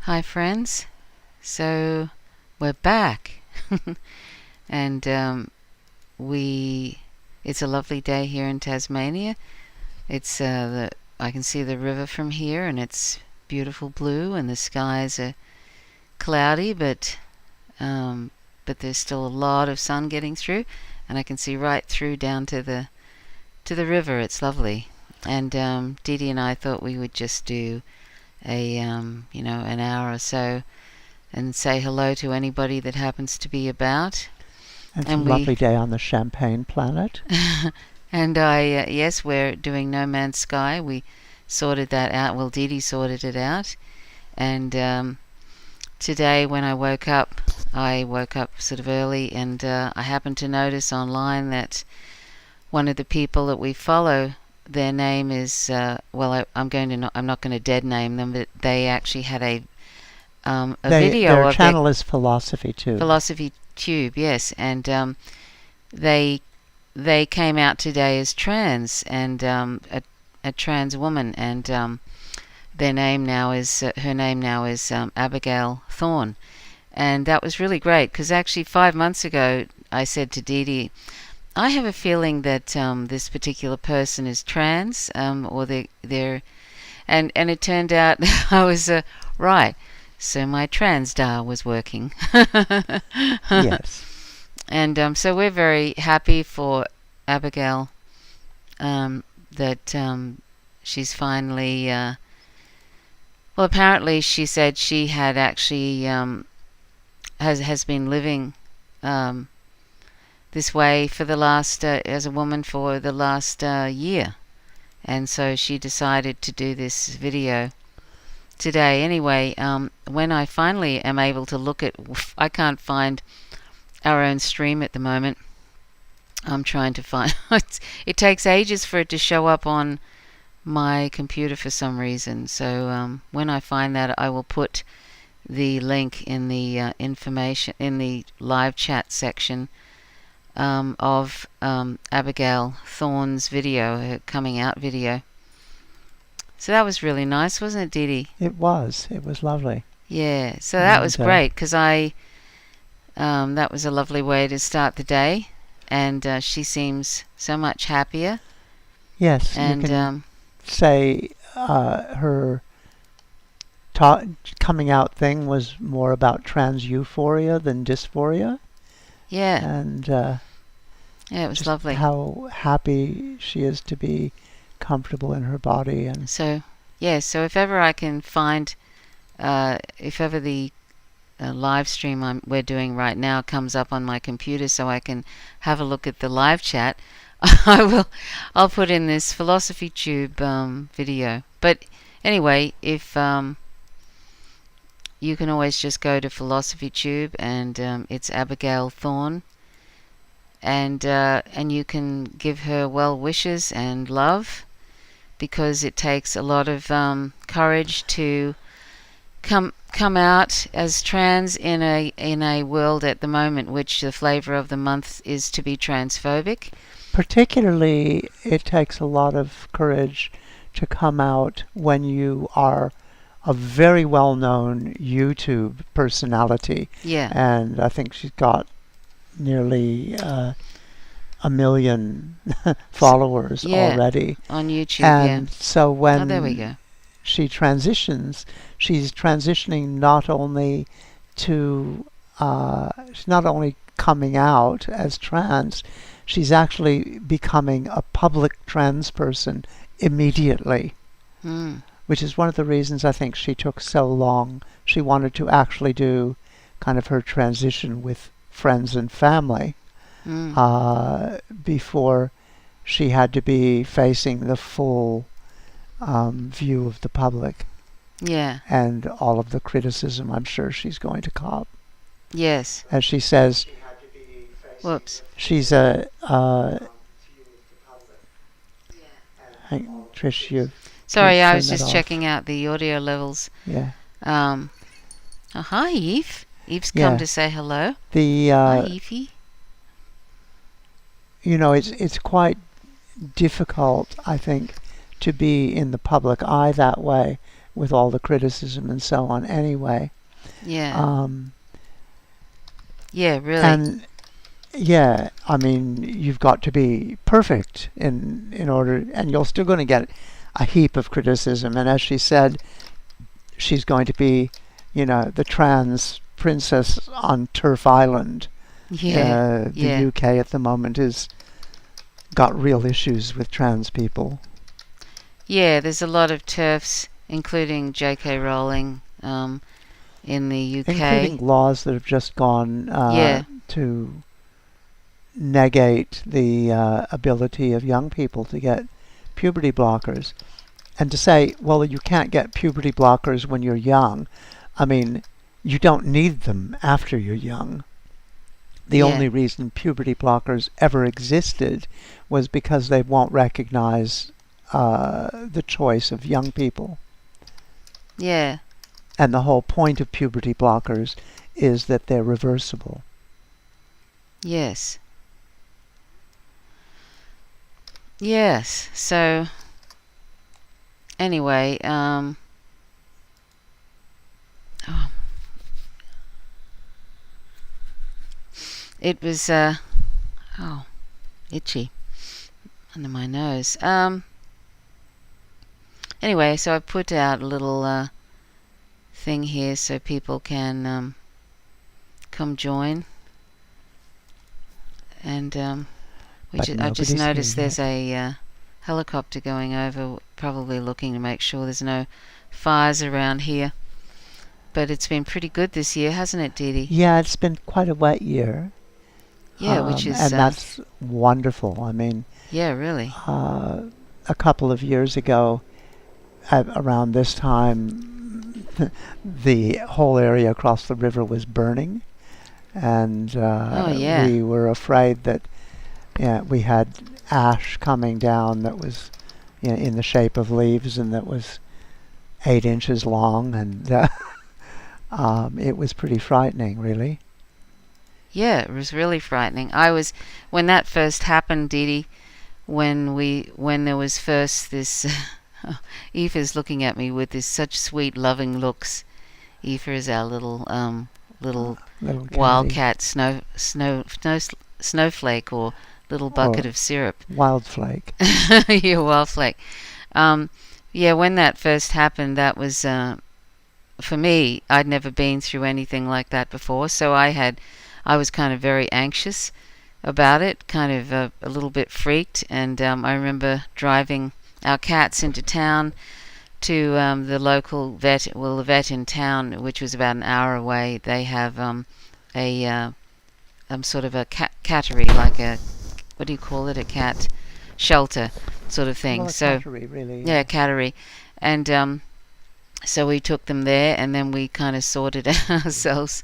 Hi, friends. So we're back, and we. It's a lovely day here in Tasmania. It's I can see the river from here, and it's beautiful blue, and the skies are cloudy, but there's still a lot of sun getting through, and I can see right through down to the river. It's lovely, and Dee Dee and I thought we would just do an hour or so and say hello to anybody that happens to be about. It's a And lovely day on the Champagne planet. and yes, we're doing No Man's Sky. We sorted that out. Well, Dee Dee sorted it out. And today, when I woke up sort of early, and I happened to notice online that one of the people that we follow, their name is I'm not going to dead name them, but they actually had a video Their of their channel is Philosophy Tube. Philosophy Tube, yes, and they they came out today as trans, and a trans woman, and their name now is her name now is Abigail Thorne, and that was really great because actually 5 months ago I said to Dee Dee, I have a feeling that this particular person is trans, or they're and it turned out I was right. So my transdar was working. Yes. And so we're very happy for Abigail, that she's finally. Well, apparently she said she had actually has been living this way for the last as a woman for the last year, and so she decided to do this video today. Anyway, when I finally am able to look at, I can't find our own stream at the moment. I'm trying to find. It takes ages for it to show up on my computer for some reason. So when I find that, I will put the link in the information in the live chat section of Abigail Thorne's video, her coming out video. So that was really nice, wasn't it, Dee Dee? It was. It was lovely. Yeah, so that was And, great because that was a lovely way to start the day, and she seems so much happier. Yes, And you can say her coming out thing was more about trans euphoria than dysphoria. yeah, And yeah, it was just lovely. how happy she is to be comfortable in her body. And So yeah, so if ever I can find, if ever the live stream we're doing right now comes up on my computer, so I can have a look at the live chat, I will. I'll put in this Philosophy Tube video. But anyway, if you can always just go to Philosophy Tube, and it's Abigail Thorne, and you can give her well wishes and love, because it takes a lot of courage to come out as trans in a world at the moment which the flavour of the month is to be transphobic. particularly, it takes a lot of courage to come out when you are a very well-known YouTube personality. Yeah, And I think she's got nearly 1 million followers yeah, already. on YouTube. Yeah. And so Oh, there we when go. she transitions, she's transitioning not only to she's not only coming out as trans, she's actually becoming a public trans person immediately, Mm, which is one of the reasons I think she took so long. She wanted to actually do kind of her transition with friends and family before she had to be facing the full view of the public yeah. and all of the criticism I'm sure she's going to cop. Yes. As she says, Whoops. she's a hey, Trish, you Sorry, I turn was that just off. checking out the audio levels. Yeah. Oh, hi, Eve. Eve's Yeah. come to say hello. The Hi, Evie. it's quite difficult, I think, to be in the public eye that way with all the criticism and so on anyway. Yeah. Um, Yeah, really. and yeah, I mean, you've got to be perfect in order, and you're still going to get a heap of criticism. And as she said, she's going to be, the trans princess on Turf Island. Yeah. The Yeah. UK at the moment is got real issues with trans people. Yeah, there's a lot of TERFs, including J.K. Rowling, in the UK. Including laws that have just gone Yeah. to negate the ability of young people to get puberty blockers. And to say, well, you can't get puberty blockers when you're young. I mean, you don't need them after you're young. The Yeah. only reason puberty blockers ever existed was because they won't recognize the choice of young people. Yeah. And the whole point of puberty blockers is that they're reversible. Yes. Yes. So anyway, it was itchy under my nose. Anyway, so I put out a little thing here so people can come join. And But I just nobody's noticed here there's a helicopter going over, probably looking to make sure there's no fires around here. But it's been pretty good this year, hasn't it, Dee Dee? Yeah, it's been quite a wet year. Yeah, which is and that's wonderful. I mean, yeah, really. a couple of years ago, around this time, the whole area across the river was burning, and yeah. we were afraid that we had ash coming down that was in the shape of leaves and that was 8 inches long, and it was pretty frightening, really. Yeah, it was really frightening. When that first happened, Dee Dee, when there was first this, Aoife's looking at me with this such sweet, loving looks. Aoife is our little Little wildcat snowflake or little bucket Or of syrup. wild flake. Yeah, wildflake. Yeah, when that first happened, that was for me. I'd never been through anything like that before, so I was kind of very anxious about it, kind of a little bit freaked. And I remember driving our cats into town to the local vet, the vet in town, which was about an hour away. They have a sort of a cattery, like a, what do you call it, a cat shelter sort of thing. Well, a So cattery, really. yeah, cattery. And so we took them there, and then we kind of sorted ourselves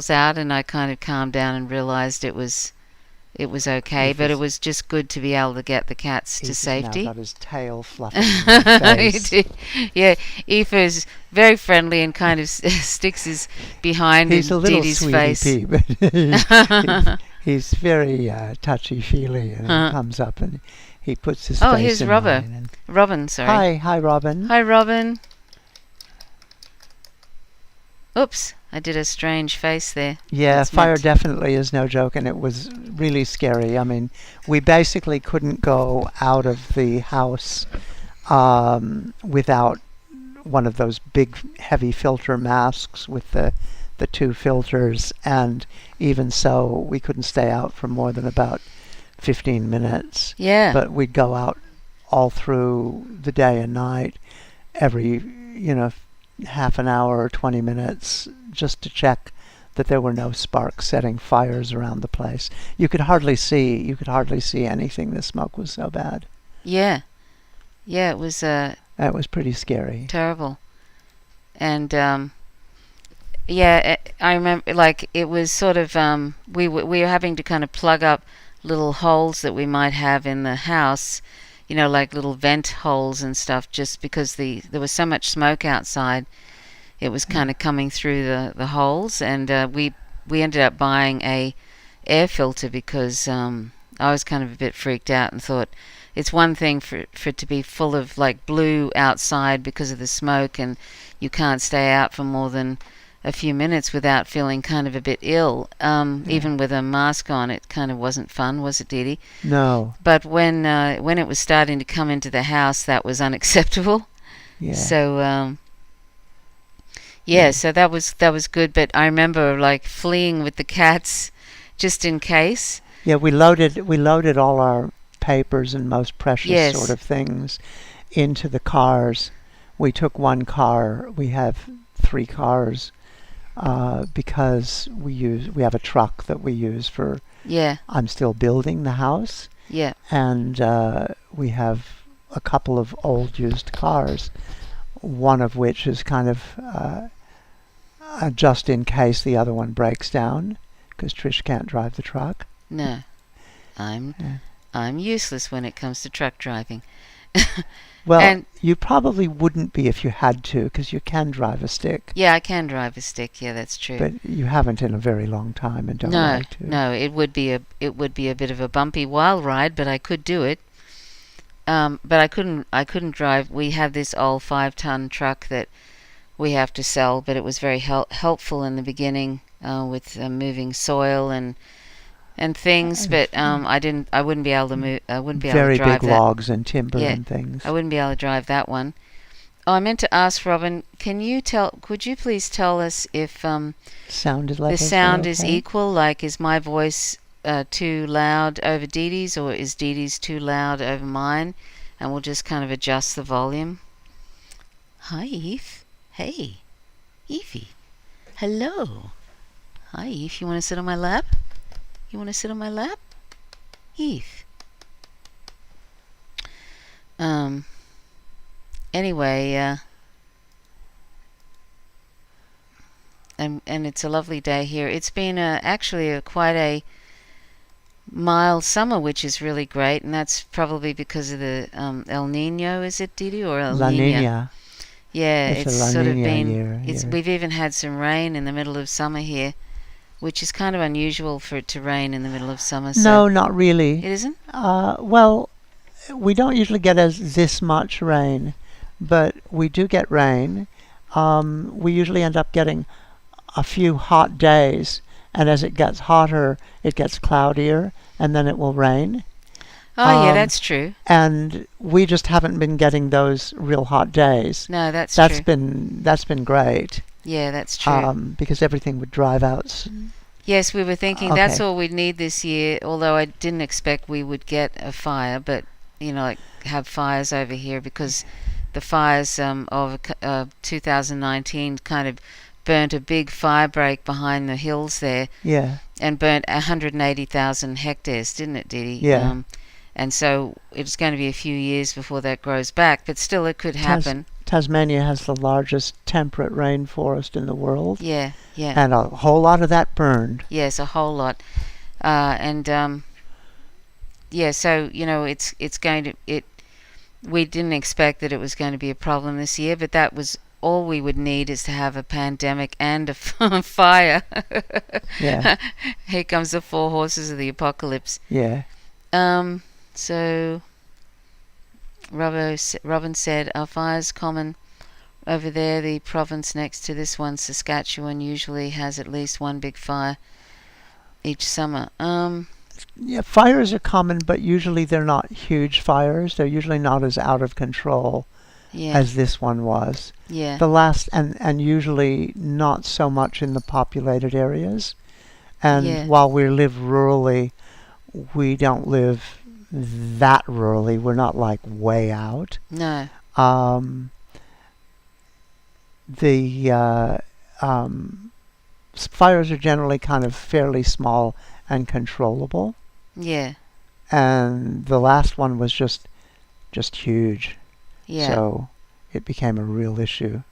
out, and I kind of calmed down and realized it was okay, but it was just good to be able to get the cats to He's safety. now got his tail fluffing in his face. He did. Yeah, Aoife is very friendly and kind of sticks his behind He's in a little Dee Dee's sweetie face. pea, but he's very touchy-feely, and he comes up and he puts his face here's in Robert. mine. And Robin, sorry. Hi, Robin. Hi, Robin. Oops, I did a strange face there. Yeah, That's fire meant- definitely is no joke, and it was really scary. I mean, we basically couldn't go out of the house without one of those big, heavy filter masks with the 2 filters, and even so, we couldn't stay out for more than about 15 minutes. Yeah. But we'd go out all through the day and night, every, half an hour or 20 minutes, just to check that there were no sparks setting fires around the place. You could hardly see anything. The smoke was so bad. Yeah. Yeah, it was That was pretty scary. terrible. And I remember, like, it was sort of we were having to kind of plug up little holes that we might have in the house, like little vent holes and stuff, just because there was so much smoke outside. It was kind of coming through the holes, and we ended up buying a air filter because I was kind of a bit freaked out and thought it's one thing for it to be full of like blue outside because of the smoke, and you can't stay out for more than a few minutes without feeling kind of a bit ill. Even with a mask on, it kind of wasn't fun, was it, Dee Dee? No. But when it was starting to come into the house, that was unacceptable. Yeah. So yeah, so that was good. But I remember like fleeing with the cats, just in case. Yeah, we loaded all our papers and most precious Yes. sort of things into the cars. We took one car. We have 3 cars because we have a truck that we use for. Yeah, I'm still building the house, yeah, and we have a couple of old used cars. One of which is kind of just in case the other one breaks down, because Trish can't drive the truck. no, Yeah. I'm useless when it comes to truck driving. Well, And- you probably wouldn't be if you had to, because you can drive a stick, Yeah, I can drive a stick. Yeah, that's true. but you haven't in a very long time and don't No, like to. no, it would be a bit of a bumpy wild ride, but I could do it. But I couldn't drive. We have this old 5-ton truck that we have to sell, but it was very helpful in the beginning with moving soil and things. But I wouldn't be able to move. I wouldn't be able Very to drive big that. logs and timber Yeah, and things. I wouldn't be able to drive that one. Oh, I meant to ask Robin. Could you please tell us if Sound the levels are sound is okay? equal? Like, is my voice too loud over Dee Dee's, or is Dee Dee's too loud over mine? And we'll just kind of adjust the volume. Hi, Eve. Hey, Evie. Hello. Hi, Eve. You want to sit on my lap? You want to sit on my lap? Eve. Anyway, and it's a lovely day here. It's been actually quite a mild summer, which is really great, and that's probably because of the El Nino, is it, Didi, or El La Nina? Nina. Yeah, It's a it's La sort of Nina been. year, It's yeah. We've even had some rain in the middle of summer here, which is kind of unusual for it to rain in the middle of summer. So No, not really. it isn't. Well, we don't usually get this much rain, but we do get rain. We usually end up getting a few hot days, and as it gets hotter, it gets cloudier, and then it will rain. Oh yeah, Um, that's true. And we just haven't been getting those real hot days. No, that's That's true. been great, Yeah, that's true. because everything would drive out. Yes, we were thinking that's Okay. all we'd need this year, although I didn't expect we would get a fire, but, like have fires over here, because the fires of 2019 kind of burnt a big fire break behind the hills there Yeah, and burnt 180,000 hectares, didn't it, Didi? Yeah. And so it's going to be a few years before that grows back, but still it could happen. Tasmania has the largest temperate rainforest in the world, Yeah, yeah. and a whole lot of that burned. Yes, a whole lot. Yeah, so it's going to we didn't expect that it was going to be a problem this year, but that was all we would need, is to have a pandemic and a fire. Yeah, Here comes the 4 horses of the apocalypse. yeah. So Robin said, are fires common over there? The province next to this one, Saskatchewan, usually has at least one big fire each summer. Yeah, fires are common, but usually they're not huge fires. They're usually not as out of control Yeah, as this one was. yeah, The last, and usually not so much in the populated areas. And Yeah. while we live rurally, we don't live that rurally. We're not like way out. no, The fires are generally kind of fairly small and controllable. yeah, And the last one was just huge. yeah, So it became a real issue.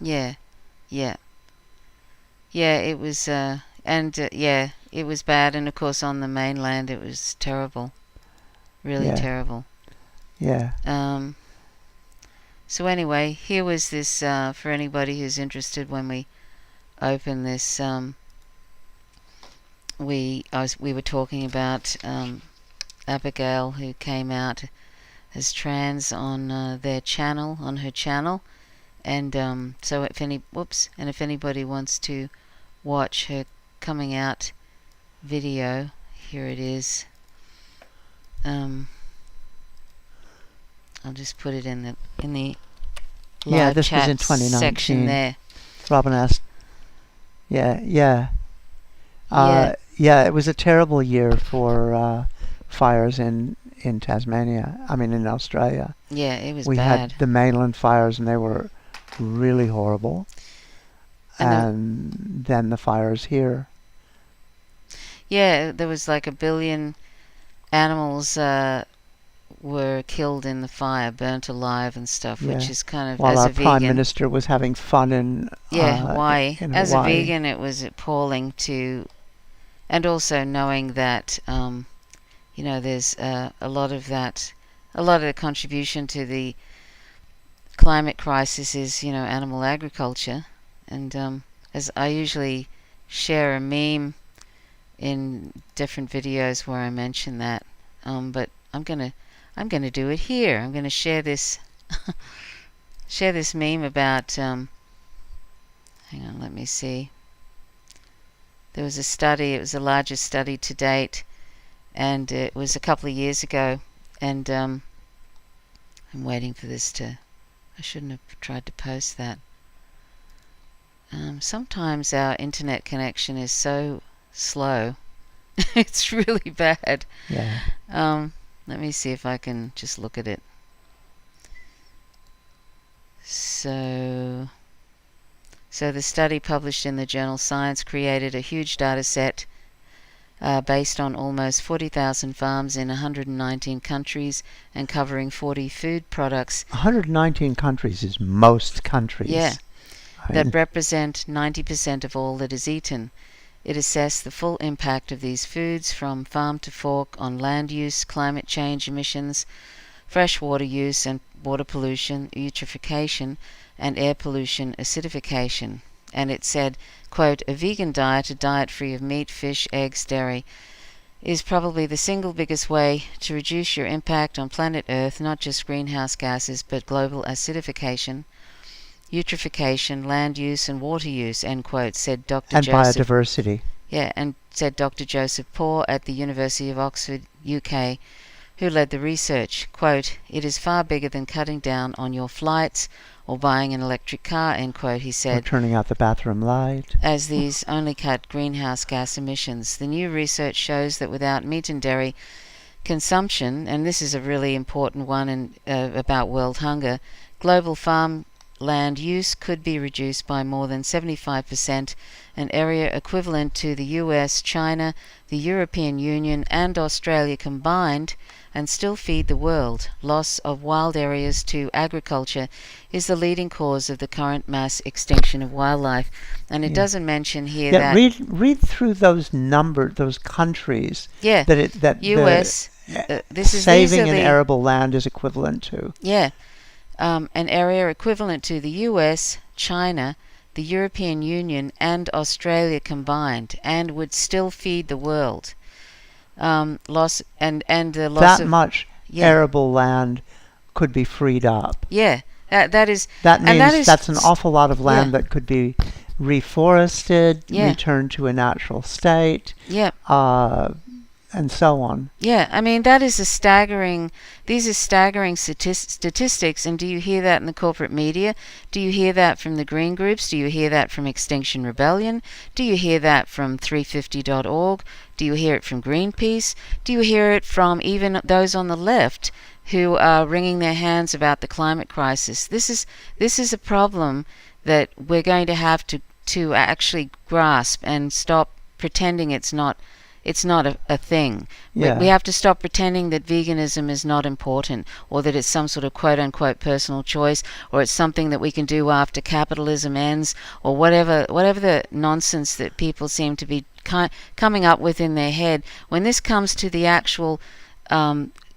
yeah, yeah, yeah. It was, yeah, it was bad, and of course on the mainland it was terrible, really Yeah. terrible. Yeah. So anyway, here was this for anybody who's interested. When we open this, we were talking about Abigail, who came out as trans on their channel, on her channel. And so if anybody wants to watch her coming out video, here it is. I'll just put it in the live this was chat in 2019. section there. Robin asked. Yeah. It was a terrible year for fires in Tasmania. I mean, in Australia. Yeah, it was we bad. had the mainland fires, and they were really horrible. And then the fires here. Yeah, there was like 1 billion animals were killed in the fire, burnt alive and stuff, which is kind of, while as our a vegan, Prime Minister was having fun in Hawaii. in As Hawaii. a vegan, it was appalling to, and also knowing that there's a lot of the contribution to the climate crisis is animal agriculture, and as I usually share a meme in different videos where I mention that, but I'm gonna do it here. I'm gonna share this share this meme about hang on, let me see. There was a study, it was the largest study to date, and it was a couple of years ago, and I'm waiting for this to, I shouldn't have tried to post that. Sometimes our internet connection is so slow. It's really bad. Yeah. Let me see if I can just look at it. So the study published in the journal Science created a huge data set based on almost 40,000 farms in 119 countries and covering 40 food products. 119 countries is most countries. Yeah, that represent 90% of all that is eaten. It assessed the full impact of these foods from farm to fork on land use, climate change emissions, fresh water use and water pollution, eutrophication, and air pollution, acidification. And it said, quote, a vegan diet, a diet free of meat, fish, eggs, dairy, is probably the single biggest way to reduce your impact on planet Earth, not just greenhouse gases, but global acidification, eutrophication, land use and water use, end quote, said Dr. And Joseph. biodiversity. Yeah, and said Dr. Joseph Poore at the University of Oxford, UK, who led the research. Quote, it is far bigger than cutting down on your flights or buying an electric car, end quote, he said. Or turning out the bathroom light. As these only cut greenhouse gas emissions. The new research shows that without meat and dairy consumption, and this is a really important one about world hunger, global farm land use could be reduced by more than 75%, an area equivalent to the US, China, the European Union and Australia combined, and still feed the world. Loss of wild areas to agriculture is the leading cause of the current mass extinction of wildlife. And it doesn't mention here that... read through those those countries. Yeah, that US, this is saving an arable land is equivalent to. Yeah. An area equivalent to the US, China, the European Union and Australia combined, and would still feed the world. Loss and the loss that of much arable land could be freed up. Yeah, that is. That means that's an awful lot of land yeah. that could be reforested, Yeah. returned to a natural state. Yeah. And so on. Yeah, I mean that is these are staggering statistics, and do you hear that in the corporate media? Do you hear that from the green groups? Do you hear that from Extinction Rebellion? Do you hear that from 350.org? Do you hear it from Greenpeace? Do you hear it from even those on the left who are wringing their hands about the climate crisis? This is a problem that we're going to have to actually grasp and stop pretending it's not a thing. Yeah. We have to stop pretending that veganism is not important, or that it's some sort of quote-unquote personal choice, or it's something that we can do after capitalism ends, or whatever the nonsense that people seem to be coming up with in their head. When this comes to the actual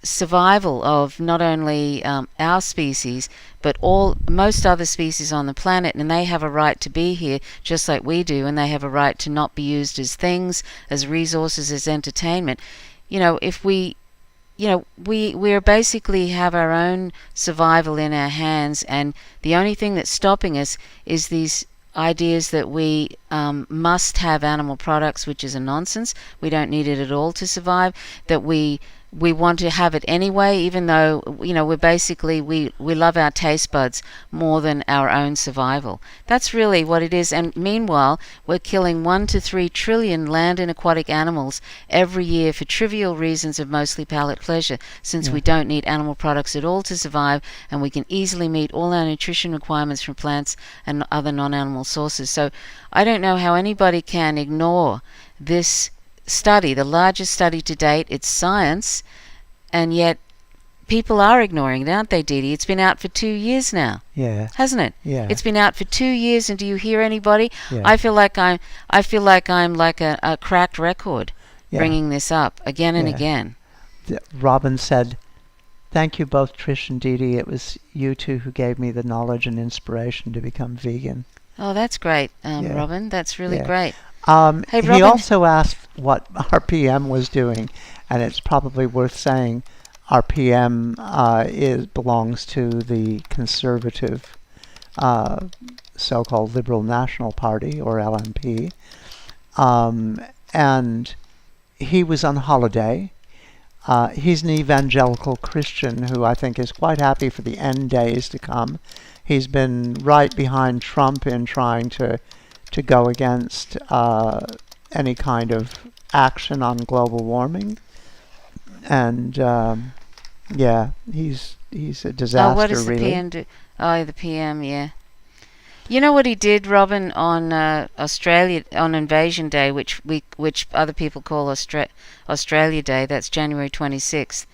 survival of not only our species, but most other species on the planet, and they have a right to be here just like we do, and they have a right to not be used as things, as resources, as entertainment. You know, if we we're basically have our own survival in our hands, and the only thing that's stopping us is these ideas that we must have animal products, which is a nonsense. We don't need it at all to survive. That we want to have it anyway, even though we're basically we love our taste buds more than our own survival. That's really what it is. And meanwhile, we're killing 1 to 3 trillion land and aquatic animals every year for trivial reasons of mostly palate pleasure, since we don't need animal products at all to survive, and we can easily meet all our nutrition requirements from plants and other non-animal sources. So I don't know how anybody can ignore this study, the largest study to date. It's science, and yet people are ignoring it, aren't they, Dee Dee? It's been out for 2 years now, hasn't it? Yeah. It's been out for 2 years, and do you hear anybody? Yeah. I feel like I'm like a cracked record, bringing this up again and again. Robin said, "Thank you both, Trish and Dee Dee. It was you two who gave me the knowledge and inspiration to become vegan." Oh, that's great, Robin. That's really great. Hey, Robin. He also asked what RPM was doing, and it's probably worth saying RPM belongs to the conservative so-called Liberal National Party, or LNP. And he was on holiday. He's an evangelical Christian who I think is quite happy for the end days to come. He's been right behind Trump in trying to go against any kind of action on global warming, and he's a disaster. Oh, what does really. the PM do? Oh, the PM, yeah. You know what he did, Robin, on Australia on Invasion Day, which other people call Australia Day. That's January 26th.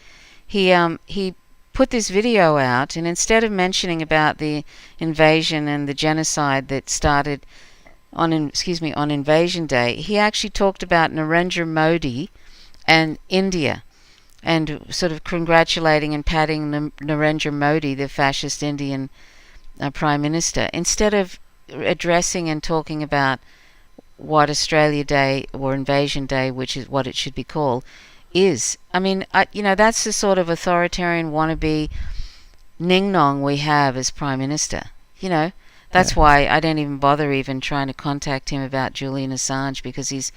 He put this video out, and instead of mentioning about the invasion and the genocide that started on Invasion Day, he actually talked about Narendra Modi and India, and sort of congratulating and patting Narendra Modi, the fascist Indian Prime Minister, instead of addressing and talking about what Australia Day or Invasion Day, which is what it should be called, is. I mean, that's the sort of authoritarian wannabe ning-nong we have as Prime Minister. That's why I don't even bother even trying to contact him about Julian Assange, because he's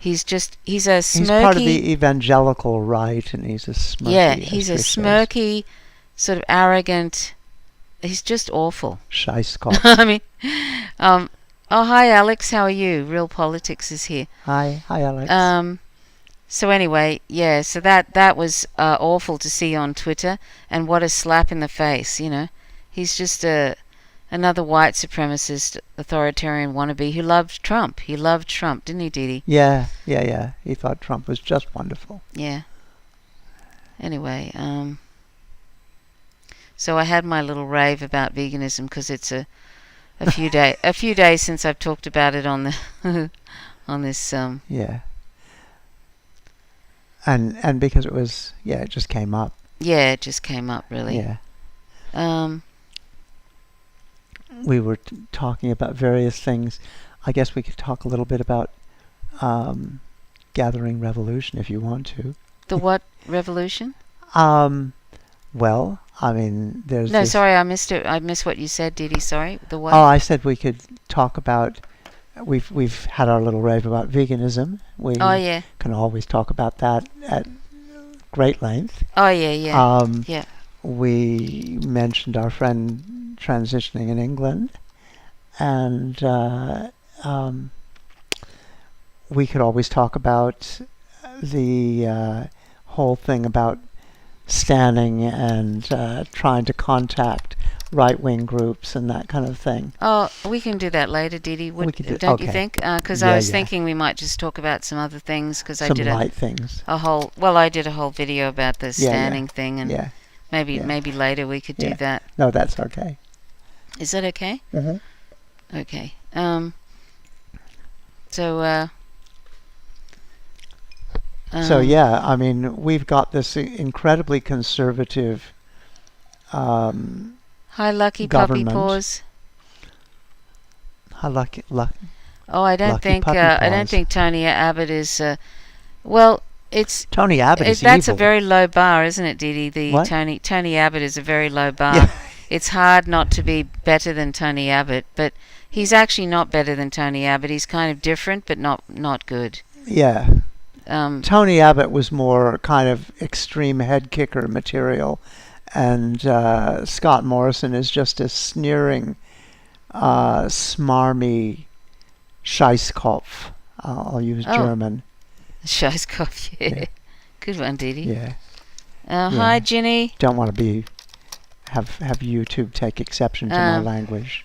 a smirky... He's part of the evangelical right, and he's a smirky... Yeah, he's a smirky, sort of arrogant... He's just awful. Shy Scott. I mean... oh, hi, Alex. How are you? Real Politics is here. Hi, Alex. So anyway, so that was awful to see on Twitter, and what a slap in the face, He's just another white supremacist authoritarian wannabe who loved Trump. He loved Trump, didn't he, Dee Dee? Yeah. He thought Trump was just wonderful. Yeah. Anyway, so I had my little rave about veganism because it's a few days since I've talked about it on the on this. Yeah. And because it was, it just came up. Yeah, it just came up, really. Yeah. We were talking about various things. I guess we could talk a little bit about Gathering Revolution if you want to. The what revolution? Well, I mean, there's... No, sorry, I missed it. I missed what you said, Dee Dee. Sorry, the what? Oh, I said we could talk about... We've had our little rave about veganism. We can always talk about that at great length. Oh, yeah. Yeah. We mentioned our friend transitioning in England, and we could always talk about the whole thing about standing and trying to contact right-wing groups and that kind of thing. Oh, we can do that later, Dee Dee. Don't you think? Because I was thinking we might just talk about some other things, because I did light things. I did a whole video about the standing thing, and maybe later we could do that. No, that's okay. Is that okay? Mm-hmm. Okay. So yeah, I mean, we've got this incredibly conservative hi, Lucky government. Puppy Paws. Hi, Lucky. Oh, I don't think Tonya Abbott is. Well, It's Tony Abbott is that's a evil. very low bar, isn't it, Didi? What? Tony Abbott is a very low bar. Yeah. It's hard not to be better than Tony Abbott, but he's actually not better than Tony Abbott. He's kind of different, but not good. Yeah. Tony Abbott was more kind of extreme head kicker material, and Scott Morrison is just a sneering, smarmy Scheißkopf. I'll use German. Scheißkopf, yeah. Yeah. Good one, Didi. Yeah. Hi, Ginny. Don't want to have YouTube take exception to my language.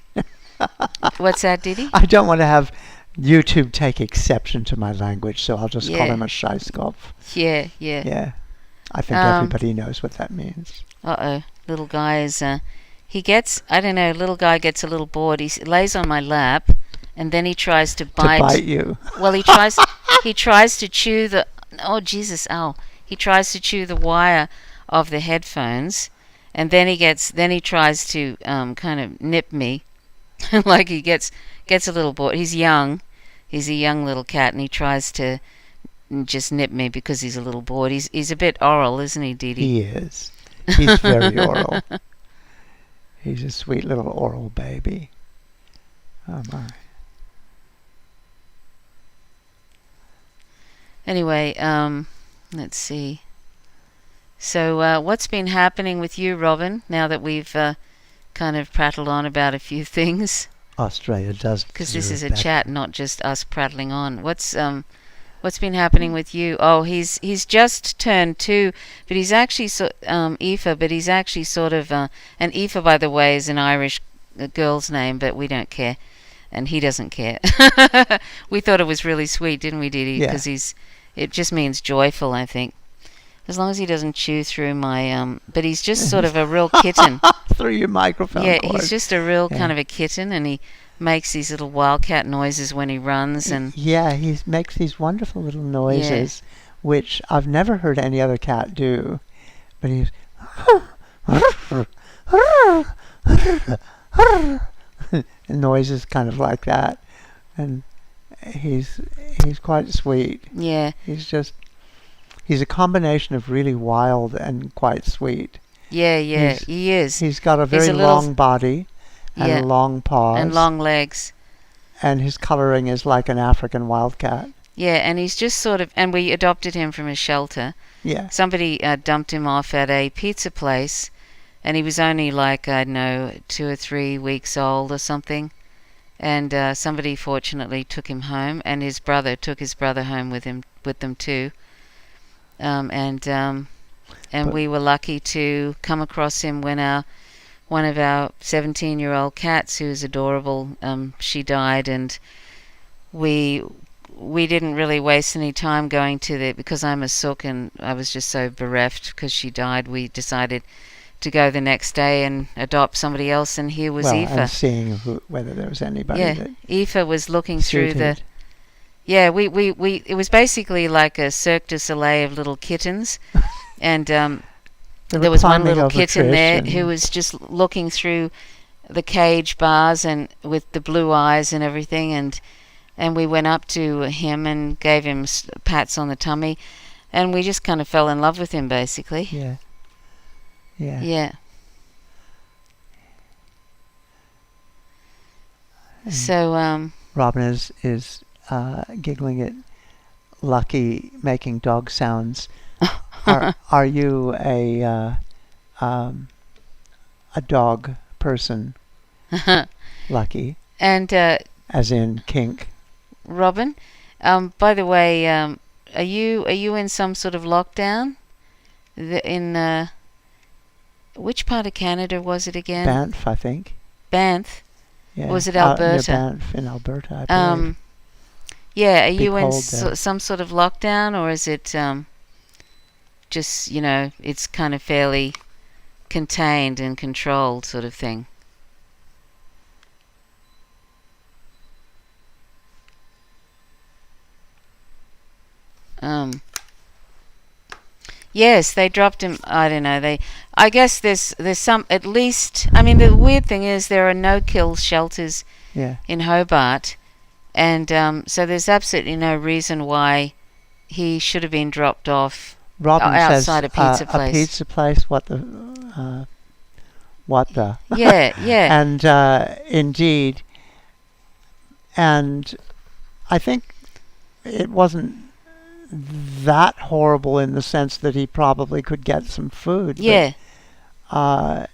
What's that, Didi? I don't want to have YouTube take exception to my language, so I'll just call him a Scheißkopf. Yeah. Yeah. I think everybody knows what that means. Little guy is, little guy gets a little bored. He lays on my lap, and then he tries to bite. To bite you. Well, he tries to chew the, he tries to chew the wire of the headphones, and then he tries to kind of nip me, like he gets a little bored. He's young. He's a young little cat, and he tries to just nip me because he's a little bored. He's a bit oral, isn't he, Didi? He is. He's very oral. He's a sweet little oral baby. Oh my. Anyway, let's see. So, what's been happening with you, Robin? Now that we've kind of prattled on about a few things. Australia does, because this is a chat, not just us prattling on. What's been happening with you? Oh, he's just turned 2, but he's actually Aoife, but he's actually sort of and Aoife, by the way, is an Irish girl's name, but we don't care, and he doesn't care. We thought it was really sweet, didn't we, Didi? Because it just means joyful, I think. As long as he doesn't chew through my but he's just sort of a real kitten. Through your microphone cord. He's just a real kind of a kitten, and he makes these little wildcat noises when he runs, and he makes these wonderful little noises, which I've never heard any other cat do. But he's noises kind of like that, and he's quite sweet. Yeah, he's a combination of really wild and quite sweet. Yeah, he is. He's got a very long body and long paws. And long legs. And his colouring is like an African wildcat. Yeah, and he's just sort of... And we adopted him from a shelter. Yeah. Somebody dumped him off at a pizza place, and he was only like, I don't know, 2 or 3 weeks old or something. And somebody fortunately took him home, and his brother took his brother home with them too. And we were lucky to come across him when one of our 17-year-old cats, who is adorable, she died, and we didn't really waste any time going to because I'm a sook and I was just so bereft because she died. We decided to go the next day and adopt somebody else, and here was Aoife. And seeing whether there was anybody. Yeah, Aoife was looking through the. Yeah, we it was basically like a Cirque du Soleil of little kittens, and there was one little kitten there who was just looking through the cage bars and with the blue eyes and everything, and we went up to him and gave him pats on the tummy, and we just kind of fell in love with him, basically. Yeah. So Robin is giggling at Lucky making dog sounds. Are you a dog person, Lucky? And as in kink. Robin, by the way, are you in some sort of lockdown? In which part of Canada was it again? Banff, I think. Banff. Yeah. Or was it Alberta? Banff in Alberta, I believe. Yeah, are you in some sort of lockdown, or is it just, it's kind of fairly contained and controlled sort of thing? Yes, they dropped him. I don't know. I guess there's some, at least. I mean, the weird thing is there are no-kill shelters in Hobart, and so there's absolutely no reason why he should have been dropped off Robin outside says a pizza a place. pizza place. What the? What the? Yeah, yeah. And indeed, and I think it wasn't that horrible in the sense that he probably could get some food. Yeah. And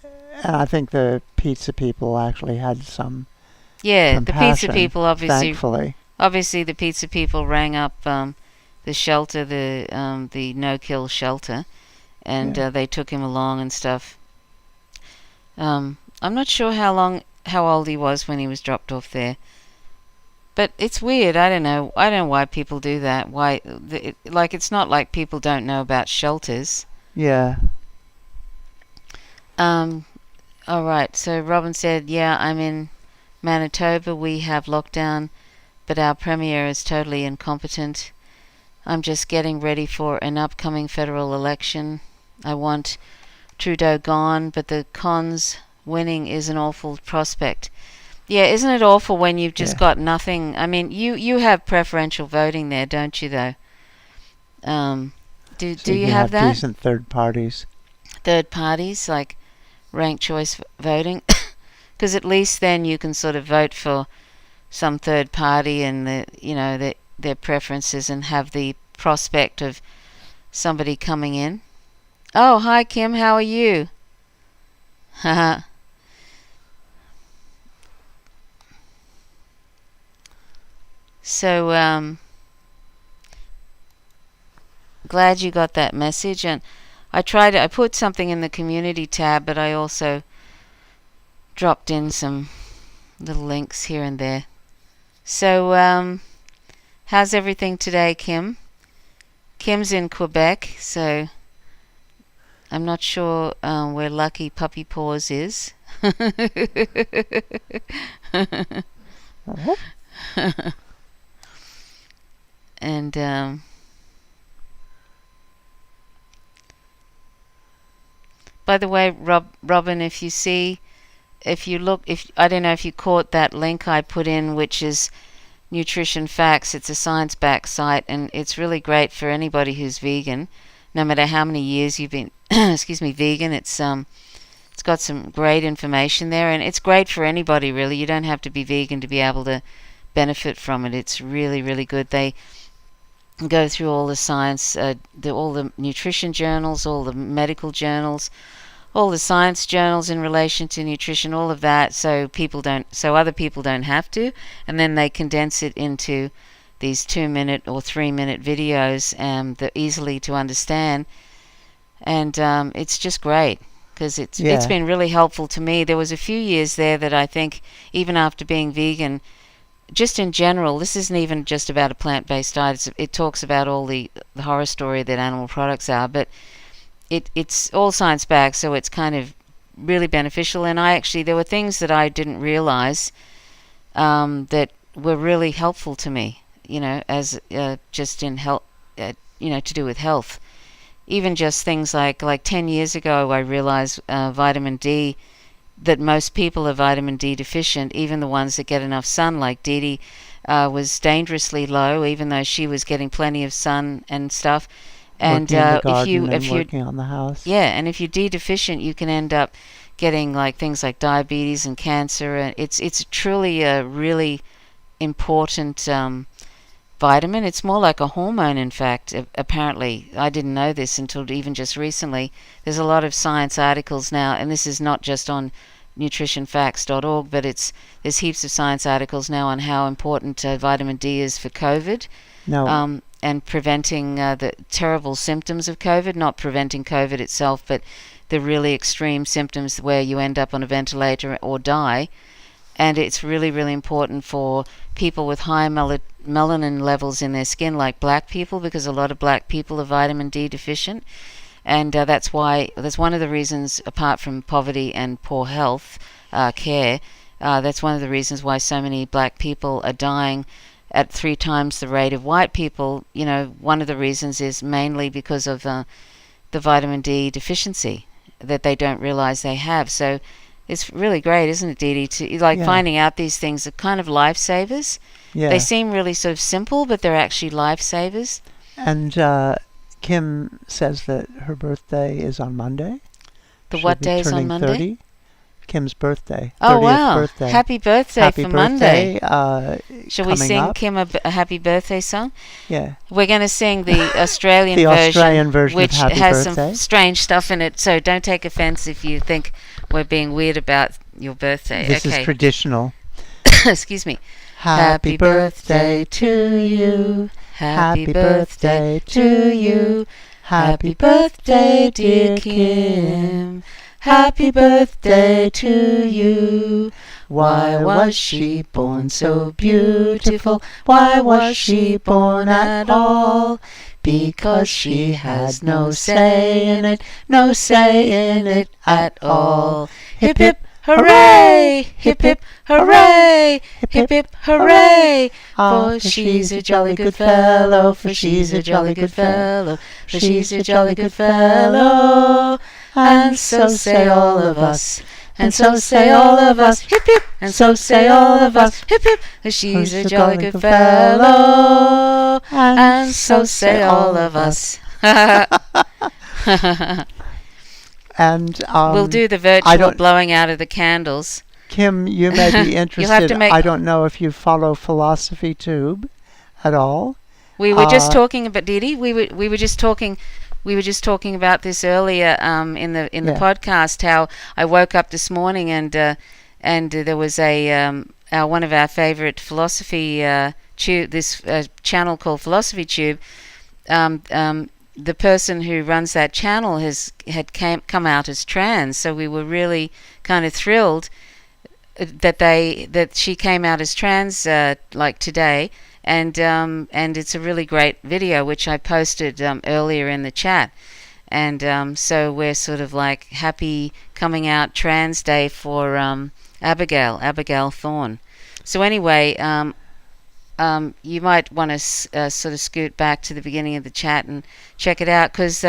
I think the pizza people actually had some Yeah, the pizza compassion, people thankfully. obviously the pizza people rang up the shelter, the no-kill shelter, and Yeah. they took him along and stuff. I'm not sure how old he was when he was dropped off there, but it's weird. I don't know why people do that. Why, like, it's not like people don't know about shelters. Yeah. All right. So Robin said, "Yeah, I'm in Manitoba. We have lockdown, but our premier is totally incompetent. I'm just getting ready for an upcoming federal election. I want Trudeau gone, but the cons winning is an awful prospect." Yeah, isn't it awful when you've just Yeah. got nothing? I mean, you have preferential voting there, don't you? Though, do So you have that? decent third parties. Third parties like ranked choice voting, because at least then you can sort of vote for some third party and their preferences and have the prospect of somebody coming in. Oh, hi Kim, how are you? Haha. So glad you got that message, and I put something in the community tab, but I also dropped in some little links here and there. So how's everything today, Kim? Kim's in Quebec, so I'm not sure where Lucky Puppy Paws is. Oh. And by the way, Robin, if you look, if I don't know if you caught that link I put in, which is Nutrition Facts. It's a science-backed site, and it's really great for anybody who's vegan, no matter how many years you've been, excuse me, vegan. It's got some great information there, and it's great for anybody really. You don't have to be vegan to be able to benefit from it. It's really, really good. They go through all the science, all the nutrition journals, all the medical journals, all the science journals in relation to nutrition, all of that, so other people don't have to, and then they condense it into these 2-minute or 3-minute videos that are easily to understand, and it's just great because it's been really helpful to me. There was a few years there that I think, even after being vegan, just in general, this isn't even just about a plant-based diet. It talks about all the horror story that animal products are, but it's all science-backed, so it's kind of really beneficial. And there were things that I didn't realize that were really helpful to me, as just in health, to do with health. Even just things like 10 years ago, I realized vitamin D, that most people are vitamin D deficient, even the ones that get enough sun, like Dee Dee was dangerously low, even though she was getting plenty of sun and stuff. And working in the garden and working on the house. Yeah, and if you're D deficient, you can end up getting things like diabetes and cancer. And it's truly a really important vitamin. It's more like a hormone, in fact. Apparently, I didn't know this until even just recently. There's a lot of science articles now, and this is not just on nutritionfacts.org, but there's heaps of science articles now on how important vitamin D is for COVID. No. And preventing the terrible symptoms of COVID, not preventing COVID itself, but the really extreme symptoms where you end up on a ventilator or die. And it's really, really important for people with high melanin levels in their skin, like black people, because a lot of black people are vitamin D deficient. And that's one of the reasons, apart from poverty and poor health care, that's one of the reasons why so many black people are dying at 3 times the rate of white people. One of the reasons is mainly because of the vitamin D deficiency that they don't realize they have. So it's really great, isn't it, Dee Dee, to finding out these things are kind of lifesavers. Yeah. They seem really sort of simple, but they're actually lifesavers. And Kim says that her birthday is on Monday. The She'll what be day is on turning Monday? 30. Kim's birthday. Oh 30th wow! birthday. Happy birthday Happy for birthday. Monday. Shall we coming sing up. Kim a happy birthday song? Yeah. We're going to sing the Australian The version, Australian version which of Happy has Birthday. some strange stuff in it. So don't take offense if you think we're being weird about your birthday. This okay. is traditional. Excuse me. Happy birthday to you. Happy birthday to you. Happy birthday, dear Kim. Happy birthday to you. Why was she born so beautiful? Why was she born at all? Because she has no say in it, no say in it at all. Hip hip hooray! Hip hip hooray! Hip hip hooray! For she's a jolly good fellow, for she's a jolly good fellow, for she's a jolly good fellow. And so say all of us, and so say all of us, hip hip, and so say all of us, hip hip, she's a jolly good fellow, and so say all of us. And we'll do the virtual blowing out of the candles. Kim, you may be interested. I don't know if you follow Philosophy Tube at all. We were just talking about Didi. We were just talking about this earlier in the podcast. How I woke up this morning and there was one of our favorite philosophy tube. This channel called Philosophy Tube. The person who runs that channel had come out as trans, so we were really kind of thrilled that she came out as trans like today, and it's a really great video which I posted earlier in the chat, and so we're sort of like happy coming out trans day for Abigail Thorne. So anyway, you might want to sort of scoot back to the beginning of the chat and check it out, because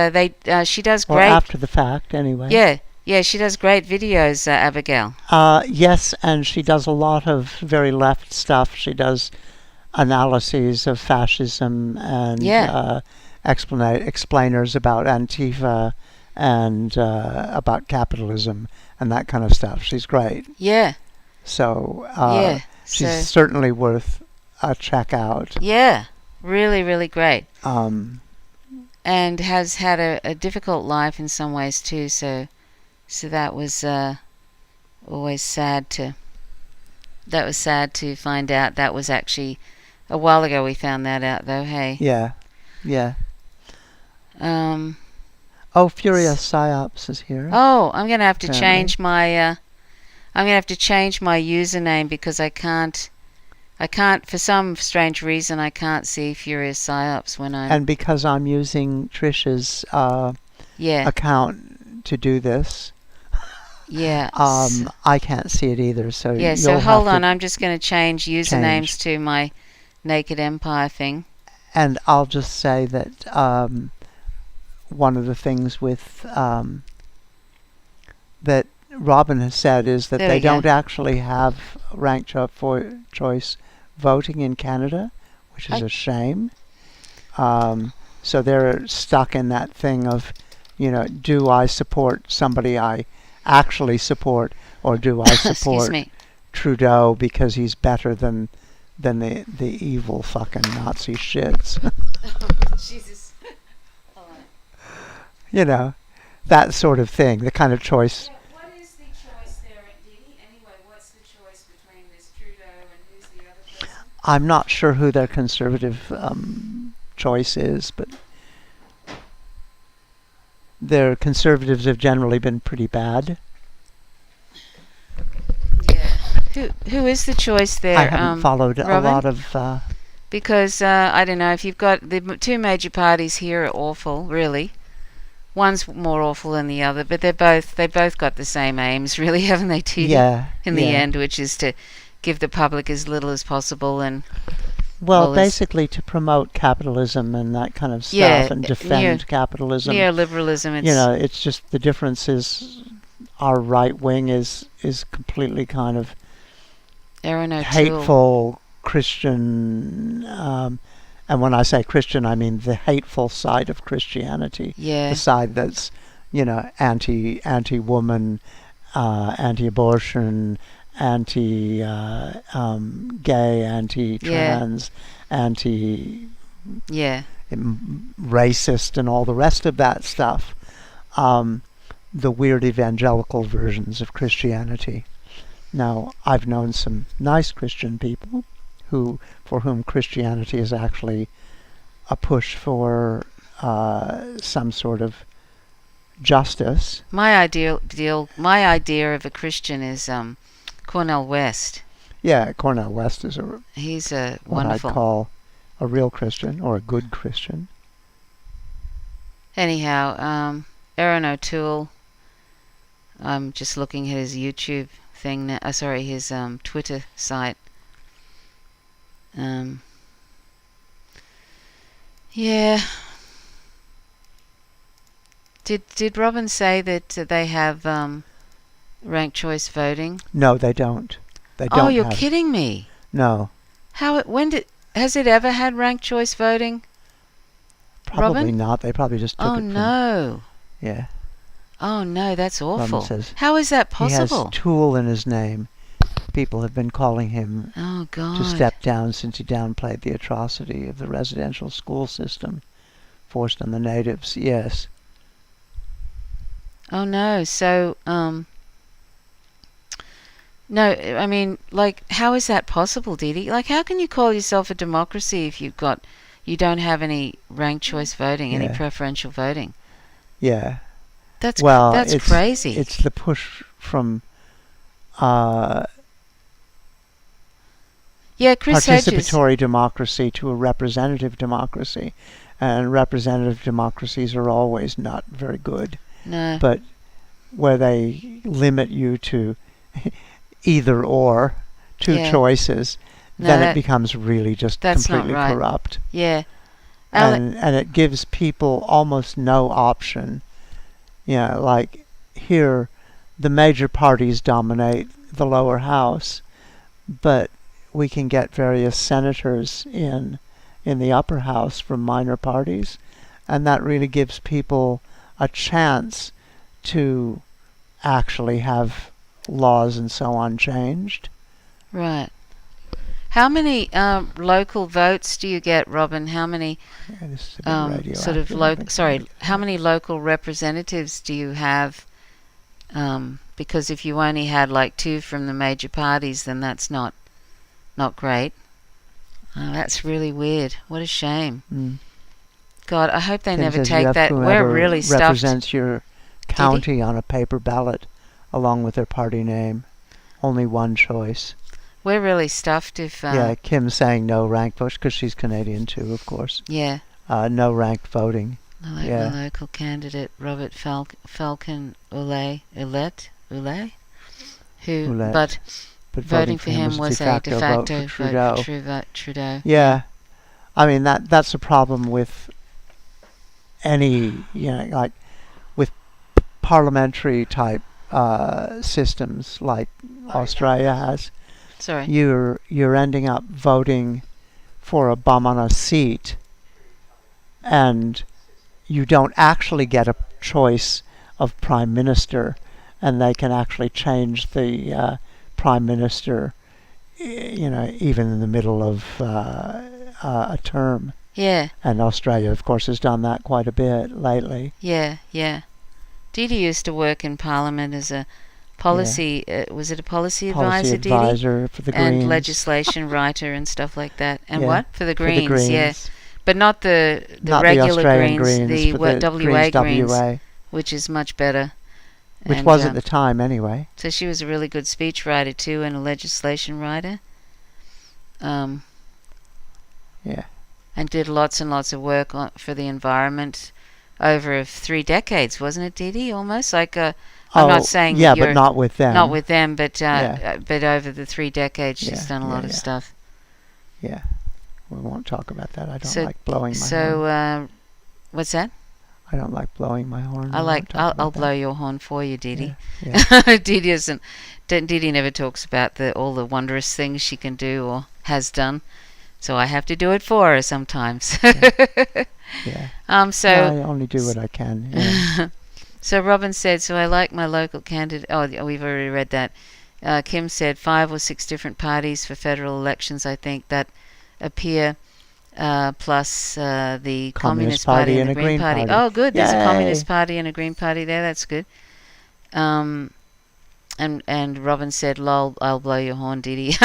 she does great. Or after the fact, anyway. Yeah, she does great videos, Abigail. Yes, and she does a lot of very left stuff. She does analyses of fascism and explainers about Antifa and about capitalism and that kind of stuff. She's great. Yeah. So she's certainly worth a check out. Yeah, really, really great. And has had a difficult life in some ways too. So that was always sad to. That was sad to find out. That was actually a while ago. We found that out, though. Hey. Yeah. Furious Psyops is here. Oh, I'm gonna have to change my. I'm gonna have to change my username because I can't, for some strange reason, I can't see Furious Psyops when I... And because I'm using Trish's account to do this, I can't see it either. So so hold on, I'm just going to change usernames to my Naked Empire thing. And I'll just say that one of the things with that Robin has said is that they don't actually have ranked choice voting in Canada, which is a shame. So they're stuck in that thing of, do I support somebody I actually support, or do I support Trudeau because he's better than the evil fucking Nazi shits? Jesus. That sort of thing, the kind of choice. What is the choice there, Dee? Anyway, what's the choice between this Trudeau and who's the other person? I'm not sure who their conservative choice is, but their conservatives have generally been pretty bad. Yeah. Who is the choice there? I haven't followed Robin? A lot of... because, I don't know, if you've got... The two major parties here are awful, really. One's more awful than the other, but they both got the same aims, really, haven't they, T? Yeah. In the end, which is to give the public as little as possible and... Well, basically to promote capitalism and that kind of stuff and defend capitalism. Neoliberalism. It's just the difference is our right wing is completely kind of hateful Christian And when I say Christian, I mean the hateful side of Christianity, Yeah. the side that's, anti-woman, anti-abortion, anti-gay, anti-trans, Yeah. anti-racist, and all the rest of that stuff. The weird evangelical versions of Christianity. Now, I've known some nice Christian people for whom Christianity is actually a push for some sort of justice. My idea of a Christian is Cornel West. Yeah, Cornel West is He's a what wonderful. I'd call a real Christian or a good Christian. Anyhow, Aaron O'Toole. I'm just looking at his YouTube thing now. Sorry, his Twitter site. Yeah. Did Robin say that they have ranked choice voting? No, they don't. They don't. Oh, you're have, kidding me! No, Has it ever had ranked choice voting? probably Robin? not. They probably just took Oh it from. no! Yeah. Oh no, that's awful. Says How is that He possible? has Tool in his name. People have been calling him Oh God! to step down since he downplayed the atrocity of the residential school system forced on the natives. Yes. Oh no! So no, I mean, like, how is that possible, Didi? Like, how can you call yourself a democracy if you don't have any ranked choice voting, any Yeah. preferential voting? Yeah. That's Well, that's it's crazy. It's the push from Yeah, Chris Hedges. participatory democracy to a representative democracy, and representative democracies are always not very good. No. But where they limit you to either or, two Yeah. choices, No, then that- it becomes really just that's not completely right. corrupt. Yeah. And it gives people almost no option. Like here, the major parties dominate the lower house, but we can get various senators in the upper house from minor parties, and that really gives people a chance to actually have laws and so on changed. Right. How many local votes do you get, Robin? How many Yeah, this is a bit radioactive, sort of I think. how many local representatives do you have? Because if you only had like 2 from the major parties, then that's not great. That's really weird. What a shame. Mm. God, I hope they Tim never says take you have that. We're whomever really stuffed. represents your county on a paper ballot along with their party name. Only one choice. We're really stuffed if... Yeah, Kim's saying no ranked votes because she's Canadian too, of course. Yeah. No ranked voting. I like Yeah. my local candidate, Robert Falcon Ouellet, who, Ouellet. but But voting for him was a de facto vote for Trudeau. vote for Trudeau. Yeah. I mean, that's a problem with any, like with parliamentary type systems like Australia has. Sorry. You're ending up voting for a bum on a seat, and you don't actually get a choice of prime minister, and they can actually change the prime minister, even in the middle of a term. Yeah, And Australia, of course, has done that quite a bit lately. yeah. Didi used to work in Parliament as a policy, was it a policy Policy advisor, Didi? advisor for the Greens. And legislation writer and stuff like that. And Yeah, what? For the for Greens, the Greens. yeah. But not the Not regular the Australian Greens, the for the WA Greens, WA, which is much better. which And, was at the time anyway. So she was a really good speechwriter too, and a legislation writer. Yeah. And did lots and lots of work for the environment over 3 decades, wasn't it, Didi? Almost like I'm not saying yeah, that you're but not with them. not with them, but Yeah. but over the 3 decades, she's Yeah, done a lot yeah, of yeah. stuff. Yeah, we won't talk about that. I don't So- like blowing my horn. So, what's that? I don't like blowing my horn. I We like. won't talk I'll about that. blow your horn for you, Didi. Yeah. Didi doesn't. Didi never talks about all the wondrous things she can do or has done. So I have to do it for her sometimes. Yeah. So I only do what I can. Yeah. So Robin said, so I like my local candidate. Oh, we've already read that. Kim said 5 or 6 different parties for federal elections, I think, that appear, plus the Communist Party and the Green Party. Oh, good. There's a Communist Party and a Green Party there. That's good. And Robin said, lol, I'll blow your horn, Dee Dee.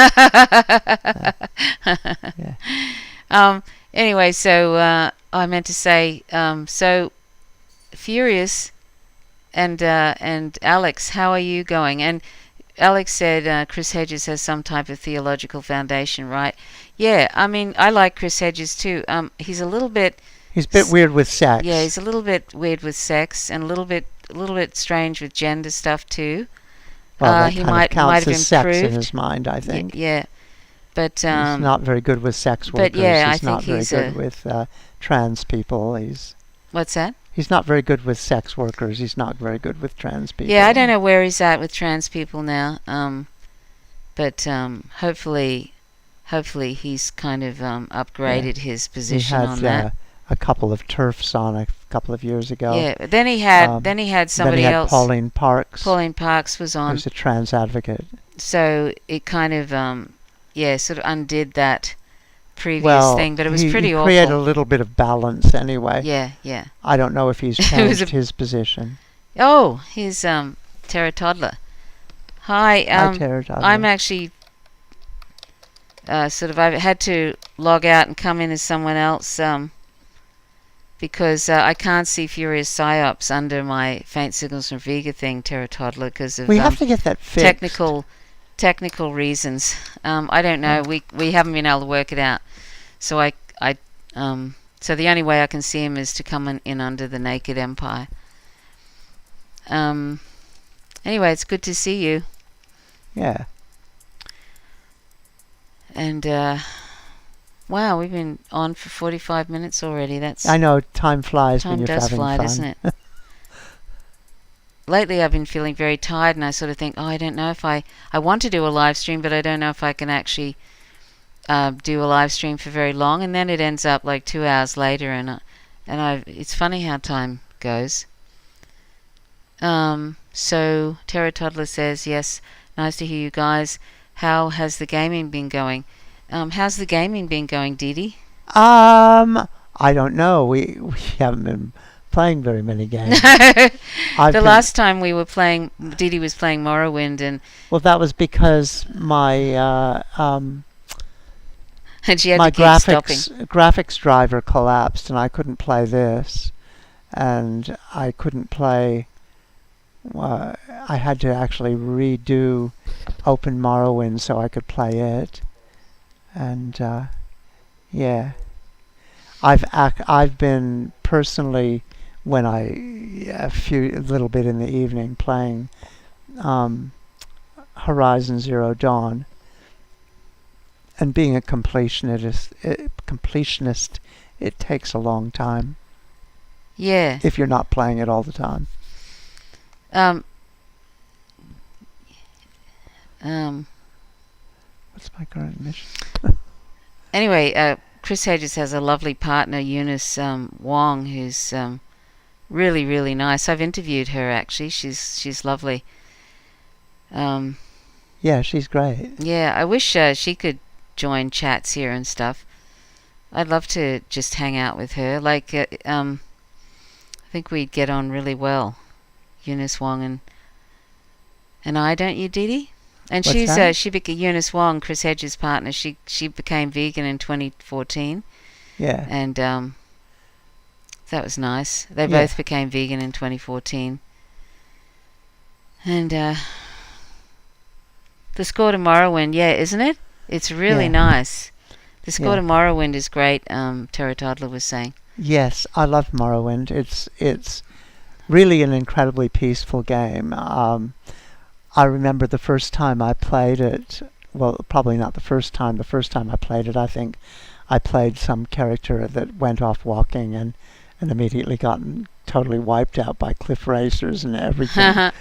Yeah. Anyway, so I meant to say, so Furious and Alex, how are you going? And Alex said Chris Hedges has some type of theological foundation, right? Yeah, I mean, I like Chris Hedges too. He's a little bit... He's a bit weird with sex. Yeah, he's a little bit weird with sex and a little bit strange with gender stuff too. Well, that he kind might of counts have as sex in improved. his mind, I think. Yeah, but he's not very good with sex workers. But yeah, he's not very good with trans people. What's that? He's not very good with sex workers. He's not very good with trans people. Yeah, I don't know where he's at with trans people now. But hopefully he's kind of upgraded his position on that. A couple of turfs on a couple of years ago. Yeah, but then he had somebody else. Pauline Parks. Pauline Parks was on. Who's a trans advocate. So it kind of sort of undid that previous thing, but it was pretty awful. He created a little bit of balance anyway. Yeah. I don't know if he's changed his position. Oh, he's Tara Toddler. Hi, Tara Toddler. I'm actually I've had to log out and come in as someone else because I can't see Furious Psyops under my Faint Signals from Vega thing, Tara Toddler, because of we have to get that fixed. Technical reasons. I don't know. We haven't been able to work it out. So so the only way I can see him is to come in under the Naked Empire. Anyway, it's good to see you. Yeah. And wow, we've been on for 45 minutes already. I know, time flies when you're having fun. Time does fly, doesn't it? Lately I've been feeling very tired, and I sort of think, I don't know if I want to do a live stream, but I don't know if I can actually do a live stream for very long, and then it ends up like 2 hours later, and it's funny how time goes. So Tara Toddler says, yes, nice to hear you guys. How has the gaming been going? How's the gaming been going, Dee Dee? I don't know. We haven't been playing very many games. Last time we were playing, Dee Dee was playing Morrowind, and that was because my and she had my to keep graphics driver collapsed, and I couldn't play this, and I couldn't play. I had to actually redo Open Morrowind so I could play it, and yeah, I've been personally, when a little bit in the evening, playing Horizon Zero Dawn, and being a completionist, it takes a long time. Yeah. If you're not playing it all the time. What's my current mission? Anyway, Chris Hedges has a lovely partner, Eunice Wong, who's really, really nice. I've interviewed her, actually. She's lovely. Yeah, she's great. Yeah, I wish she could join chats here and stuff. I'd love to just hang out with her. Like, I think we'd get on really well, Eunice Wong and I, don't you, Dee Dee? And What's she became Eunice Wong, Chris Hedges' partner. She became vegan in 2014. Yeah. And that was nice. They both became vegan in 2014. And the score to Morrowind, isn't it? It's really nice. The score to Morrowind is great. Tara Toddler was saying. Yes, I love Morrowind. It's really an incredibly peaceful game. I remember the first time I played it, well, probably not the first time. The first time I played it, I think I played some character that went off walking and immediately got totally wiped out by cliff racers and everything.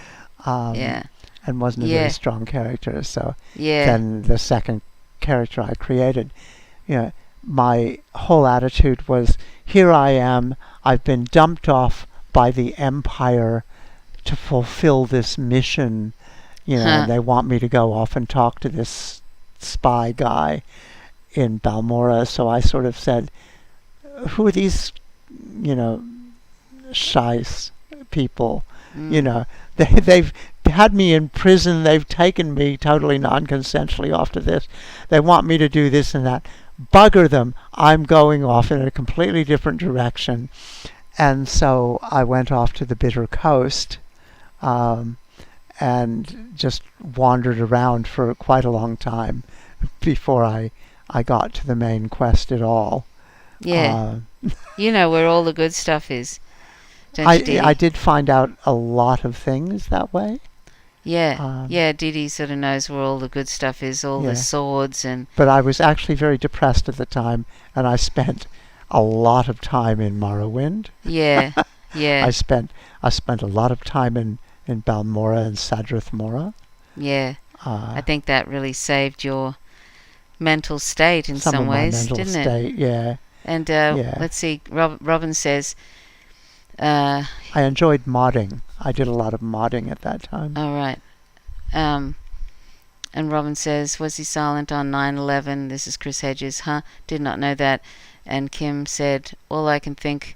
And wasn't a very strong character. So then the second character I created, my whole attitude was, here I am, I've been dumped off by the Empire to fulfill this mission, and they want me to go off and talk to this spy guy in Balmora. So I sort of said, who are these, shice people? They've had me in prison. They've taken me totally non-consensually off to this. They want me to do this and that. Bugger them. I'm going off in a completely different direction. And so I went off to the Bitter Coast and just wandered around for quite a long time before I got to the main quest at all. Yeah. You know where all the good stuff is, don't you, Dee? I did find out a lot of things that way. Yeah. Didi sort of knows where all the good stuff is, all the swords and... But I was actually very depressed at the time, and I spent a lot of time in Morrowind. Yeah. I spent a lot of time in Balmora and Sadrith Mora. Yeah. I think that really saved your mental state in some ways, didn't it? Some of my mental state, yeah. And let's see, Robin says... I enjoyed modding. I did a lot of modding at that time. All right. And Robin says, was he silent on 9/11? This is Chris Hedges. Did not know that. And Kim said, all I can think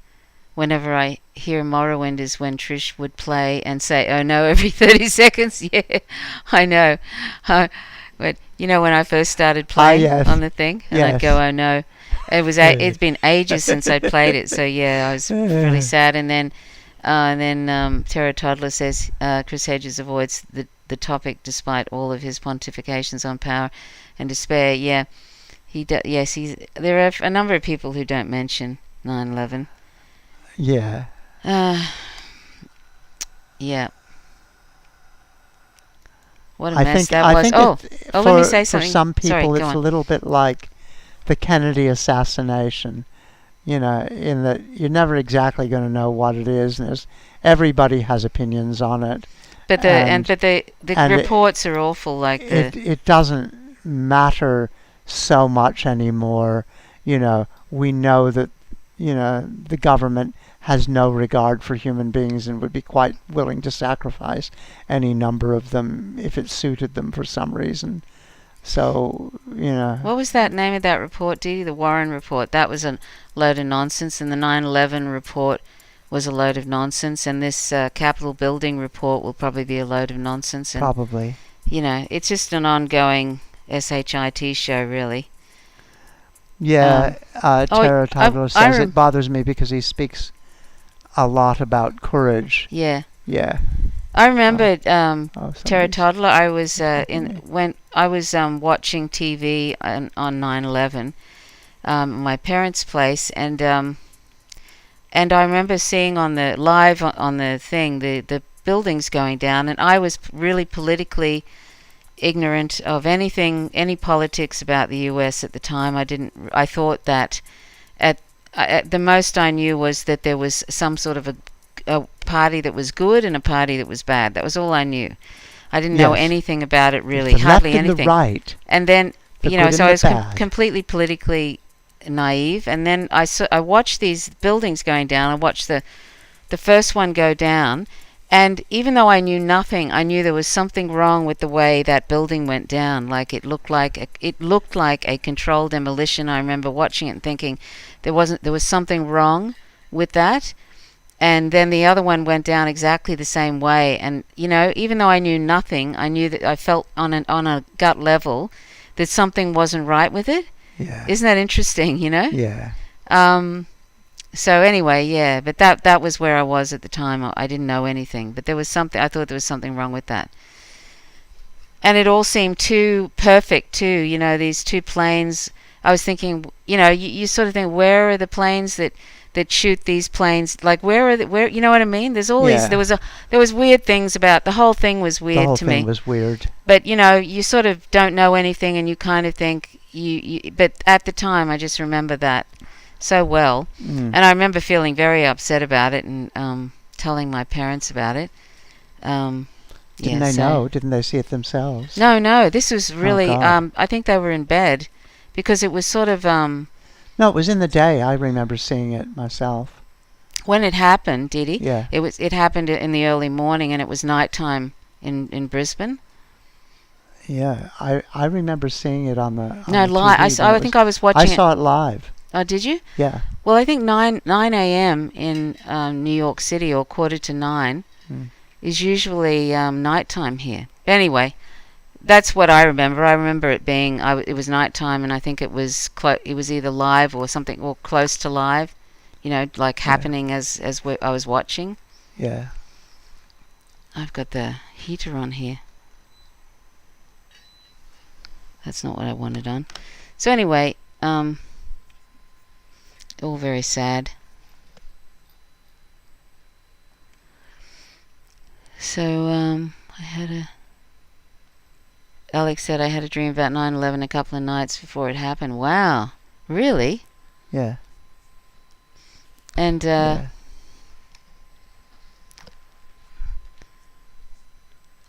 whenever I hear Morrowind is when Trish would play and say, oh no, every 30 seconds. Yeah, I know. But when I first started playing on the thing, and I'd go, oh no. It's been ages since I played it, so I was really sad. And then Terra Toddler says Chris Hedges avoids the topic despite all of his pontifications on power and despair. Yeah, there are a number of people who don't mention 9/11. Yeah. Yeah. What a mess that was. Let me say something. For some people, Sorry, it's a little bit like the Kennedy assassination, in that you're never exactly going to know what it is, and everybody has opinions on it. But the reports are awful. It doesn't matter so much anymore. We know that the government has no regard for human beings and would be quite willing to sacrifice any number of them if it suited them for some reason. So, What was that name of that report, Dee? The Warren report. That was a load of nonsense, and the 9/11 report was a load of nonsense, and this Capitol building report will probably be a load of nonsense. And, probably. It's just an ongoing SHIT show, really. Yeah, Tara Toddler says it bothers me because he speaks a lot about courage. Yeah. Yeah. I remember Tara Toddler. I was when I was watching TV on 9/11, my parents' place, and I remember seeing on the live on the thing the buildings going down, and I was really politically ignorant of any politics about the US at the time. I thought that at the most I knew was that there was some sort of a party that was good and a party that was bad. That was all I knew. I didn't know anything about it really, hardly anything. The right. And then so I was completely politically naive. And then I watched these buildings going down. I watched the first one go down. And even though I knew nothing, I knew there was something wrong with the way that building went down. Like it looked like a controlled demolition. I remember watching it and thinking there was something wrong with that. And then the other one went down exactly the same way. And even though I knew nothing, I knew that I felt on a gut level that something wasn't right with it. Yeah. Isn't that interesting? Yeah. So anyway, but that was where I was at the time. I didn't know anything, but there was something. I thought there was something wrong with that, and it all seemed too perfect too. These two planes. I was thinking, you sort of think, where are the planes that shoot these planes? Like, where you know what I mean? There's all these. There was weird things about the whole thing. Was weird to me. The whole thing was weird. But you sort of don't know anything, and you kind of think But at the time, I just remember that so well. And I remember feeling very upset about it and telling my parents about it. Didn't they know? Didn't they see it themselves? No. This was really... I think they were in bed because it was sort of... No, it was in the day. I remember seeing it myself. When it happened, did he? Yeah. It happened in the early morning, and it was nighttime in Brisbane. Yeah, I remember seeing it on the No, TV I think I was watching I saw it live. Oh, did you? Yeah. Well, I think 9 a.m. in New York City, or 8:45, is usually nighttime here. Anyway, that's what I remember. I remember it being it was nighttime, and I think it was it was either live or something, or close to live. You know, like happening as I was watching. Yeah. I've got the heater on here. That's not what I wanted on. So anyway, all very sad. So Alex said, I had a dream about 9/11 a couple of nights before it happened. Wow, really? Yeah. And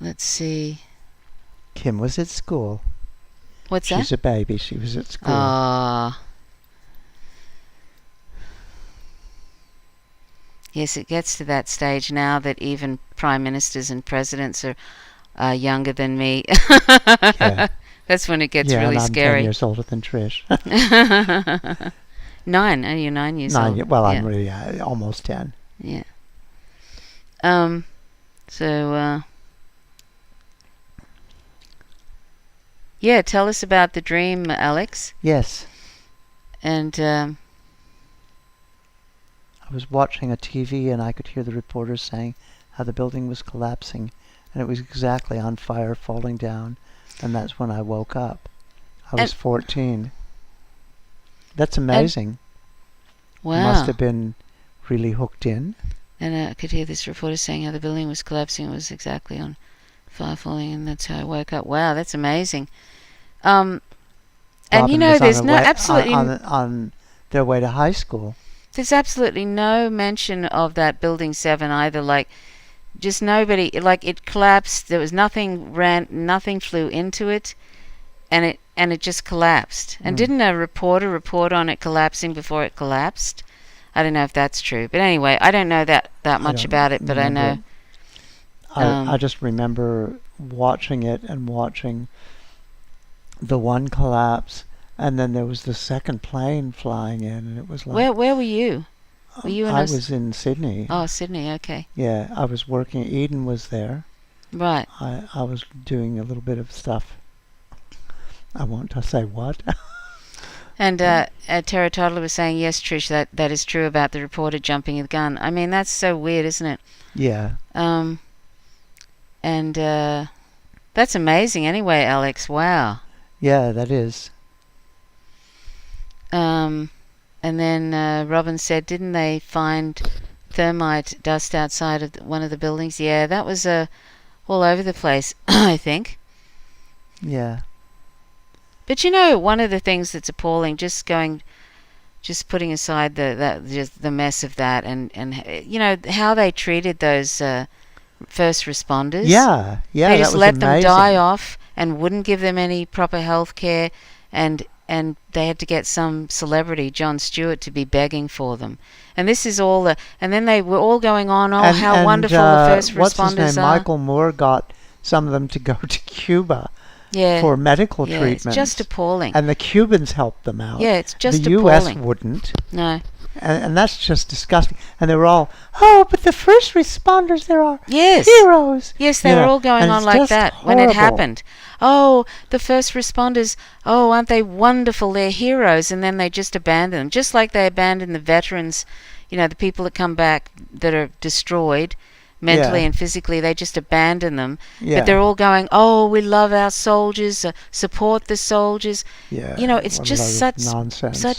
let's see. Kim was at school. What's She's that? a baby. She was at school. Yes, it gets to that stage now that even prime ministers and presidents are younger than me. Yeah. That's when it gets Yeah, really and I'm scary. 10 years older than Trish. 9. Oh, you're 9 years old. Well, yeah. I'm really almost 10. Yeah. So, yeah, tell us about the dream, Alex. Yes. And I was watching a TV and I could hear the reporters saying how the building was collapsing and it was exactly on fire, falling down. And that's when I woke up. I was 14. That's amazing. Wow. Must have been really hooked in. And I could hear this reporter saying how the building was collapsing. It was exactly on fire falling, and that's how I woke up. Wow, that's amazing. And Robin you know, was there's on no her way- absolutely on their way to high school. there's absolutely no mention of that building 7 either. Like, just nobody. Like, it collapsed. There was nothing flew into it, and it just collapsed. And didn't a reporter report on it collapsing before it collapsed? I don't know if that's true, but anyway, I don't know that much about it. But I know. I just remember watching it and watching the one collapse, and then there was the second plane flying in, and it was like... Where were you? Were you in I was in Sydney. Oh, Sydney, okay. Yeah, I was working. Eden was there. Right. I was doing a little bit of stuff. I want to say what? And Tara Toddler was saying, yes, Trish, that is true about the reporter jumping the gun. I mean, that's so weird, isn't it? Yeah. And that's amazing anyway, Alex. Wow. Yeah, that is. And then Robin said, didn't they find thermite dust outside of one of the buildings? Yeah, that was all over the place, I think. Yeah. But you know, one of the things that's appalling, just putting aside the mess of that, and you know how they treated those first responders. Yeah, yeah. They just that was let them amazing. die off and wouldn't give them any proper health care, and they had to get some celebrity, Jon Stewart, to be begging for them. And this is all and then they were all going on, how wonderful the first responders what's his name? are. Michael Moore got some of them to go to Cuba. Yeah. For medical treatment. It's just appalling. And the Cubans helped them out. Yeah, it's just the appalling. U.S. wouldn't. No. And that's just disgusting. And they were all, but the first responders, there are yes. heroes. Yes, they were all going on like that horrible. when it happened. Oh, the first responders, aren't they wonderful? They're heroes. And then they just abandon them. Just like they abandoned the veterans, you know, the people that come back that are destroyed mentally and physically, they just abandon them. Yeah. But they're all going, we love our soldiers, support the soldiers. Yeah. You know, it's just such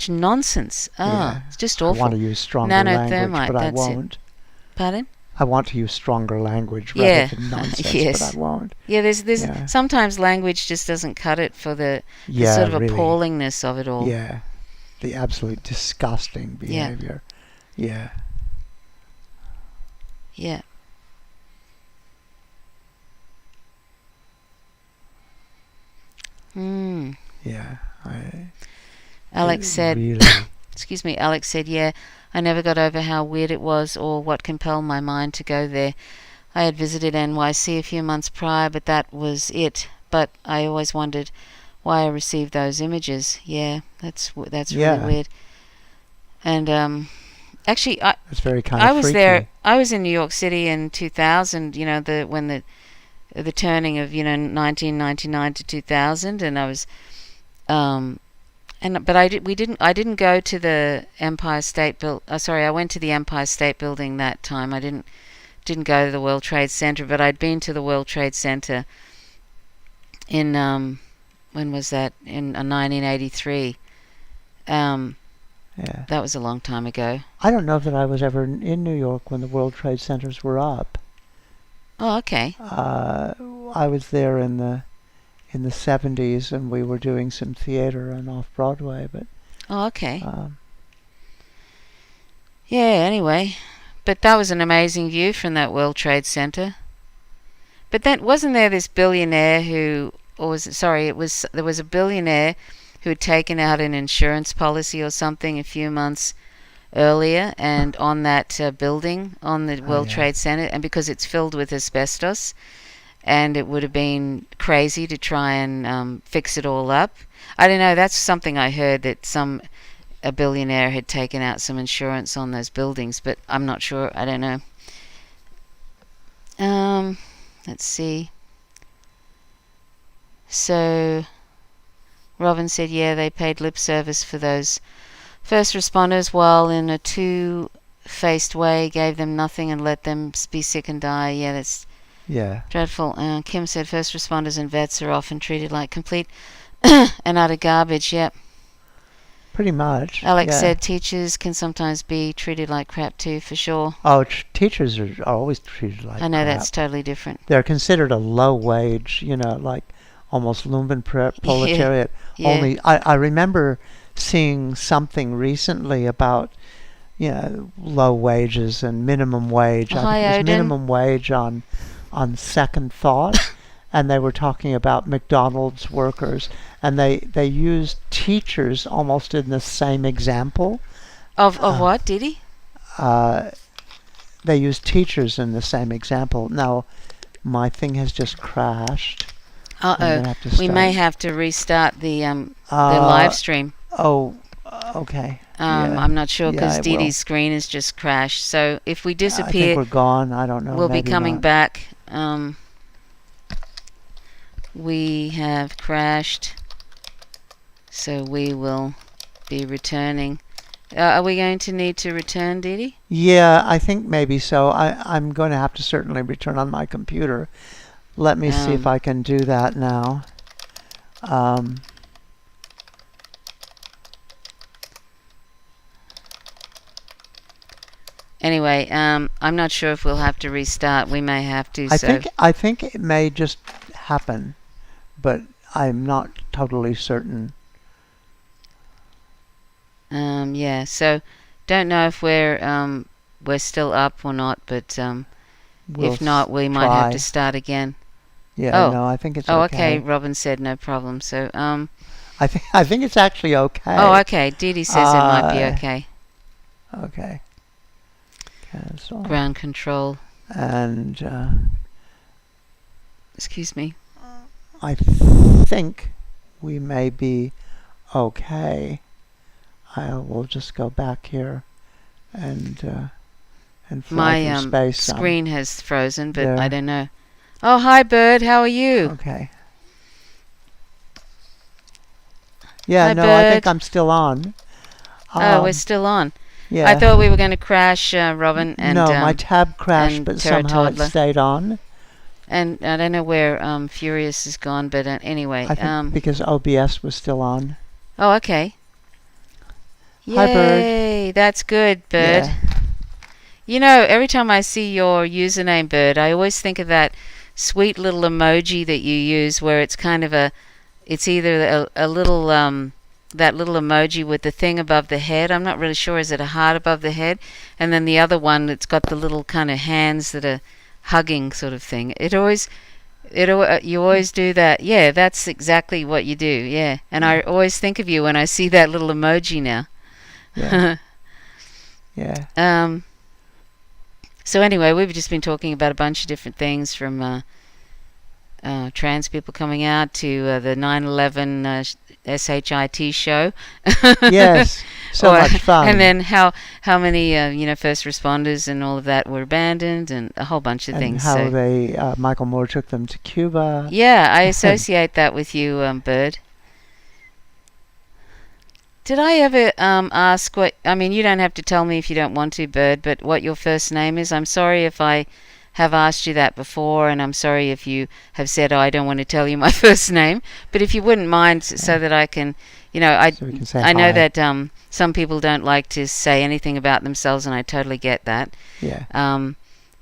nonsense. It's just awful. I want to use stronger language, but I won't. It. Pardon? I want to use stronger language rather than nonsense, but I won't. Yeah, there's sometimes language just doesn't cut it for the sort of really. appallingness of it all. Yeah. The absolute disgusting behavior. Yeah. Yeah. Yeah. Alex said, really. excuse me, Alex said, yeah, I never got over how weird it was or what compelled my mind to go there. I had visited NYC a few months prior, but that was it. But I always wondered why I received those images. Yeah, that's really weird. And actually, It's very kind I of was freaky. there. I was in New York City in 2000. You know, when the turning of 1999 to 2000, and I was but I didn't go to the Empire State sorry, I went to the Empire State Building that time. I didn't go to the World Trade Center, but I'd been to the World Trade Center in when was that? In 1983. Yeah. That was a long time ago. I don't know that I was ever in New York when the World Trade Centers were up. Oh, okay. I was there in the 70s, and we were doing some theater and off Broadway. But oh, okay. Yeah. Anyway, but that was an amazing view from that World Trade Center. But then wasn't there this billionaire who, or was it? Sorry, there was a billionaire who had taken out an insurance policy or something a few months earlier, and on that building on the World Trade Center, and because it's filled with asbestos, and it would have been crazy to try and fix it all up. I don't know. That's something I heard, that a billionaire had taken out some insurance on those buildings, but I'm not sure. I don't know. Let's see. So Robin said, yeah, they paid lip service for those first responders, while in a two-faced way gave them nothing and let them be sick and die. Yeah, that's dreadful. Kim said first responders and vets are often treated like complete and utter garbage. Yep. Pretty much. Alex said teachers can sometimes be treated like crap too, for sure. Oh, teachers are always treated like crap. I know that's totally different. They're considered a low wage, like almost lumpenproletariat. Yeah. Only I remember seeing something recently about low wages and minimum wage. Hi, I think it was Odin. minimum wage on Second Thought. And they were talking about McDonald's workers, and they used teachers almost in the same example. Of what, did he? They used teachers in the same example. Now, my thing has just crashed. Uh-oh. We may have to restart the live stream. Oh, okay. I'm not sure, because Dee will. Dee's screen has just crashed. So if we I disappear, think we're gone. I don't know. we'll be maybe coming not. back. We have crashed, so we will be returning. Are we going to need to return, Dee Dee? Yeah, I think maybe so. I'm going to have to certainly return on my computer. Let me see if I can do that now. Anyway, I'm not sure if we'll have to restart. We may have to. I think it may just happen, but I'm not totally certain. Yeah. So, don't know if we're still up or not, but if not, we might have to start again. Yeah. No, I think it's okay. Oh, okay. Robin said no problem. So, I think it's actually okay. Oh, okay. Dee Dee says it might be okay. Okay. Cancel. Ground control. And excuse me. I think we may be okay. I will just go back here and fly through space. My screen has frozen, but there. I don't know. Oh, hi, Bird. How are you? Okay. Yeah, hi, no, Bird. I think I'm still on. We're still on. Yeah. I thought we were going to crash, Robin. And, no, my tab crashed, but somehow it Toddler. stayed on. And I don't know where Furious has gone, but anyway. I think because OBS was still on. Oh, okay. Hi, Bird. Yay, that's good, Bird. Yeah. You know, every time I see your username, Bird, I always think of that sweet little emoji that you use, where it's kind of it's either a little, that little emoji with the thing above the head. I'm not really sure. Is it a heart above the head? And then the other one that's got the little kind of hands that are hugging sort of thing. You always do that. Yeah, that's exactly what you do. Yeah. And I always think of you when I see that little emoji now. Yeah. Yeah. So anyway, we've just been talking about a bunch of different things, from trans people coming out to the 9/11 SHIT show. Yes. So much fun. And then how many first responders and all of that were abandoned, and a whole bunch of and things. how So they Michael Moore took them to Cuba. yeah, I associate that with you, Bird. Did I ever ask what... I mean, you don't have to tell me if you don't want to, Bird, but what your first name is? I'm sorry if I have asked you that before, and I'm sorry if you have said, oh, I don't want to tell you my first name. But if you wouldn't mind, so that I can... So we can say I know hi. that some people don't like to say anything about themselves, and I totally get that. Yeah.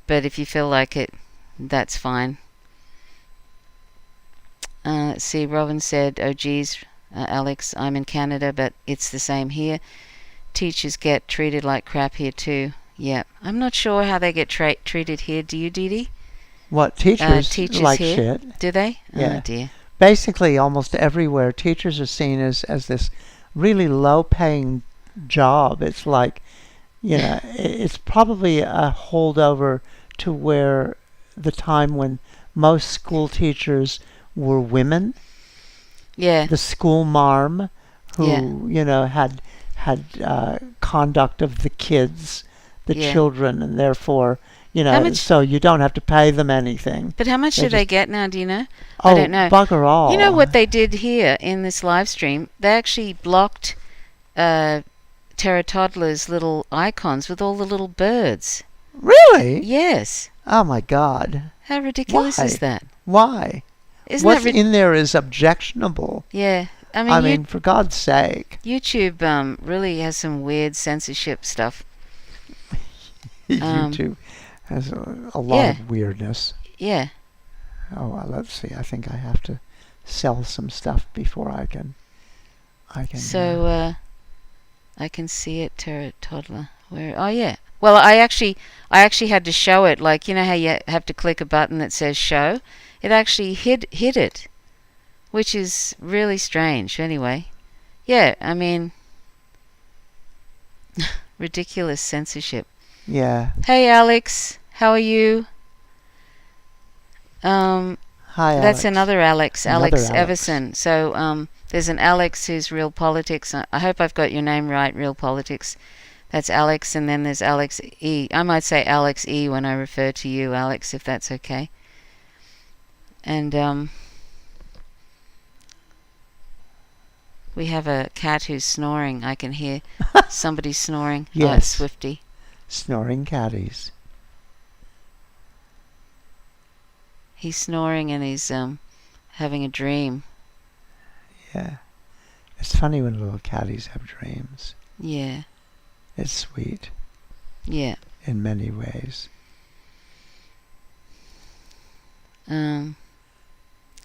But if you feel like it, that's fine. Let's see, Robin said, oh, geez... Alex, I'm in Canada, but it's the same here. Teachers get treated like crap here too. Yeah, I'm not sure how they get treated here. Do you, Dee Dee? What, teachers like here? shit? Do they? Yeah. Oh dear. Basically, almost everywhere, teachers are seen as this really low-paying job. It's like, it's probably a holdover to where the time when most school teachers were women. Yeah. The school marm who, Yeah. had conduct of the kids, the Yeah. children, and therefore, How much- so you don't have to pay them anything. But how much They do they just- get now, do you know? Oh, I don't know. bugger all. You know what they did here in this live stream? They actually blocked Terra Toddler's little icons with all the little birds. Really? Yes. Oh my God. How ridiculous Why? is that? Why? Isn't What's that in there is objectionable. Yeah. I mean, for God's sake. YouTube really has some weird censorship stuff. YouTube has a lot yeah. of weirdness. Yeah. Oh, well, let's see. I think I have to sell some stuff before I can. So I can see it, Terra Toddler. Where? Oh yeah. Well, I actually had to show it. Like, how you have to click a button that says show. It actually hid it, which is really strange. Anyway, yeah. I mean, ridiculous censorship. Yeah. Hey, Alex. How are you? Hi, Alex. That's another Alex, Another Alex Alex. Everson. So there's an Alex who's Real Politics. I hope I've got your name right, Real Politics. That's Alex, and then there's Alex E. I might say Alex E when I refer to you, Alex, if that's okay. And we have a cat who's snoring. I can hear somebody snoring. Yes. Oh, it's Swifty. Snoring catties. He's snoring and he's having a dream. Yeah. It's funny when little catties have dreams. Yeah. It's sweet Yeah. in many ways.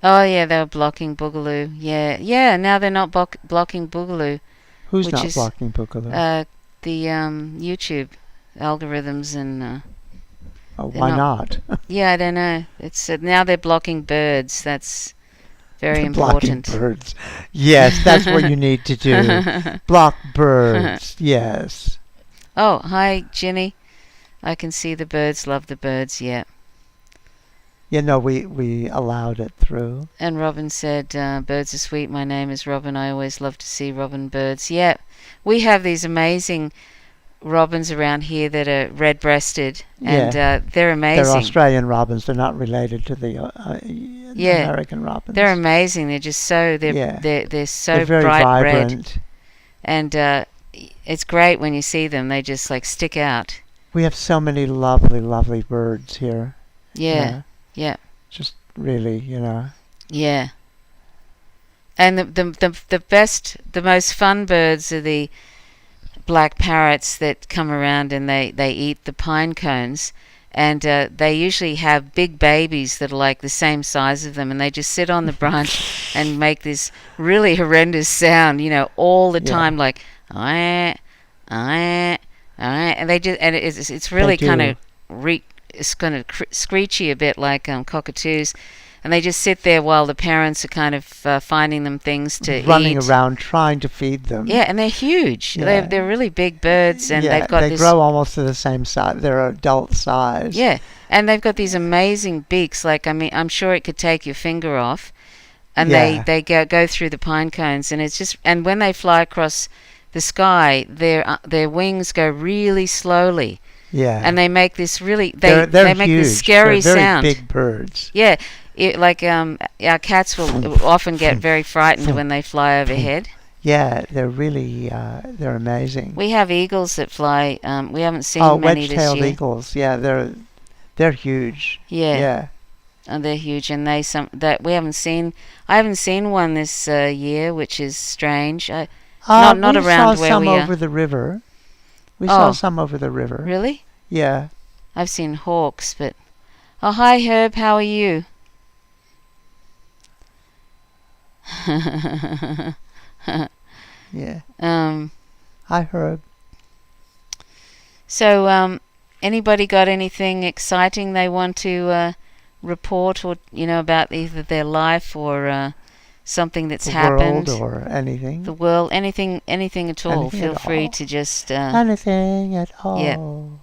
Oh yeah, they were blocking Boogaloo. Yeah. Now they're not blocking Boogaloo. Who's Which not is, blocking Boogaloo? The YouTube algorithms and. Why not? Yeah, I don't know. It's now they're blocking birds. That's very Blocking important. birds. Yes, that's what you need to do. Block birds. Yes. Oh, hi, Ginny. I can see the birds. Love the birds. Yeah. We allowed it through. And Robin said, birds are sweet. My name is Robin. I always love to see robin birds. Yeah. We have these amazing robins around here that are red-breasted, and they're amazing. They're Australian robins. They're not related to the American robins. They're amazing. They're just so they're so very bright vibrant. red, and it's great when you see them. They just like stick out. We have so many lovely, lovely birds here. Yeah. Just really, Yeah. And the most fun birds are the black parrots that come around and they eat the pine cones, and they usually have big babies that are like the same size of them, and they just sit on the branch and make this really horrendous sound, all the time, like and they just, and it's really kind of it's kind of screechy a bit like cockatoos, and they just sit there while the parents are kind of finding them things to running eat. around trying to feed them. Yeah, and they're huge. Yeah. They're really big birds, and yeah, they've got they this. grow almost to the same size. They're adult size. Yeah, and they've got these amazing beaks. Like, I mean, I'm sure it could take your finger off, and Yeah. they go through the pine cones, and it's just. And when they fly across the sky, their wings go really slowly, Yeah. and they make this really they're they make huge. this scary they're very sound. big birds. Yeah, like our cats will often get very frightened when they fly overhead. Yeah, they're really they're amazing. We have eagles that fly. We haven't seen Oh, many this wedge-tailed year. eagles. Yeah, they're huge. Yeah, Yeah. and they're huge, and that we haven't seen. I haven't seen one this year, which is strange. Not we around saw where some we are. over the river. We Oh. saw some over the river. Really? Yeah. I've seen hawks, but oh, hi Herb, how are you? Yeah. um. Hi, Herb. So, anybody got anything exciting they want to report, or about either their life or something that's The happened? world or anything. The world, anything at all. Anything Feel at free all. to just. Anything at all.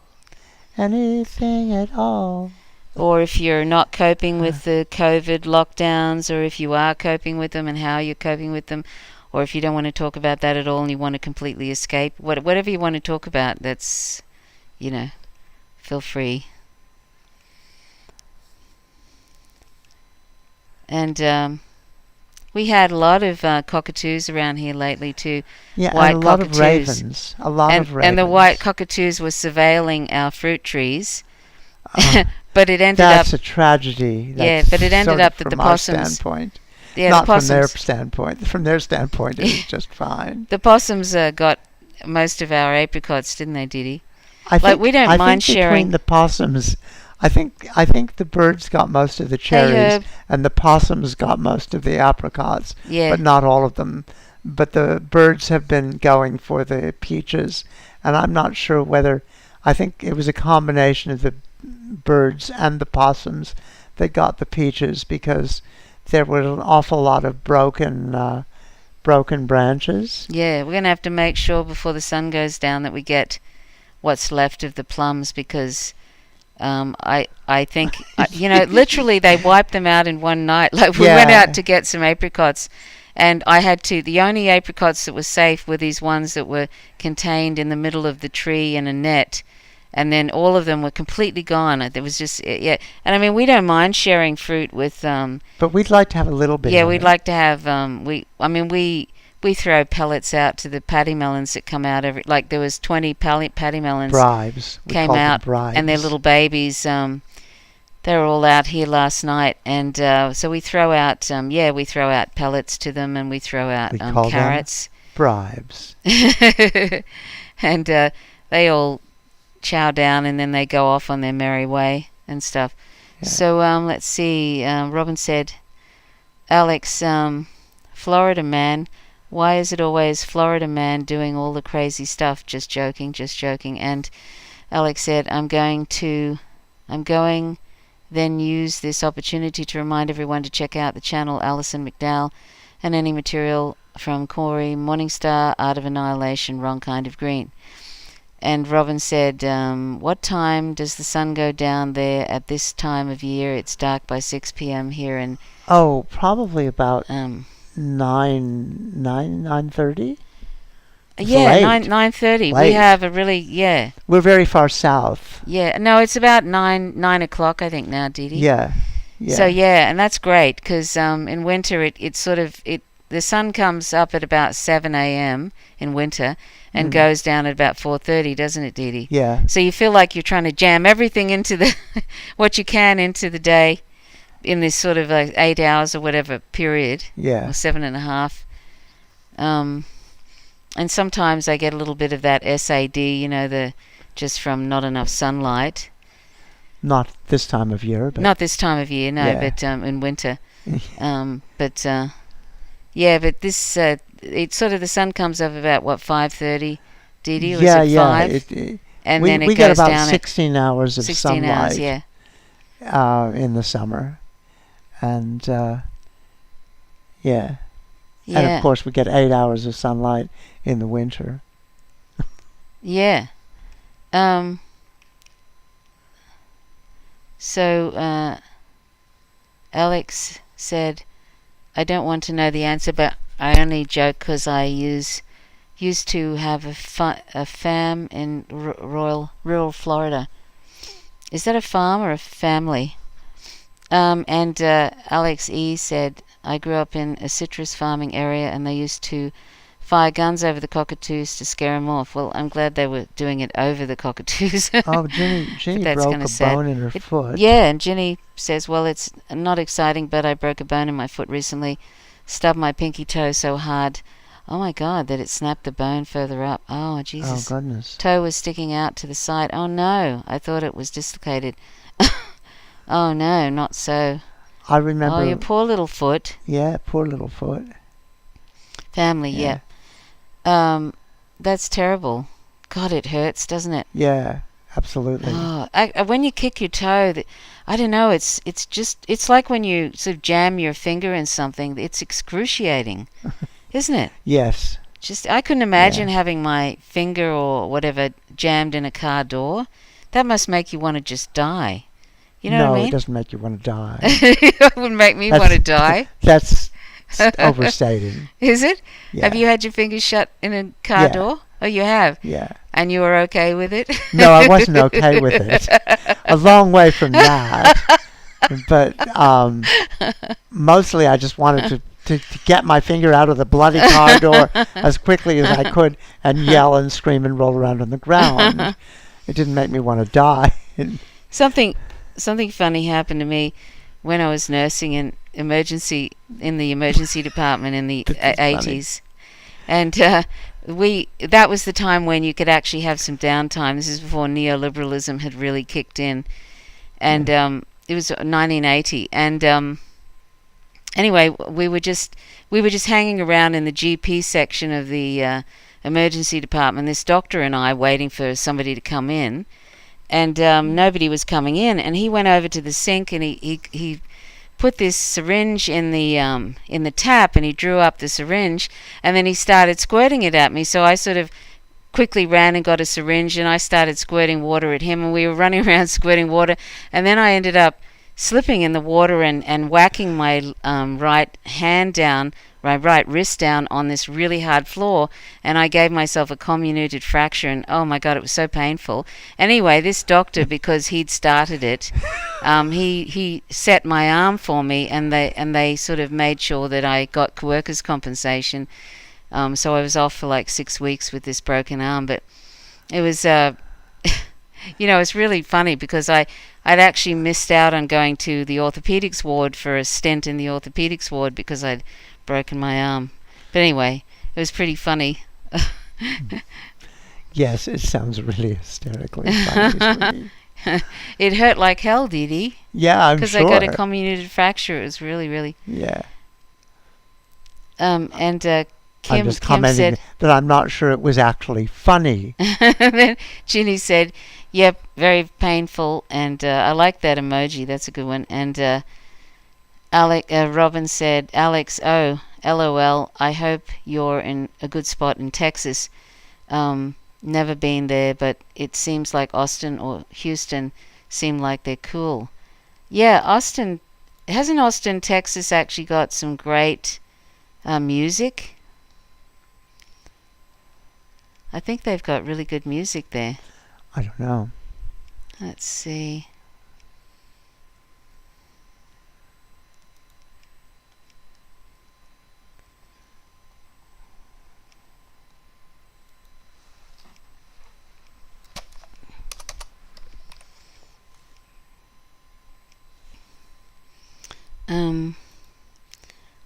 Anything at all. Or if you're not coping with the COVID lockdowns, or if you are coping with them and how you're coping with them, or if you don't want to talk about that at all and you want to completely escape, whatever you want to talk about, that's, feel free. And we had a lot of cockatoos around here lately too. Yeah, White and a lot cockatoos. of ravens. A lot of ravens. And the white cockatoos were surveilling our fruit trees. Oh, But it ended that's up. a tragedy. Yeah, That's but it ended sort up of that the from our possums. standpoint. Yeah, Not the from their possums. standpoint. From their standpoint, it was just fine. The possums got most of our apricots, didn't they, Didi? I think, we don't I mind think sharing. Between the possums, I think the birds got most of the cherries, Herb. and the possums got most of the apricots, Yeah. but not all of them. But the birds have been going for the peaches, and I'm not sure whether. I think it was a combination of the birds and the possums that got the peaches, because there were an awful lot of broken branches. Yeah, we're going to have to make sure before the sun goes down that we get what's left of the plums, because I think, literally they wiped them out in one night. Like, we went Yeah. out to get some apricots, and I had to, the only apricots that were safe were these ones that were contained in the middle of the tree in a net. And then all of them were completely gone. There was just, yeah. And I mean, we don't mind sharing fruit with, But we'd like to have a little bit. yeah, of we'd it. like to have, we throw pellets out to the paddy melons that come out like there was 20 paddy melons bribes. We came call them out, bribes. and their little babies, they were all out here last night, and so we throw out, we throw out pellets to them, and we throw out We call them carrots. bribes. And they all chow down, and then they go off on their merry way and stuff. Yeah. So let's see. Robin said, Alex, Florida man, why is it always Florida man doing all the crazy stuff? Just joking, just joking. And Alex said, I'm going, then use this opportunity to remind everyone to check out the channel Alison McDowell and any material from Corey Morningstar, Art of Annihilation, Wrong Kind of Green. And Robin said, what time does the sun go down there at this time of year? It's dark by 6 p.m. here in... Oh, probably about 9:30. Yeah, late. 9:30. We Late. have a really, yeah. We're very far south. Yeah, no, it's about 9 o'clock, I think, now, Didi. Yeah. Yeah. So, yeah, and that's great, because in winter the sun comes up at about 7 a.m. in winter and goes down at about 4:30, doesn't it, Didi? Yeah. So you feel like you're trying to jam everything into the what you can into the day in this sort of 8 hours or whatever period, Yeah. or 7.5. And sometimes I get a little bit of that SAD, just from not enough sunlight. Not this time of year, but Not this time of year, no, Yeah. but in winter. But this it's sort of the sun comes up about 5:30, Didi, or yeah, is it yeah. 5? And then it we get goes about down 16 hours at of 16 sunlight hours, yeah. in the summer, And yeah. Yeah. And of course we get 8 hours of sunlight in the winter. Yeah. So Alex said, I don't want to know the answer, but I only joke because I used to have a farm in rural Florida. Is that a farm or a family? And Alex E. said, I grew up in a citrus farming area and they used to fire guns over the cockatoos to scare them off. Well, I'm glad they were doing it over the cockatoos. Oh, Ginny that's broke kinda a sad. bone in her foot. Yeah, and Ginny says, well, it's not exciting, but I broke a bone in my foot recently. Stubbed my pinky toe so hard, oh my God, that it snapped the bone further up. Oh, Oh, Jesus. goodness. Toe was sticking out to the side. Oh, no. I thought it was dislocated. Oh, no, not so. I remember. Oh, your poor little foot. Yeah, poor little foot. Family, Yeah. yeah. That's terrible. God, it hurts, doesn't it? Yeah, absolutely. Oh, when you kick your toe, I don't know. It's like when you sort of jam your finger in something. It's excruciating, isn't it? Yes. Just I couldn't imagine having my finger or whatever jammed in a car door. That must make you want to just die. You know no, what I mean? it doesn't make you want to die. It would make me want to die. That's overstating. Is it? Yeah. Have you had your fingers shut in a car Yeah. door? Oh, you have. Yeah. And you were okay with it? No, I wasn't okay with it. A long way from that. But mostly I just wanted to get my finger out of the bloody car door as quickly as I could and yell and scream and roll around on the ground. It didn't make me want to die. Something funny happened to me when I was nursing in the emergency department in the That's 80s. And that was the time when you could actually have some downtime. This is before neoliberalism had really kicked in. And it was 1980. And anyway, we were just hanging around in the GP section of the emergency department, this doctor and I waiting for somebody to come in. And nobody was coming in, and he went over to the sink and he put this syringe in the tap, and he drew up the syringe, and then he started squirting it at me. So I sort of quickly ran and got a syringe, and I started squirting water at him, and we were running around squirting water, and then I ended up slipping in the water and whacking my right hand down, my right wrist down on this really hard floor, and I gave myself a comminuted fracture, and oh my God, it was so painful. Anyway, this doctor, because he'd started it, he set my arm for me, and they sort of made sure that I got workers' compensation. So I was off for like 6 weeks with this broken arm, but it was it's really funny because I'd actually missed out on going to the orthopedics ward for a stent in the orthopedics ward because I'd broken my arm. But anyway, it was pretty funny. Yes, it sounds really hysterically funny. It hurt like hell, Dee Dee. Yeah, I'm sure. Because I got a comminuted fracture. It was really, really... Yeah. And I'm just Kim commenting said... that I'm not sure it was actually funny. And then Ginny said, yep, very painful. And I like that emoji. That's a good one. And Robin said, Alex, oh, LOL, I hope you're in a good spot in Texas. Never been there, but it seems like Austin or Houston seem like they're cool. Yeah, Austin, hasn't Austin, Texas actually got some great music? I think they've got really good music there. I don't know. Let's see.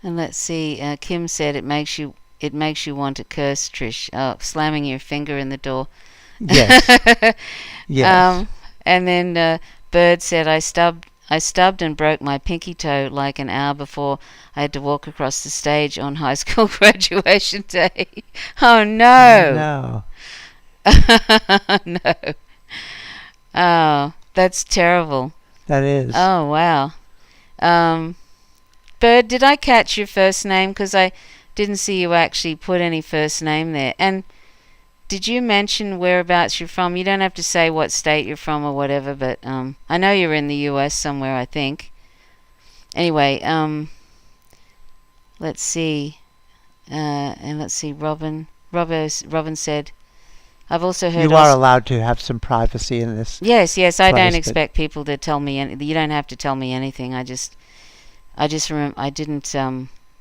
And let's see. Kim said it makes you want to curse, Trish. Oh, slamming your finger in the door. Yes. Yes. And then Bird said I stubbed and broke my pinky toe like an hour before I had to walk across the stage on high school graduation day. Oh no! No. No. Oh, that's terrible. That is. Oh wow. Bird, did I catch your first name? Because I didn't see you actually put any first name there. And did you mention whereabouts you're from? You don't have to say what state you're from or whatever, but I know you're in the US somewhere, I think. Anyway, let's see. And let's see, Robin said, I've also heard... You are allowed to have some privacy in this. Yes, I don't place, expect people to tell me you don't have to tell me anything. I just remember I didn't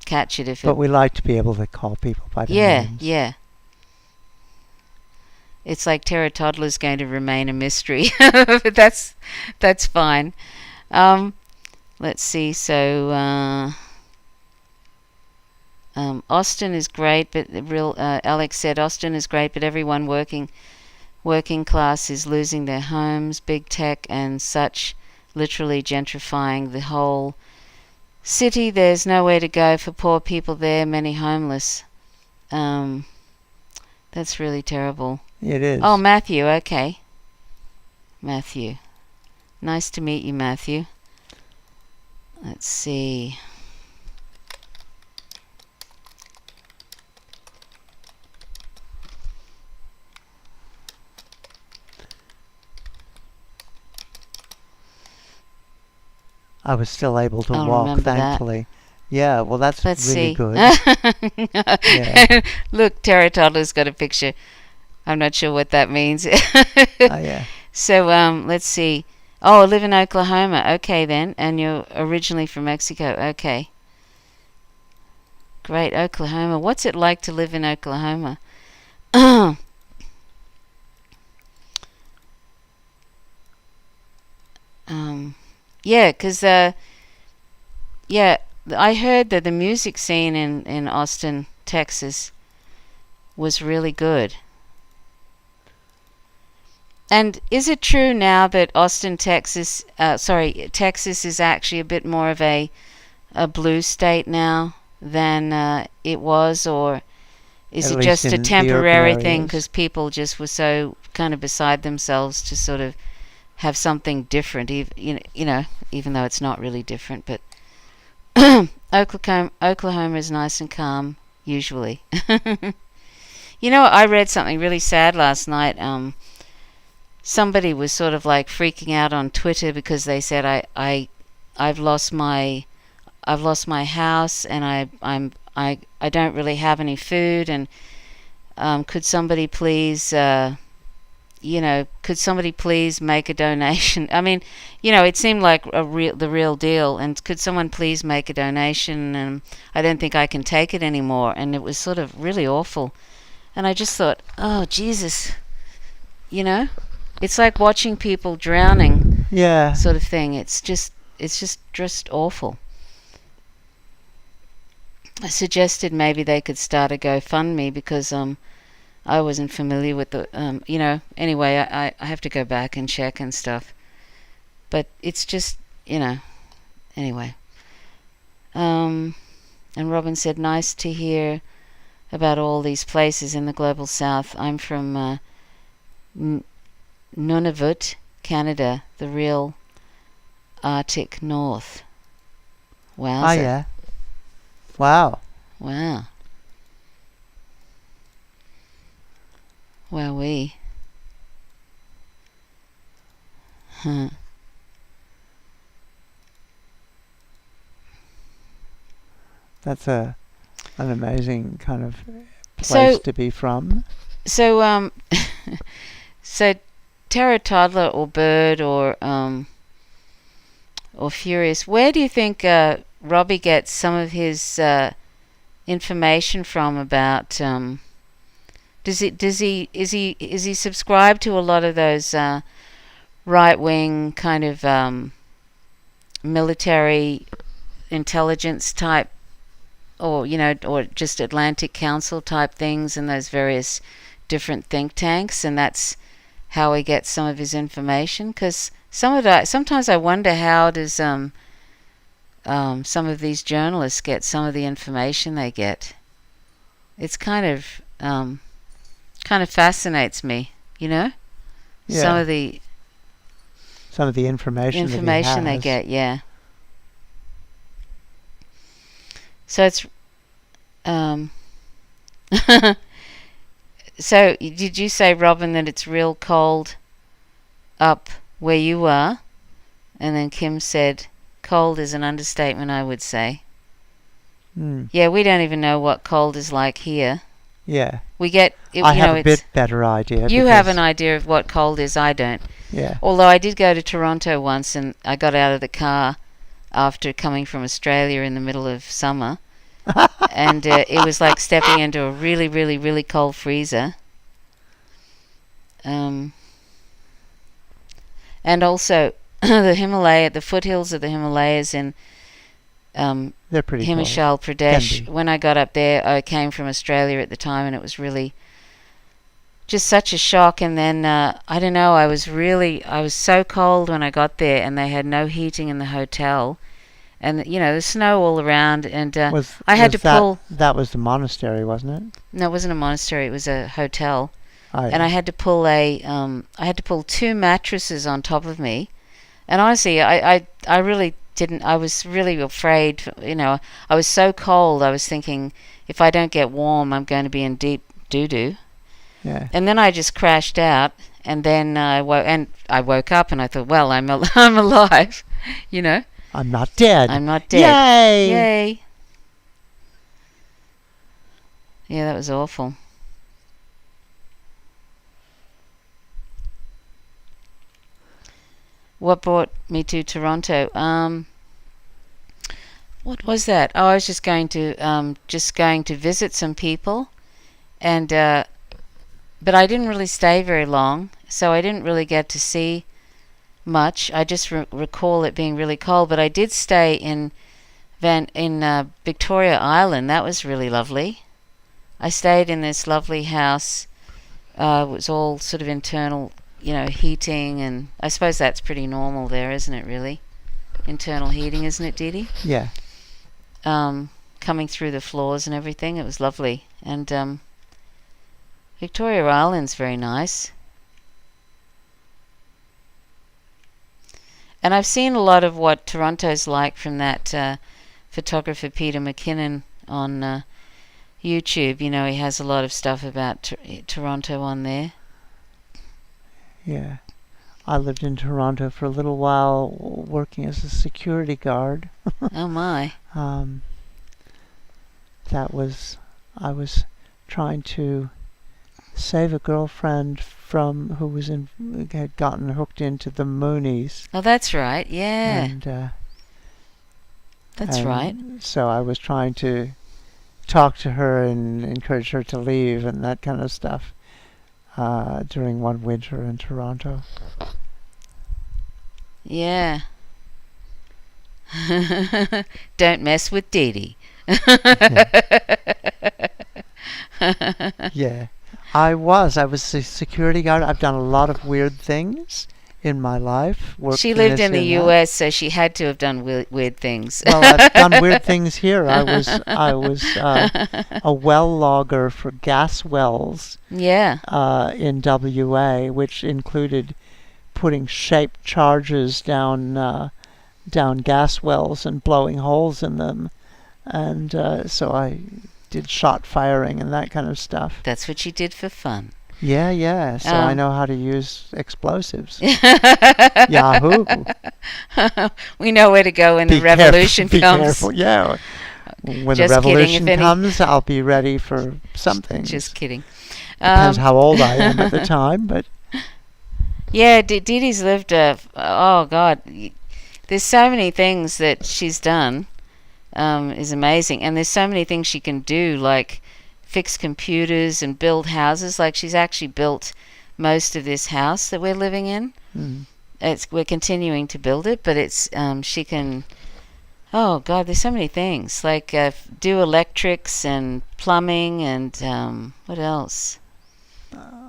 catch it if But we like to be able to call people by their names. Yeah. It's like Terra Toddler's going to remain a mystery. But that's fine. Let's see, so Austin is great, but Alex said Austin is great, but everyone working class is losing their homes. Big tech and such literally gentrifying the whole city. There's nowhere to go for poor people there. Many homeless. That's really terrible. It is. Oh, Matthew. Okay, Matthew. Nice to meet you, Matthew. Let's see. I was still able to I'll walk, remember that. thankfully. Yeah, well, that's Let's really see. good. Yeah. Look, Terra Toddler's got a picture. I'm not sure what that means. Yeah. So, let's see. Oh, I live in Oklahoma. Okay, then. And you're originally from Mexico. Okay. Great, Oklahoma. What's it like to live in Oklahoma? Yeah, because yeah, I heard that the music scene in Austin, Texas, was really good. And is it true now that Texas is actually a bit more of a blue state now than it was, or is At it least just a in the temporary urban thing areas. because people just were so kind of beside themselves to sort of have something different, even though it's not really different. But Oklahoma is nice and calm usually. I read something really sad last night. Somebody was sort of like freaking out on Twitter because they said I've lost my house and I don't really have any food, and could somebody please could somebody please make a donation? I mean, it seemed like the real deal. And could someone please make a donation? And I don't think I can take it anymore. And it was sort of really awful. And I just thought, oh Jesus, it's like watching people drowning. Yeah. Sort of thing. It's just awful. I suggested maybe they could start a GoFundMe because I wasn't familiar with the anyway, I have to go back and check and stuff, but it's just anyway. And Robin said, nice to hear about all these places in the global south. I'm from Nunavut, Canada, the real Arctic North. Wow. Oh, yeah. Wow. Wowee. Huh. That's an amazing kind of place to be from. So so Terra Toddler or Bird or Furious, where do you think Robbie gets some of his information from about is he subscribed to a lot of those right-wing kind of military intelligence type, or or just Atlantic Council type things, and those various different think tanks, and that's how he gets some of his information? Because sometimes I wonder, how does some of these journalists get some of the information they get? It's kind of fascinates me, Yeah. some of the information they get, yeah. So it's um. So did you say, Robin, that it's real cold up where you are? And then Kim said, cold is an understatement, I would say. Yeah, we don't even know what cold is like here. Yeah. We get, I have a bit better idea. You have an idea of what cold is, I don't. Yeah. Although I did go to Toronto once and I got out of the car after coming from Australia in the middle of summer. And it was like stepping into a really, really, really cold freezer. And also the foothills of the Himalayas in they're pretty Himachal Pradesh. When I got up there, I came from Australia at the time, and it was really just such a shock. And then I don't know, I was so cold when I got there, and they had no heating in the hotel, and there's snow all around, and I had to pull. That was the monastery, wasn't it? No, it wasn't a monastery. It was a hotel, yeah. And I had to pull two mattresses on top of me, and honestly, I really didn't. I was really afraid. I was so cold. I was thinking, if I don't get warm, I'm going to be in deep doo-doo. Yeah. And then I just crashed out, and then I woke up, and I thought, well, I'm alive, I'm not dead. I'm not dead. Yay! Yay! Yeah, that was awful. What brought me to Toronto? What was that? Oh, I was just going to visit some people, and but I didn't really stay very long, so I didn't really get to see much. I just recall it being really cold, but I did stay in Victoria Island. That was really lovely. I stayed in this lovely house. It was all sort of internal, heating, and I suppose that's pretty normal there, isn't it, really? Internal heating, isn't it, Dee Dee? Yeah. Coming through the floors and everything. It was lovely. And Victoria Island's very nice. And I've seen a lot of what Toronto's like from that photographer Peter McKinnon on YouTube. He has a lot of stuff about Toronto on there. Yeah. I lived in Toronto for a little while working as a security guard. Oh my. I was trying to save a girlfriend who had gotten hooked into the Moonies. Oh, that's right. Yeah. And that's right. So I was trying to talk to her and encourage her to leave and that kind of stuff during one winter in Toronto. Yeah. Don't mess with Dee Dee. Yeah. I was a security guard. I've done a lot of weird things in my life. She lived in the US, so she had to have done weird things. Well, I've done weird things here. I was a well logger for gas wells. Yeah. In WA, which included putting shaped charges down gas wells and blowing holes in them, and so I did shot firing and that kind of stuff. That's what you did for fun. Yeah. So I know how to use explosives. Yahoo! We know where to go when the revolution comes. Be careful. Yeah. When the revolution comes, I'll be ready for something. Just kidding. Depends how old I am at the time, but. Yeah, Dee Dee's lived oh God, there's so many things that she's done. Is amazing, and there's so many things she can do, like fix computers and build houses. Like she's actually built most of this house that we're living in. We're continuing to build it, but it's she can. Oh God, there's so many things, like do electrics and plumbing and what else?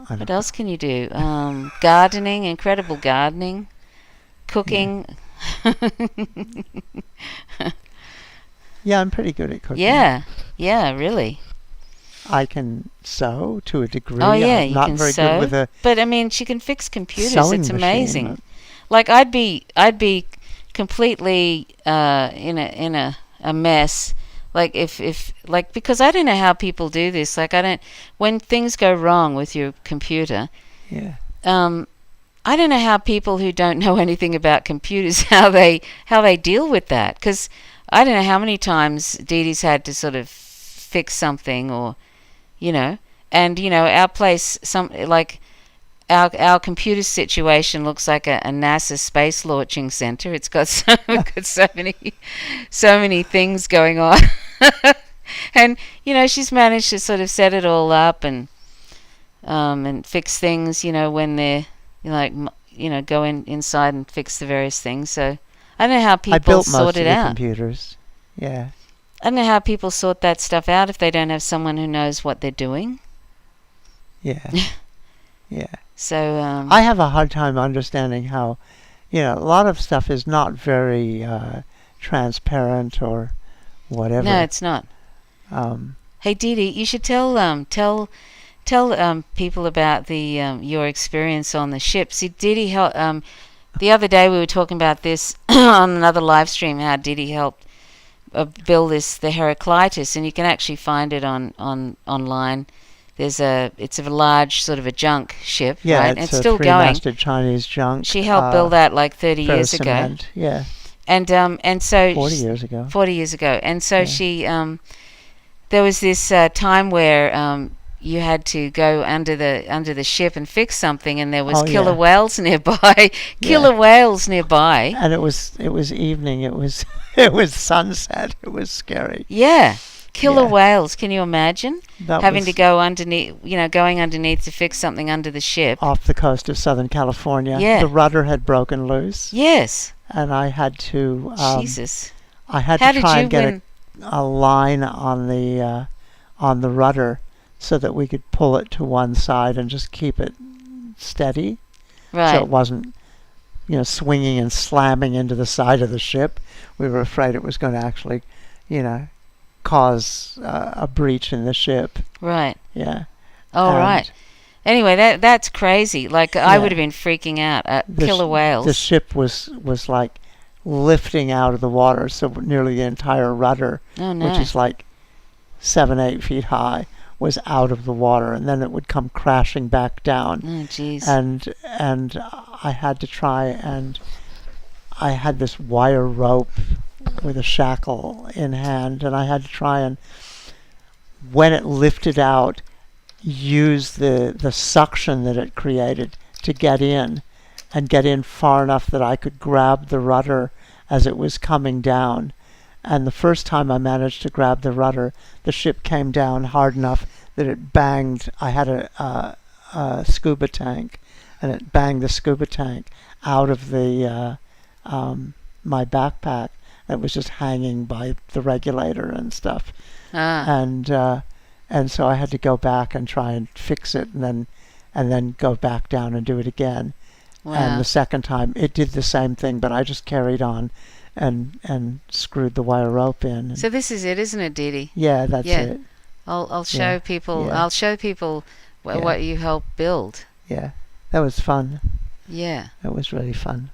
What else can you do? Gardening, incredible gardening, cooking. Yeah, I'm pretty good at cooking. Yeah, really. I can sew to a degree. Oh yeah, I'm you not can very sew. good with a but I mean, she can fix computers. sewing It's machine. amazing. Like I'd be completely in a mess Like if like, because I don't know how people do this. Like, I don't, when things go wrong with your computer, Yeah. I don't know how people who don't know anything about computers how they deal with that. Because I don't know how many times Dee Dee's had to sort of fix something, or and our place, our computer situation looks like a NASA space launching center. It's got so many things going on, and she's managed to sort of set it all up and fix things. When they're go inside and fix the various things. So I don't know how I people built sort most it of the out. computers. Yeah. I don't know how people sort that stuff out if they don't have someone who knows what they're doing. Yeah. Yeah. So I have a hard time understanding how, a lot of stuff is not very transparent or whatever. no, it's not. Um, Hey, Dee Dee, you should tell people about the your experience on the ship. See, Dee Dee helped. The other day we were talking about this on another live stream. How Dee Dee helped build the Heraclitus, and you can actually find it on online. It's a large sort of a junk ship, yeah, right? it's It's a still going. three-masted Chinese junk. She helped build that like 30 years ago, ferrocement. Yeah, and so 40 years ago. 40 years ago, and so Yeah. she there was this time where you had to go under the ship and fix something, and there was Oh, killer yeah. whales nearby. Killer whales nearby. And it was evening. It was it was sunset. It was scary. Yeah, killer Yeah. whales. Can you imagine That having was to go underneath? Going underneath to fix something under the ship. off the coast of Southern California. Yeah. The rudder had broken loose, Yes. and I had to Jesus. I had How to did try you and get win? a line on the rudder so that we could pull it to one side and just keep it steady, so Right. it wasn't swinging and slamming into the side of the ship. We were afraid it was going to actually cause a breach in the ship. Right. Yeah. Oh, And right. Anyway, that's crazy. Like, I Yeah. would have been freaking out at the killer whales. The ship was like lifting out of the water, so nearly the entire rudder, Oh no. which is like 7-8 feet high, was out of the water, and then it would come crashing back down. Oh jeez. And I had to try, and I had this wire rope with a shackle in hand, and I had to try and, when it lifted out, use the suction that it created to get in, and get in far enough that I could grab the rudder as it was coming down. And the first time I managed to grab the rudder, the ship came down hard enough that it banged. I had a scuba tank, and it banged the scuba tank out of the my backpack. It was just hanging by the regulator and stuff, and so I had to go back and try and fix it, and then go back down and do it again. Wow. And the second time it did the same thing, but I just carried on and screwed the wire rope in. So this is it, isn't it, Dee Dee? Yeah, that's Yeah. it. I'll show Yeah. people. Yeah. I'll show people Yeah. what you helped build. Yeah, that was fun. Yeah. It was really fun.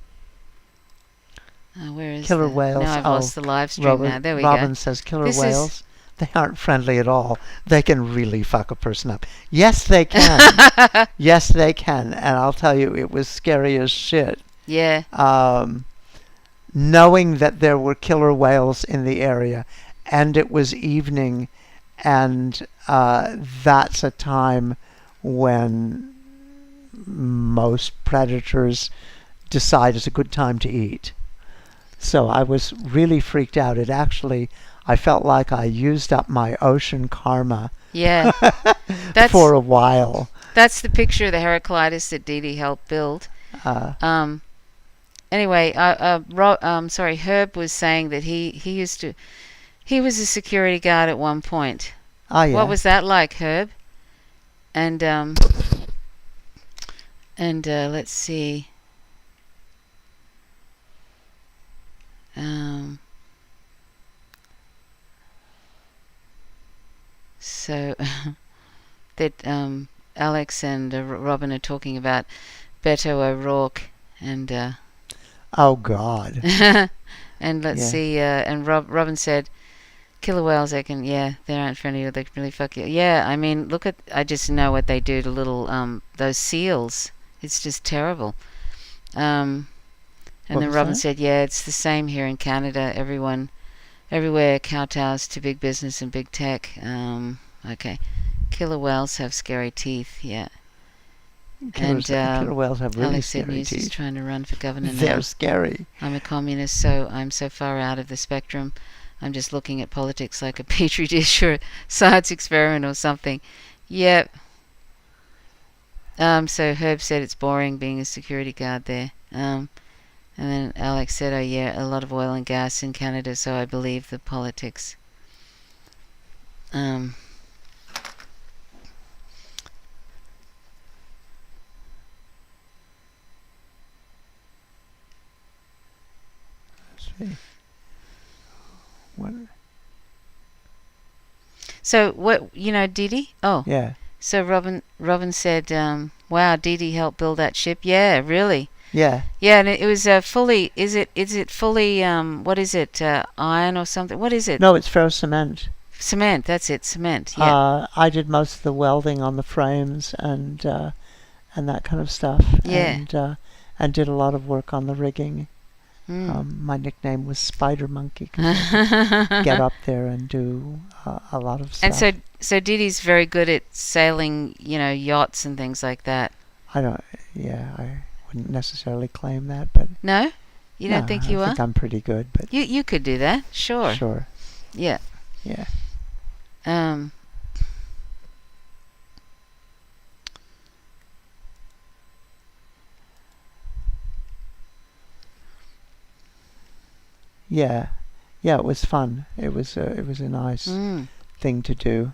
Where is Killer whales. Now I've Oh, lost the live stream. Now there we Robin go. says killer This is- whales. They aren't friendly at all. They can really fuck a person up. Yes, they can. Yes, they can. And I'll tell you, it was scary as shit. Yeah. Knowing that there were killer whales in the area, and it was evening, and that's a time when most predators decide it's a good time to eat. So I was really freaked out. I felt like I used up my ocean karma Yeah. That's for a while. that's the picture of the Heraclitus that Dee Dee helped build. Anyway, Herb was saying that he was a security guard at one point. Yeah. What was that like, Herb? And let's see. So that Alex and Robin are talking about Beto O'Rourke and Oh God. and let's Yeah. see. And Robin said, Killer whales, they aren't friendly, they can really fuck you. Yeah, I mean, I just know what they do to little, those seals. It's just terrible. And What then was Robin that? said, yeah, it's the same here in Canada. Everywhere, kowtows to big business and big tech. Okay. Killer whales have scary teeth, yeah. Killer whales have really Alex said scary News is teeth. trying to run for governor They're now. scary. I'm a communist, so I'm so far out of the spectrum. I'm just looking at politics like a petri dish or a science experiment or something. Yep. So Herb said it's boring being a security guard there. And then Alex said, oh yeah, a lot of oil and gas in Canada, so I believe the politics. Let's see. What? So what, Didi? Oh. Yeah. So Robin said, wow, Didi helped build that ship. Yeah, really. Yeah. Yeah, and it was fully. Is it fully? What is it? Iron or something? What is it? No, it's ferro cement. Cement. That's it. Cement. Yeah. I did most of the welding on the frames and that kind of stuff. Yeah. And did a lot of work on the rigging. My nickname was Spider Monkey 'cause I could get up there and do a lot of stuff. And so Didi's very good at sailing, yachts and things like that. I wouldn't necessarily claim that, but No, you don't think you I are? think I'm pretty good, but You could do that. Sure. Sure. Yeah. Yeah. Yeah. Yeah, it was fun. It was a nice thing to do.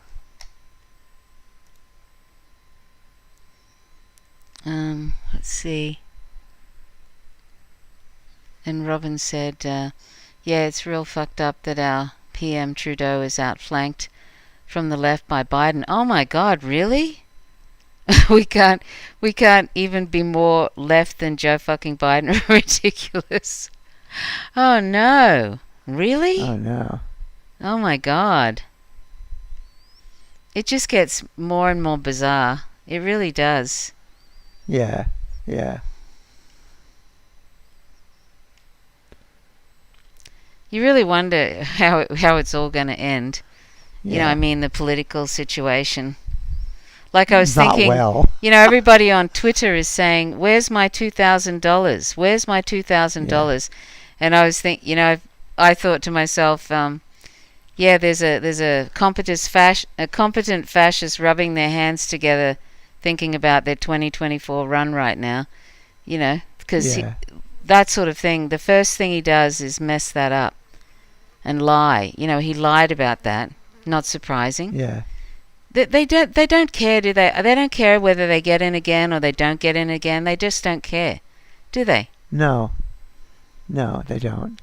Let's see. And Robin said, yeah, it's real fucked up that our PM Trudeau is outflanked from the left by Biden. Oh my God, really? we can't even be more left than Joe fucking Biden. Ridiculous. Oh no. Really? Oh no. Oh my God. It just gets more and more bizarre. It really does. Yeah. Yeah. You really wonder how it's all going to end. Yeah. I mean, the political situation. Like I was Not thinking, well. Everybody on Twitter is saying, "Where's my $2,000? Where's my $2,000?" And I was thinking, I thought to myself, yeah, there's a competent fascist rubbing their hands together, thinking about their 2024 run right now. Because that sort of thing. The first thing he does is mess that up and lie. He lied about that. Not surprising. Yeah. They don't care, do they? They don't care whether they get in again or they don't get in again. They just don't care, do they? No, they don't.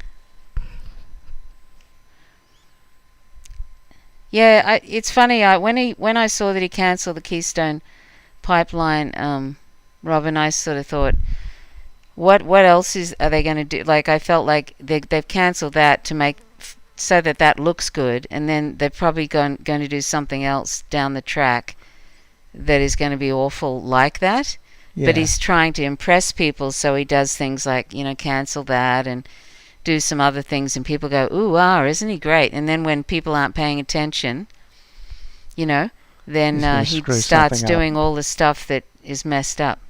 Yeah, it's funny. When I saw that he cancelled the Keystone Pipeline, Robin, I sort of thought, what else are they going to do? Like, I felt like they've cancelled that to make so that looks good, and then they're probably going to do something else down the track that is going to be awful like that. Yeah. But he's trying to impress people, so he does things like, cancel that and do some other things, and people go, ooh, isn't he great? And then when people aren't paying attention, then he starts doing all the stuff that is messed up.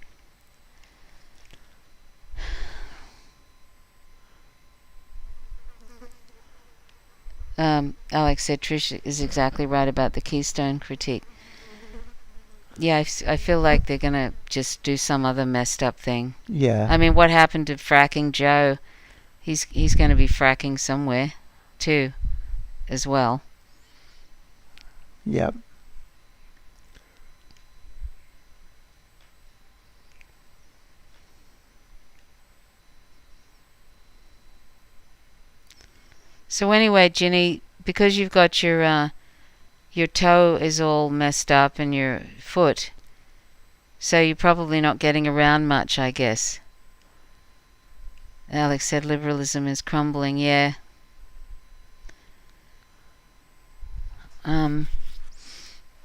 Alex said Trish is exactly right about the Keystone critique. Yeah, I feel like they're going to just do some other messed up thing. Yeah. I mean, what happened to Fracking Joe? He's going to be fracking somewhere, too, as well. Yep. So anyway, Ginny, because you've got your toe is all messed up and your foot, so you're probably not getting around much, I guess. Alex said liberalism is crumbling. Yeah. And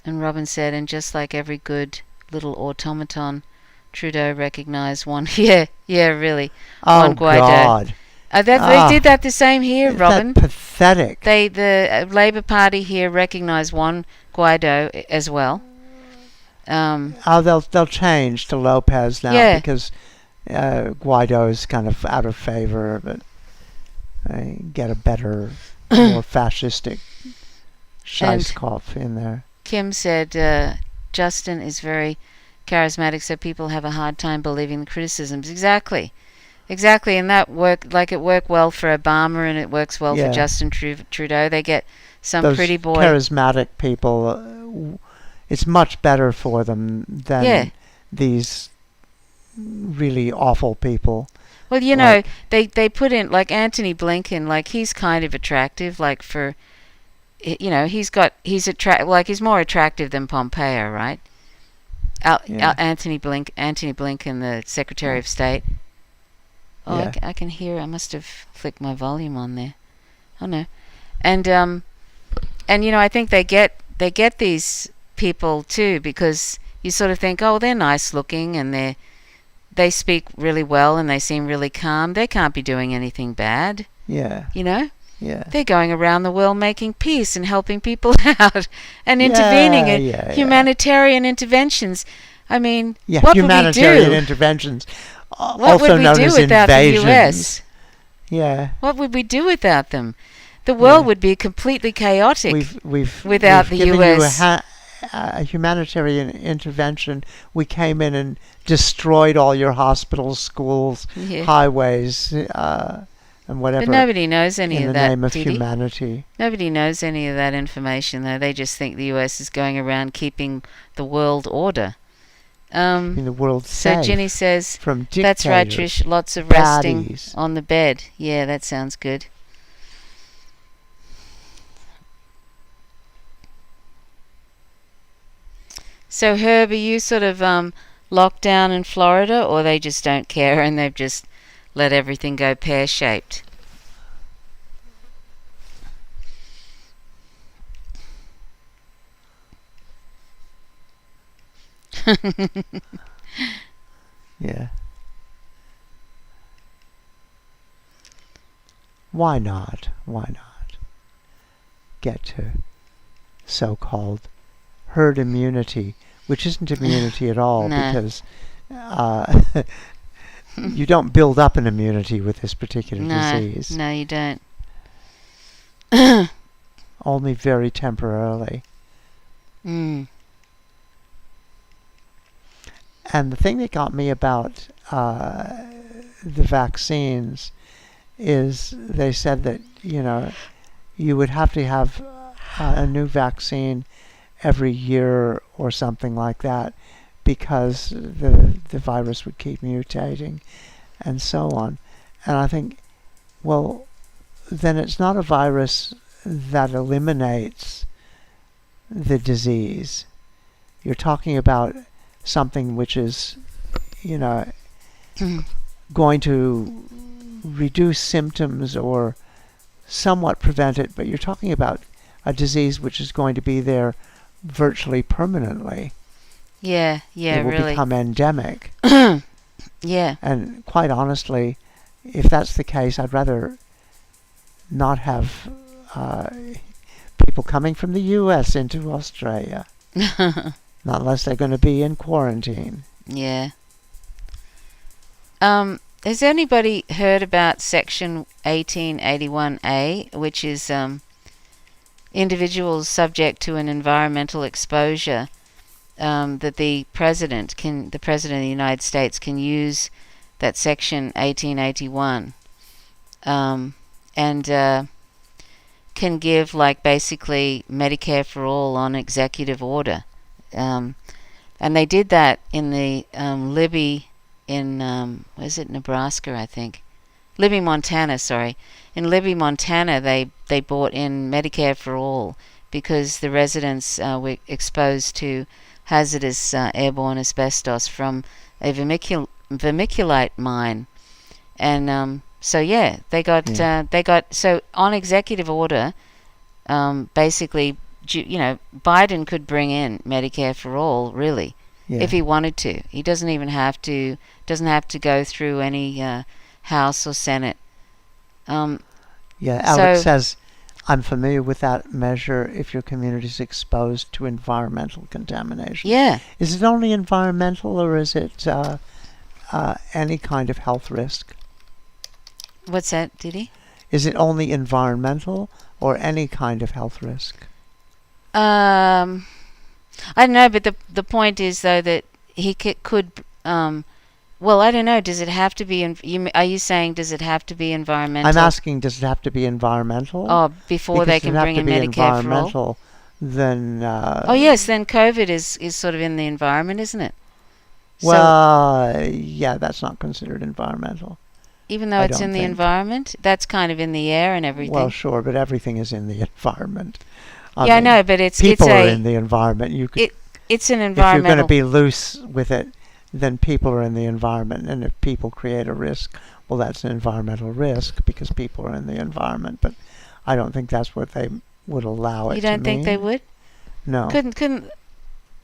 Robin said, and just like every good little automaton, Trudeau recognized one. Yeah, really. Oh, Juan Guaido. God. They did that the same here, Isn't Robin. that pathetic? The Labor Party here recognized Juan Guaido as well. They'll change to Lopez now because Guaido is kind of out of favor, but they get a better, more fascistic Scheisskopf in there. Kim said Justin is very charismatic, so people have a hard time believing the criticisms. Exactly, and that worked. Like, it worked well for Obama, and it works well for Justin Trudeau. They get some Those pretty boy charismatic people. It's much better for them than these really awful people. Well, you know, they put in, like, Antony Blinken. Like, he's kind of attractive. Like, for, you know, he's more attractive than Pompeo, right? Antony Blinken, the Secretary of State. Oh, I can hear. I must have flicked my volume on there. Oh no, and you know, I think they get these people too because you sort of think, oh, they're nice looking and they speak really well and they seem really calm. They can't be doing anything bad. Yeah. You know. Yeah. They're going around the world making peace and helping people out and intervening in humanitarian interventions. I mean, what humanitarian would we do? Interventions, what would we do without invasions. the US? Yeah. What would we do without them? The world would be completely chaotic without the US. You a humanitarian intervention. We came in and destroyed all your hospitals, schools, highways, and whatever. But nobody knows any of that. In the name of humanity. Nobody knows any of that information, though. They just think the US is going around keeping the world order. In the world safe. So Ginny says, from dictators, that's right, Trish, lots of resting on the bed. Yeah, that sounds good. So, Herb, are you sort of locked down in Florida, or they just don't care and they've just let everything go pear-shaped? Yeah. Why not? Get to so-called herd immunity, which isn't immunity at all, because you don't build up an immunity with this particular disease. No, you don't. Only very temporarily. Mm. And the thing that got me about the vaccines is they said that, you know, you would have to have a new vaccine every year or something like that because the virus would keep mutating and so on. And I think, well, then it's not a virus that eliminates the disease. You're talking about something which is, you know, going to reduce symptoms or somewhat prevent it, but you're talking about a disease which is going to be there virtually permanently. Yeah, it will really become endemic. Yeah. And quite honestly, if that's the case, I'd rather not have people coming from the US into Australia. Not unless they're going to be in quarantine. Yeah. Has anybody heard about Section 1881A, which is individuals subject to an environmental exposure that the President of the United States can use that Section 1881 and can give, like, basically Medicare for all on executive order. And they did that in the Libby in was it Nebraska, I think. Libby, Montana, sorry. In Libby, Montana, they brought in Medicare for all because the residents were exposed to hazardous airborne asbestos from a vermiculite mine, and so yeah, they got so on executive order. Basically, Biden could bring in Medicare for all, really, Yeah. if he wanted to. He doesn't even have to go through any House or Senate. Yeah, Alex So says, I'm familiar with that measure if your community is exposed to environmental contamination. yeah, Is it only environmental or is it any kind of health risk? what's that, Didi? Is it only environmental or any kind of health risk? I don't know, but the point is though that he could. Well, I don't know. Does it have to be? Are you saying does it have to be environmental? I'm asking, does it have to be environmental? Oh, before they Because can if it bring have in to be Medicare for all. environmental, then Oh yes, then COVID is sort of in the environment, isn't it? well, yeah, that's not considered environmental. Even though I it's don't in the think. environment, that's kind of in the air and everything. Well, sure, but everything is in the environment. I mean, know, but it's people are a in the environment. You could, it's an if you're going to environmental. be loose with it, then people are in the environment, and if people create a risk, well, that's an environmental risk because people are in the environment. But I don't think that's what they would allow it You to don't think they mean. would? No, Couldn't.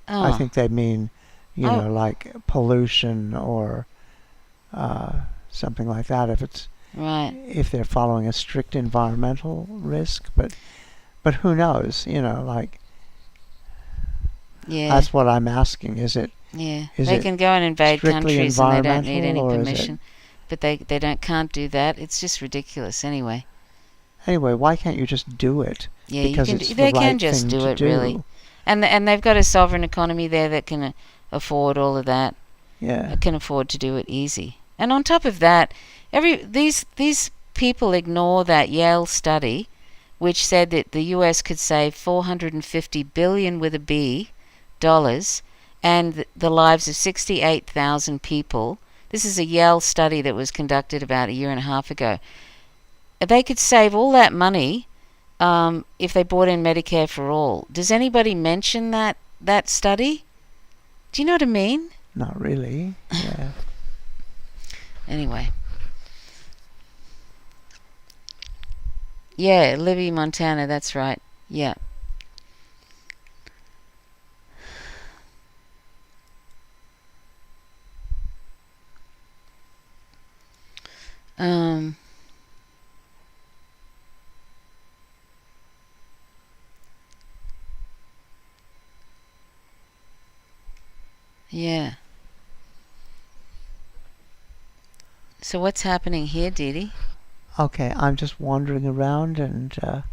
Oh, I think they mean, Oh. like pollution or something like that. right. If they're following a strict environmental risk, but who knows? Like Yeah. that's what I'm asking. Is it Yeah. is They it can go and invade strictly countries and they don't need any environmental, or is it- permission. But they can't do that. It's just ridiculous anyway. anyway? Why can't you just do it? Yeah, Because you it's can. the They can right just thing do to it really. And they've got a sovereign economy there that can afford all of that. Yeah, Can afford to do it easy. And on top of that, these people ignore that Yale study, which said that the U.S. could save 450 billion with a B dollars, and the lives of 68,000 people. This is a Yale study that was conducted about a year and a half ago. They could save all that money if they brought in Medicare for all. Does anybody mention that study? Do you know what I mean? not really. Yeah. Anyway. Yeah, Libby, Montana, that's right. Yeah. Um yeah. So what's happening here, Didi? Okay, I'm just wandering around and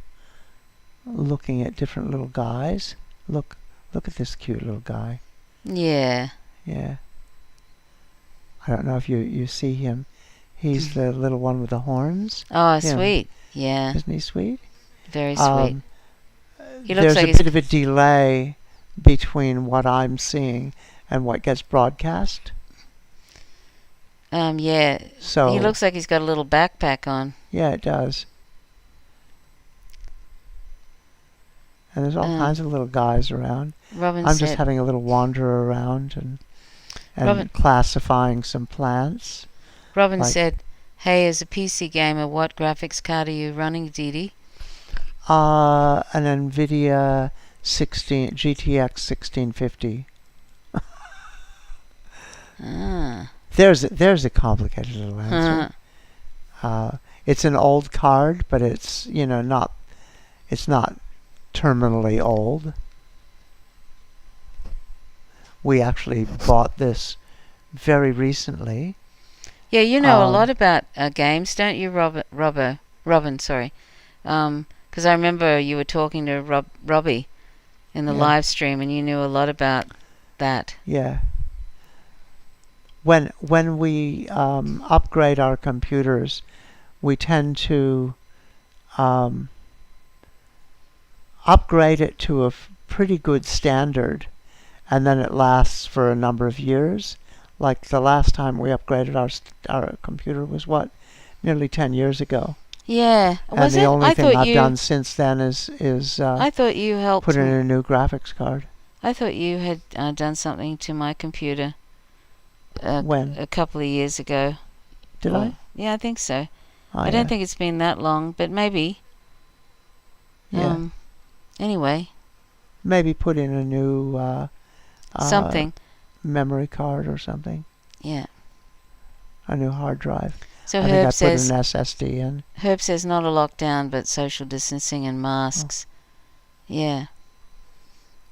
looking at different little guys. Look at this cute little guy. Yeah. Yeah. I don't know if you see him. He's the little one with the horns. Oh, Him. sweet. Yeah. Isn't he sweet? Very sweet. He looks There's like a he's bit of a delay between what I'm seeing and what gets broadcast. yeah. So He looks like he's got a little backpack on. yeah, it does. And there's all Um, kinds of little guys around. Robin I'm said just having a little wander around and Robin- classifying some plants. Robin like- said, "Hey, as a PC gamer, what graphics card are you running, Didi?" An NVIDIA GTX 1650. Ah. There's a complicated little answer. It's an old card, but it's not terminally old. We actually bought this very recently. Yeah, you know a Um, lot about games, don't you, Robin? Sorry, because I remember you were talking to Robbie in the Yeah. live stream, and you knew a lot about that. Yeah. When we upgrade our computers, we tend to upgrade it to a pretty good standard, and then it lasts for a number of years. Like the last time we upgraded our computer was nearly 10 years ago. Yeah, And was the it? only I thing thought I've you. done since then is I thought you helped. put in a new graphics card. I thought you had done something to my computer. When? A couple of years ago. Did Or- I? Yeah, I think so. Oh, I don't yeah. think it's been that long, but maybe. Yeah. Anyway, maybe put in a new Something. memory card or something. Yeah. A new hard drive. So I think I Herb put says an SSD in. Herb says not a lockdown, but social distancing and masks. Yeah.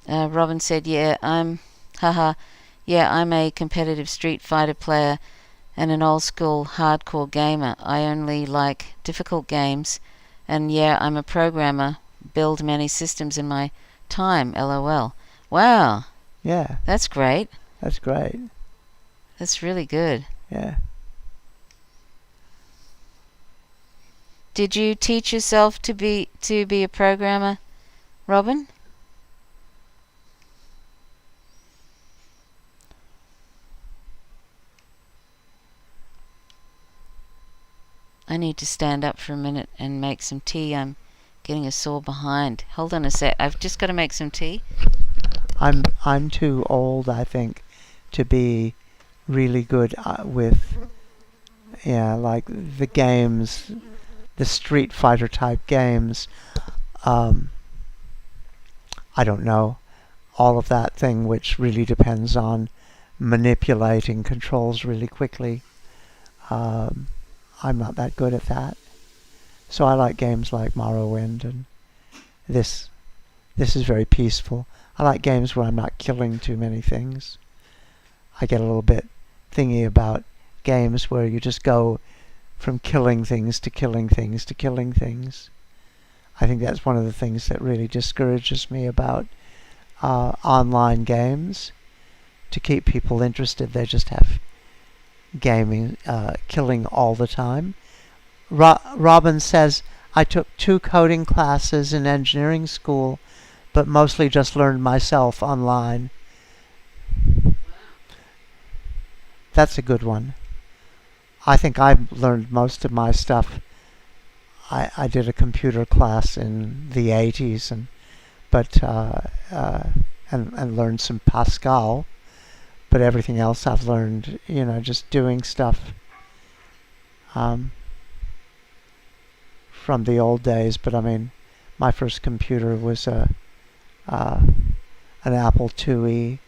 Robin said, yeah, I'm a competitive Street Fighter player and an old school hardcore gamer. I only like difficult games, and yeah, I'm a programmer, build many systems in my time, LOL. Wow, Yeah, that's great. that's great. That's really good. Yeah. Did you teach yourself to be a programmer, Robin? I need to stand up for a minute and make some tea. I'm getting a sore behind. Hold on a sec. I've just got to make some tea. I'm too old, I think, to be really good with like the games, the Street Fighter type games. I don't know, all of that thing which really depends on manipulating controls really quickly. I'm not that good at that. So I like games like Morrowind, and this is very peaceful. I like games where I'm not killing too many things. I get a little bit thingy about games where you just go from killing things to killing things to killing things. I think that's one of the things that really discourages me about online games. To keep people interested, they just have gaming, killing all the time. Robin says, I took 2 coding classes in engineering school, but mostly just learned myself online. That's a good one. I think I learned most of my stuff. I did a computer class in the 80s, and learned some Pascal. But everything else I've learned, just doing stuff from the old days. But I mean, my first computer was an Apple IIe,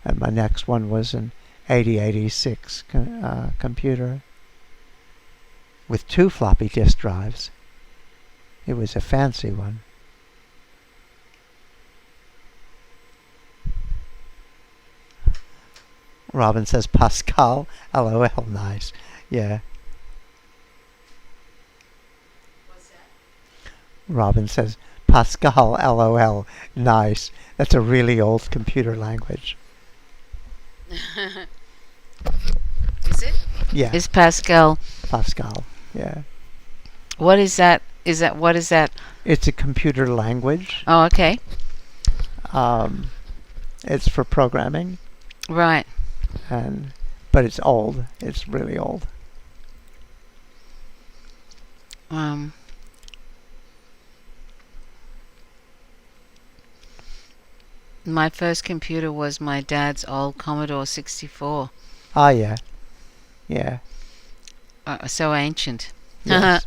and my next one was an 8086 computer with 2 floppy disk drives. It was a fancy one. Robin says Pascal. LOL, nice. Yeah. What's that? Robin says Pascal. LOL, nice. That's a really old computer language. Is it? Yeah. Is Pascal? Pascal. Yeah. What is that? What is that? It's a computer language. Oh, okay. It's for programming. Right. But it's old. It's really old. My first computer was my dad's old Commodore 64. Ah, yeah. Yeah. So ancient. Yes.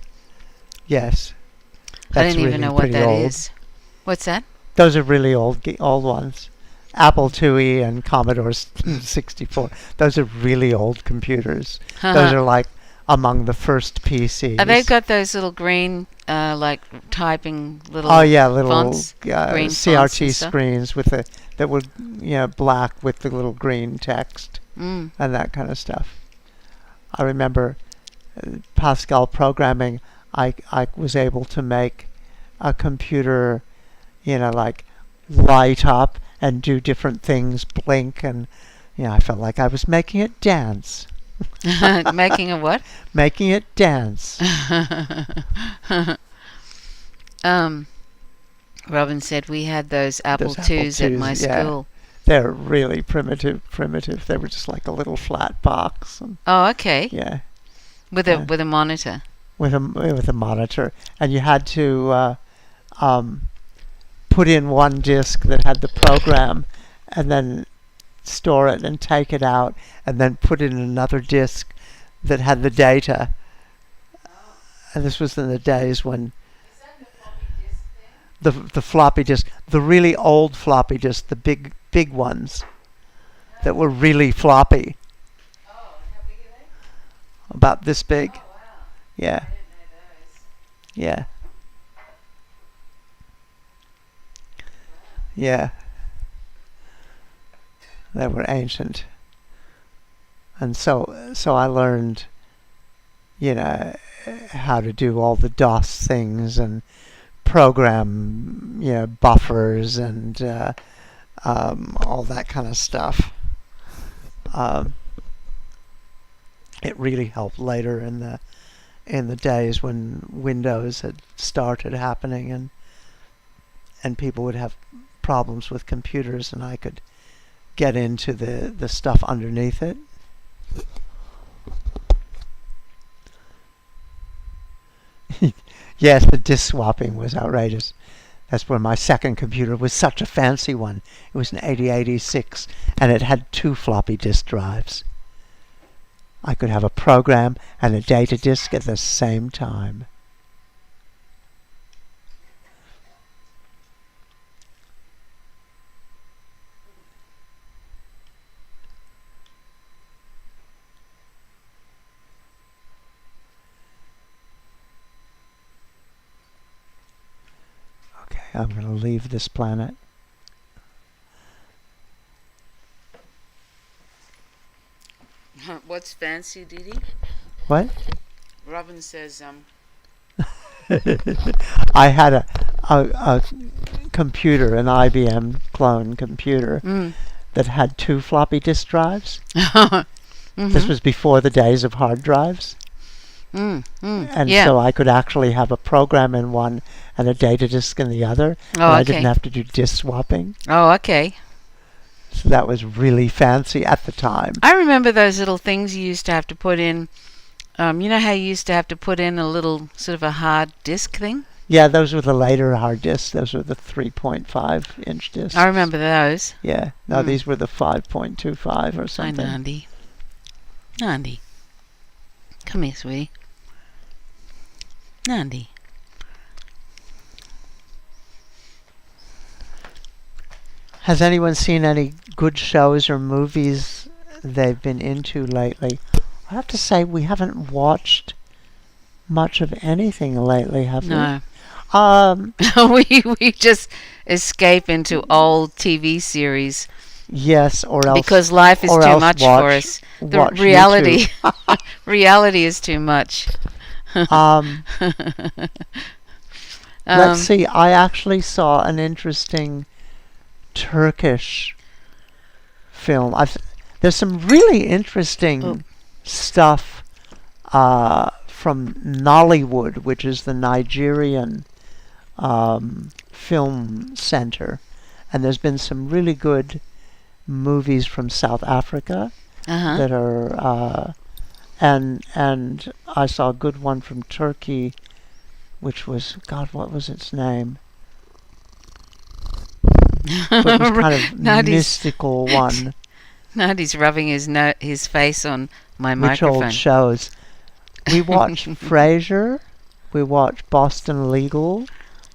Yes. I didn't even really know what pretty that old. is. What's that? Those are really old ones. Apple IIe and Commodore 64. Those are really old computers. Those are like among the first PCs. They've got those little green, like typing little. Oh yeah, little fonts, green CRT fonts screens with that were black with the little green text and that kind of stuff. I remember Pascal programming. I was able to make a computer, like light up and do different things, blink, and I felt like I was making it dance. Making a what? Making it dance. Robin said we had those Apple IIs at my school. They're really primitive. They were just like a little flat box. Oh, okay. Yeah. With a monitor. With a monitor, and you had to put in one disk that had the program, and then store it and take it out, and then put in another disk that had the data. And this was in the days when the floppy disk, the really old floppy disk, the big ones that were really floppy. Oh, how big are they? About this big. Oh, wow. Yeah. I didn't know those. Yeah. Yeah. They were ancient. And so I learned, how to do all the DOS things and program, buffers and all that kind of stuff. It really helped later in the days when Windows had started happening and people would have problems with computers, and I could get into the stuff underneath it. Yes, the disk swapping was outrageous. That's when my second computer was such a fancy one. It was an 8086, and it had 2 floppy disk drives. I could have a program and a data disk at the same time. Okay, I'm going to leave this planet. What's fancy, Didi? What? Robin says, I had a computer, an IBM clone computer, that had 2 floppy disk drives. This was before the days of hard drives. And so I could actually have a program in one and a data disk in the other. Oh, and I okay. didn't have to do disk swapping. Oh, okay. So that was really fancy at the time. I remember those little things you used to have to put in. You know how you used to have to put in a little sort of a hard disk thing? Yeah, those were the later hard disks. Those were the 3.5 inch disks. I remember those. Yeah. No, these were the 5.25 or something. Hi, Nandi. Nandi. Come here, sweetie. Nandi. Has anyone seen any good shows or movies they've been into lately? I have to say we haven't watched much of anything lately, have No. we? we just escape into old TV series Yes, or else because life is or too else much watch- for us. The watch reality, reality is too much. Let's see. I actually saw an interesting Turkish film. There's some really interesting stuff from Nollywood, which is the Nigerian film center, and there's been some really good movies from South Africa that are and I saw a good one from Turkey, which was, God, what was its name? But it was kind of mystical one. Nadi's rubbing his face on my Which microphone. old shows? We watched Frasier. We watched Boston Legal.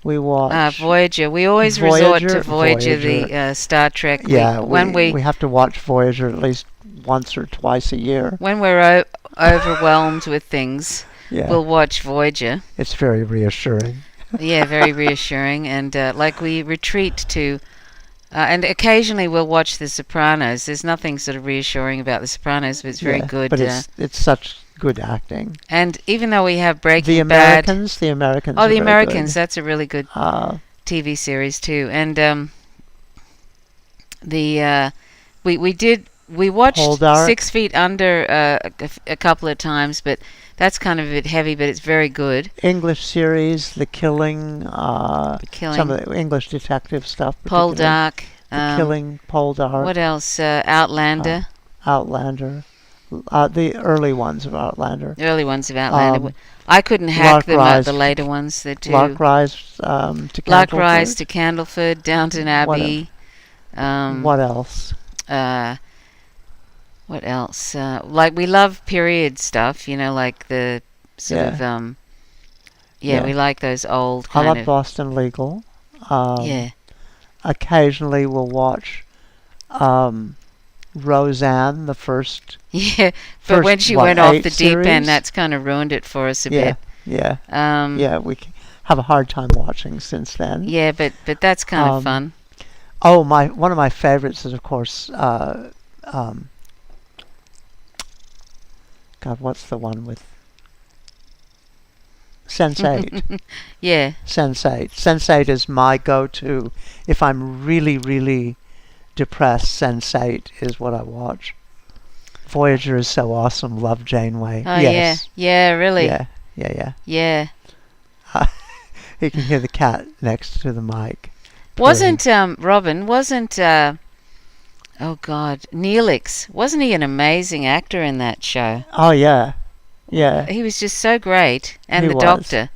We watched Voyager. We always resort to Voyager, the Star Trek. Yeah, we have to watch Voyager at least once or twice a year. When we're overwhelmed with things, we'll watch Voyager. It's very reassuring. Yeah, very reassuring. And like we retreat to, and occasionally we'll watch The Sopranos. There's nothing sort of reassuring about The Sopranos, but it's very good. But it's such good acting. And even though we have Breaking The Americans. Oh, are The very Americans. good. That's a really good TV series too. And we watched Poldark. 6 Feet Under a couple of times, but that's kind of a bit heavy, but it's very good. English series, The Killing. Some of the English detective stuff. Poldark. The Killing, Poldark. What else? Outlander. Outlander. The early ones of Outlander. Early ones of Outlander. I couldn't hack them out, the later ones. They're too... Lark Rise to Candleford. Lark Rise to Candleford, Downton Abbey. What else? What else? Like, we love period stuff, like the sort of... we like those old I kind love of... Boston Legal. Yeah. Occasionally we'll watch Roseanne, the first. Yeah, but when she what, went off 8 the deep series? end, that's kind of ruined it for us a Yeah, bit. yeah, Yeah, we have a hard time watching since then. yeah, but that's kind of fun. Oh, one of my favorites is, of course, God, what's the one with Sense8? Yeah, Sense8. Sense8 is my go-to. If I'm really, really depressed, Sense8 is what I watch. Voyager is so awesome. Love Janeway. oh Yes. yeah, really, Yeah. yeah. You can hear the cat next to the mic. Wasn't Robin? Wasn't oh God, Neelix? Wasn't he an amazing actor in that show? Oh yeah, yeah, He was just so great, and He the was. Doctor.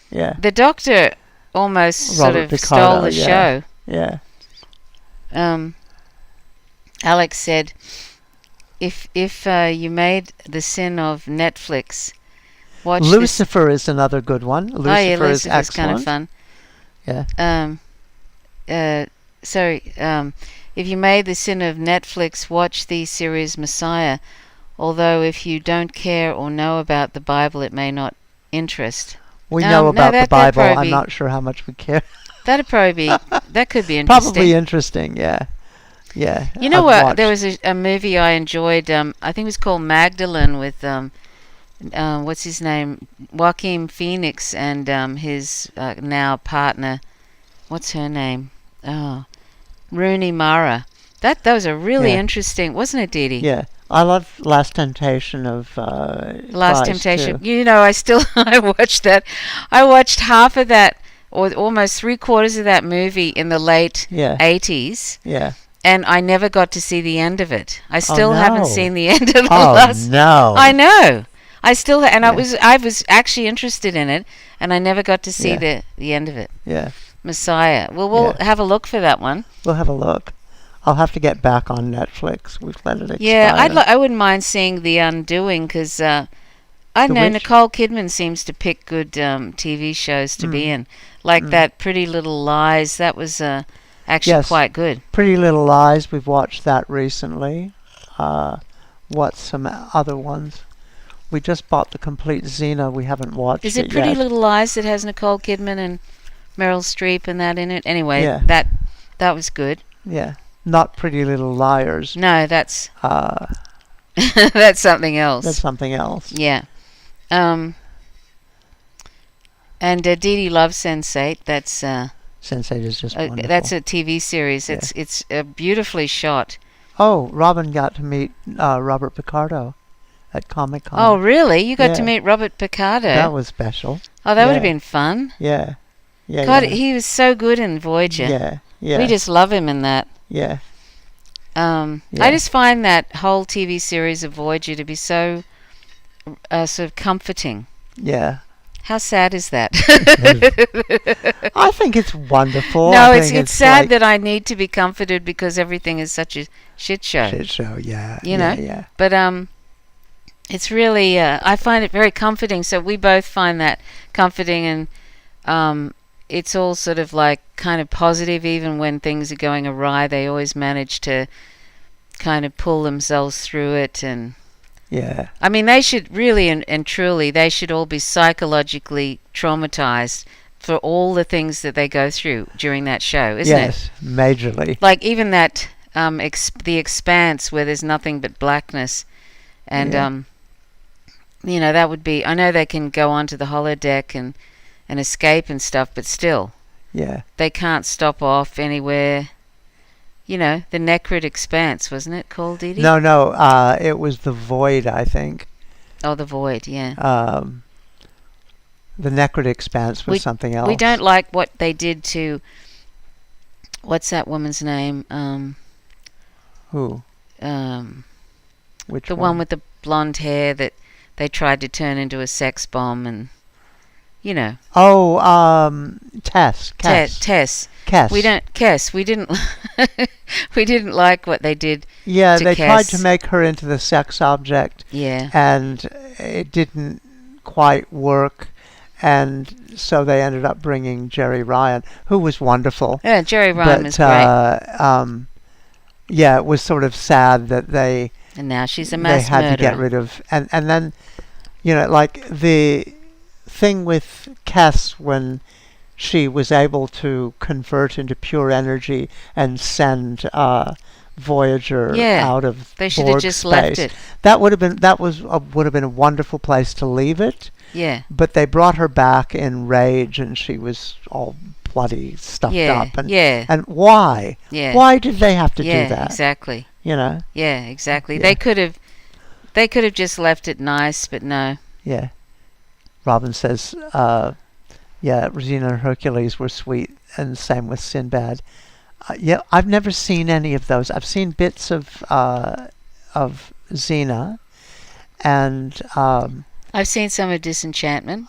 yeah, The Doctor almost sort Robert of stole Picardo, the yeah. show. yeah. Alex said, if you made the sin of Netflix, watch this. Lucifer is another good one. Lucifer Oh yeah, is Lucifer's excellent. kind of fun. Yeah. If you made the sin of Netflix, watch the series Messiah. Although if you don't care or know about the Bible, it may not interest. We No, know about the that'd Bible. probably I'm be- not sure how much we care. That could be interesting. Probably interesting. Yeah. Yeah. You know I've what? watched- There was a movie I enjoyed. I think it was called Magdalene with what's his name, Joaquin Phoenix, and his now partner. What's her name? Oh, Rooney Mara. That was a really Yeah. interesting, wasn't it, Dee Dee? Yeah. I love Last Temptation of Last Christ, Temptation. too. You know, I watched that. I watched half of that, or almost 3/4 of that movie in the late Yeah. 80s. Yeah. And I never got to see the end of it. I still haven't no. seen the end of the Oh last. no. I know. I still and Yeah. I was actually interested in it, and I never got to see Yeah. the end of it. Yeah. Messiah. Well, we'll Yeah. have a look for that one. We'll have a look. I'll have to get back on Netflix. We've let it expire. Yeah, I wouldn't mind seeing The Undoing because I The know Witch? Nicole Kidman seems to pick good TV shows to be in, like that Pretty Little Lies. That was actually Yes. quite good. Pretty Little Lies. We've watched that recently. What's some other ones? We just bought the complete Xena. We haven't watched Is it it Pretty yet. Little Lies that has Nicole Kidman and Meryl Streep and that in it? Anyway, Yeah. that was good. Yeah. Not Pretty Little Liars. No, that's Uh, that's something else. that's something else. Yeah. And Dee Dee loves Sense8. That's Sense8 is just wonderful. that's a TV series. Yeah. It's beautifully shot. Oh, Robin got to meet Robert Picardo at Comic-Con. Oh, really? You got to Yeah. meet Robert Picardo? That was special. Oh, that would yeah. have been fun. Yeah. Yeah. God, yeah. he was so good in Voyager. Yeah. Yeah. We just love him in that. Yeah. I Yeah. just find that whole TV series of Voyager to be so sort of comforting. Yeah. How sad is that? I think it's wonderful. No, I it's think sad like that I need to be comforted because everything is such a shit show. shit show. Yeah. You yeah, know? Yeah. But it's really I find it very comforting. So we both find that comforting, and it's all sort of like kind of positive. Even when things are going awry, they always manage to kind of pull themselves through it. And Yeah. I mean, they should really and truly, they should all be psychologically traumatized for all the things that they go through during that show, isn't it? Yes. Majorly. Like even that the Expanse, where there's nothing but blackness, and Yeah. you know, that would be, I know they can go onto the holodeck and escape and stuff, but still Yeah. they can't stop off anywhere. You know, the Necrid Expanse, wasn't it called, Dee Dee? No. It was the Void, I think. Oh, the Void, yeah. The Necrid Expanse was something else. We don't like what they did to, what's that woman's name? Who? Which The one with the blonde hair that they tried to turn into a sex bomb, and you know. Oh, Tess. Tess. Kess. We didn't we didn't like what they did. Yeah, to they tried Kess. to make her into the sex object, Yeah. and it didn't quite work. and so they ended up bringing Jerry Ryan, who was wonderful. Yeah, Jerry Ryan But was great. yeah, it was sort of sad that they And now she's a they mass had murderer. to get rid of, and then, you know, like the thing with Cass when she was able to convert into pure energy and send Voyager Yeah, out of they should have Borg just space. left it. That would have been a wonderful place to leave it. Yeah, But they brought her back in rage, and she was all bloody, stuffed yeah, up. And yeah, and why? yeah. Why did they have to Yeah, do that? exactly. You know? Yeah, exactly. Yeah. They could have just left it nice, but no. Yeah. Robin says, yeah, Rosina and Hercules were sweet, and same with Sinbad. Yeah, I've never seen any of those. I've seen bits of Xena, and I've seen some of Disenchantment.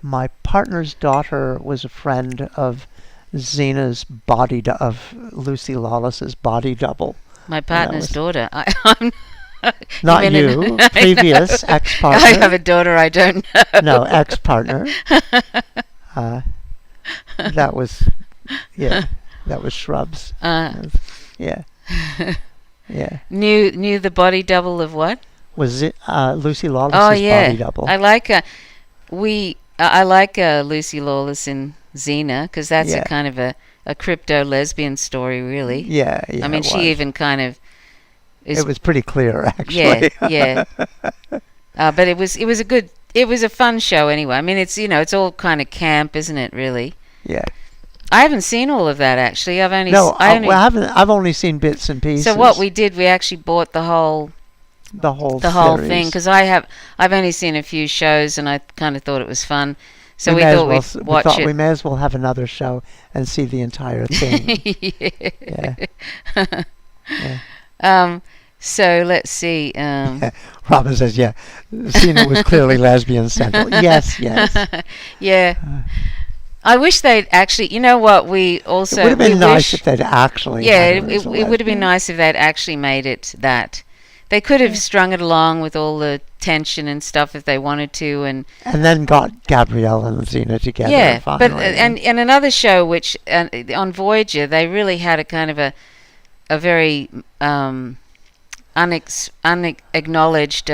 my partner's daughter was a friend of Xena's of Lucy Lawless's body double. My partner's was- daughter. I'm Not mean you, I previous know. ex-partner. I have a daughter I don't know. No, ex-partner. That was, yeah, that was Shrubs. Yeah, yeah. Knew the body double of what? Was it Lucy Lawless's Oh yeah, body double? I like I like Lucy Lawless in Xena because that's Yeah. a kind of a crypto lesbian story, really. Yeah, yeah. I mean, it she was. even kind of is. It was pretty clear, actually. Yeah, yeah. But it was a fun show anyway. I mean, it's all kind of camp, isn't it? Really. Yeah. I haven't seen all of that actually. I've only No, I only, well, I haven't. I've only seen bits and pieces. so what we did, we actually bought the whole series. thing because I've only seen a few shows and I kind of thought it was fun. So we may as thought well we'd watch we it. may as well have another show and see the entire thing. Yeah. Yeah. So let's see. Robin says, "Yeah, Xena was clearly lesbian central." Yes, yes. Yeah. I wish they'd actually. You know what? We also. It would have been we nice wish- if they'd actually. Yeah, had it, her it, as a it would have lesbian. been nice if they'd actually made it that. They could have strung it along with all the tension and stuff if they wanted to, and And then got Gabrielle and Xena together. yeah. Finally. But and another show which on Voyager they really had a kind of a very unacknowledged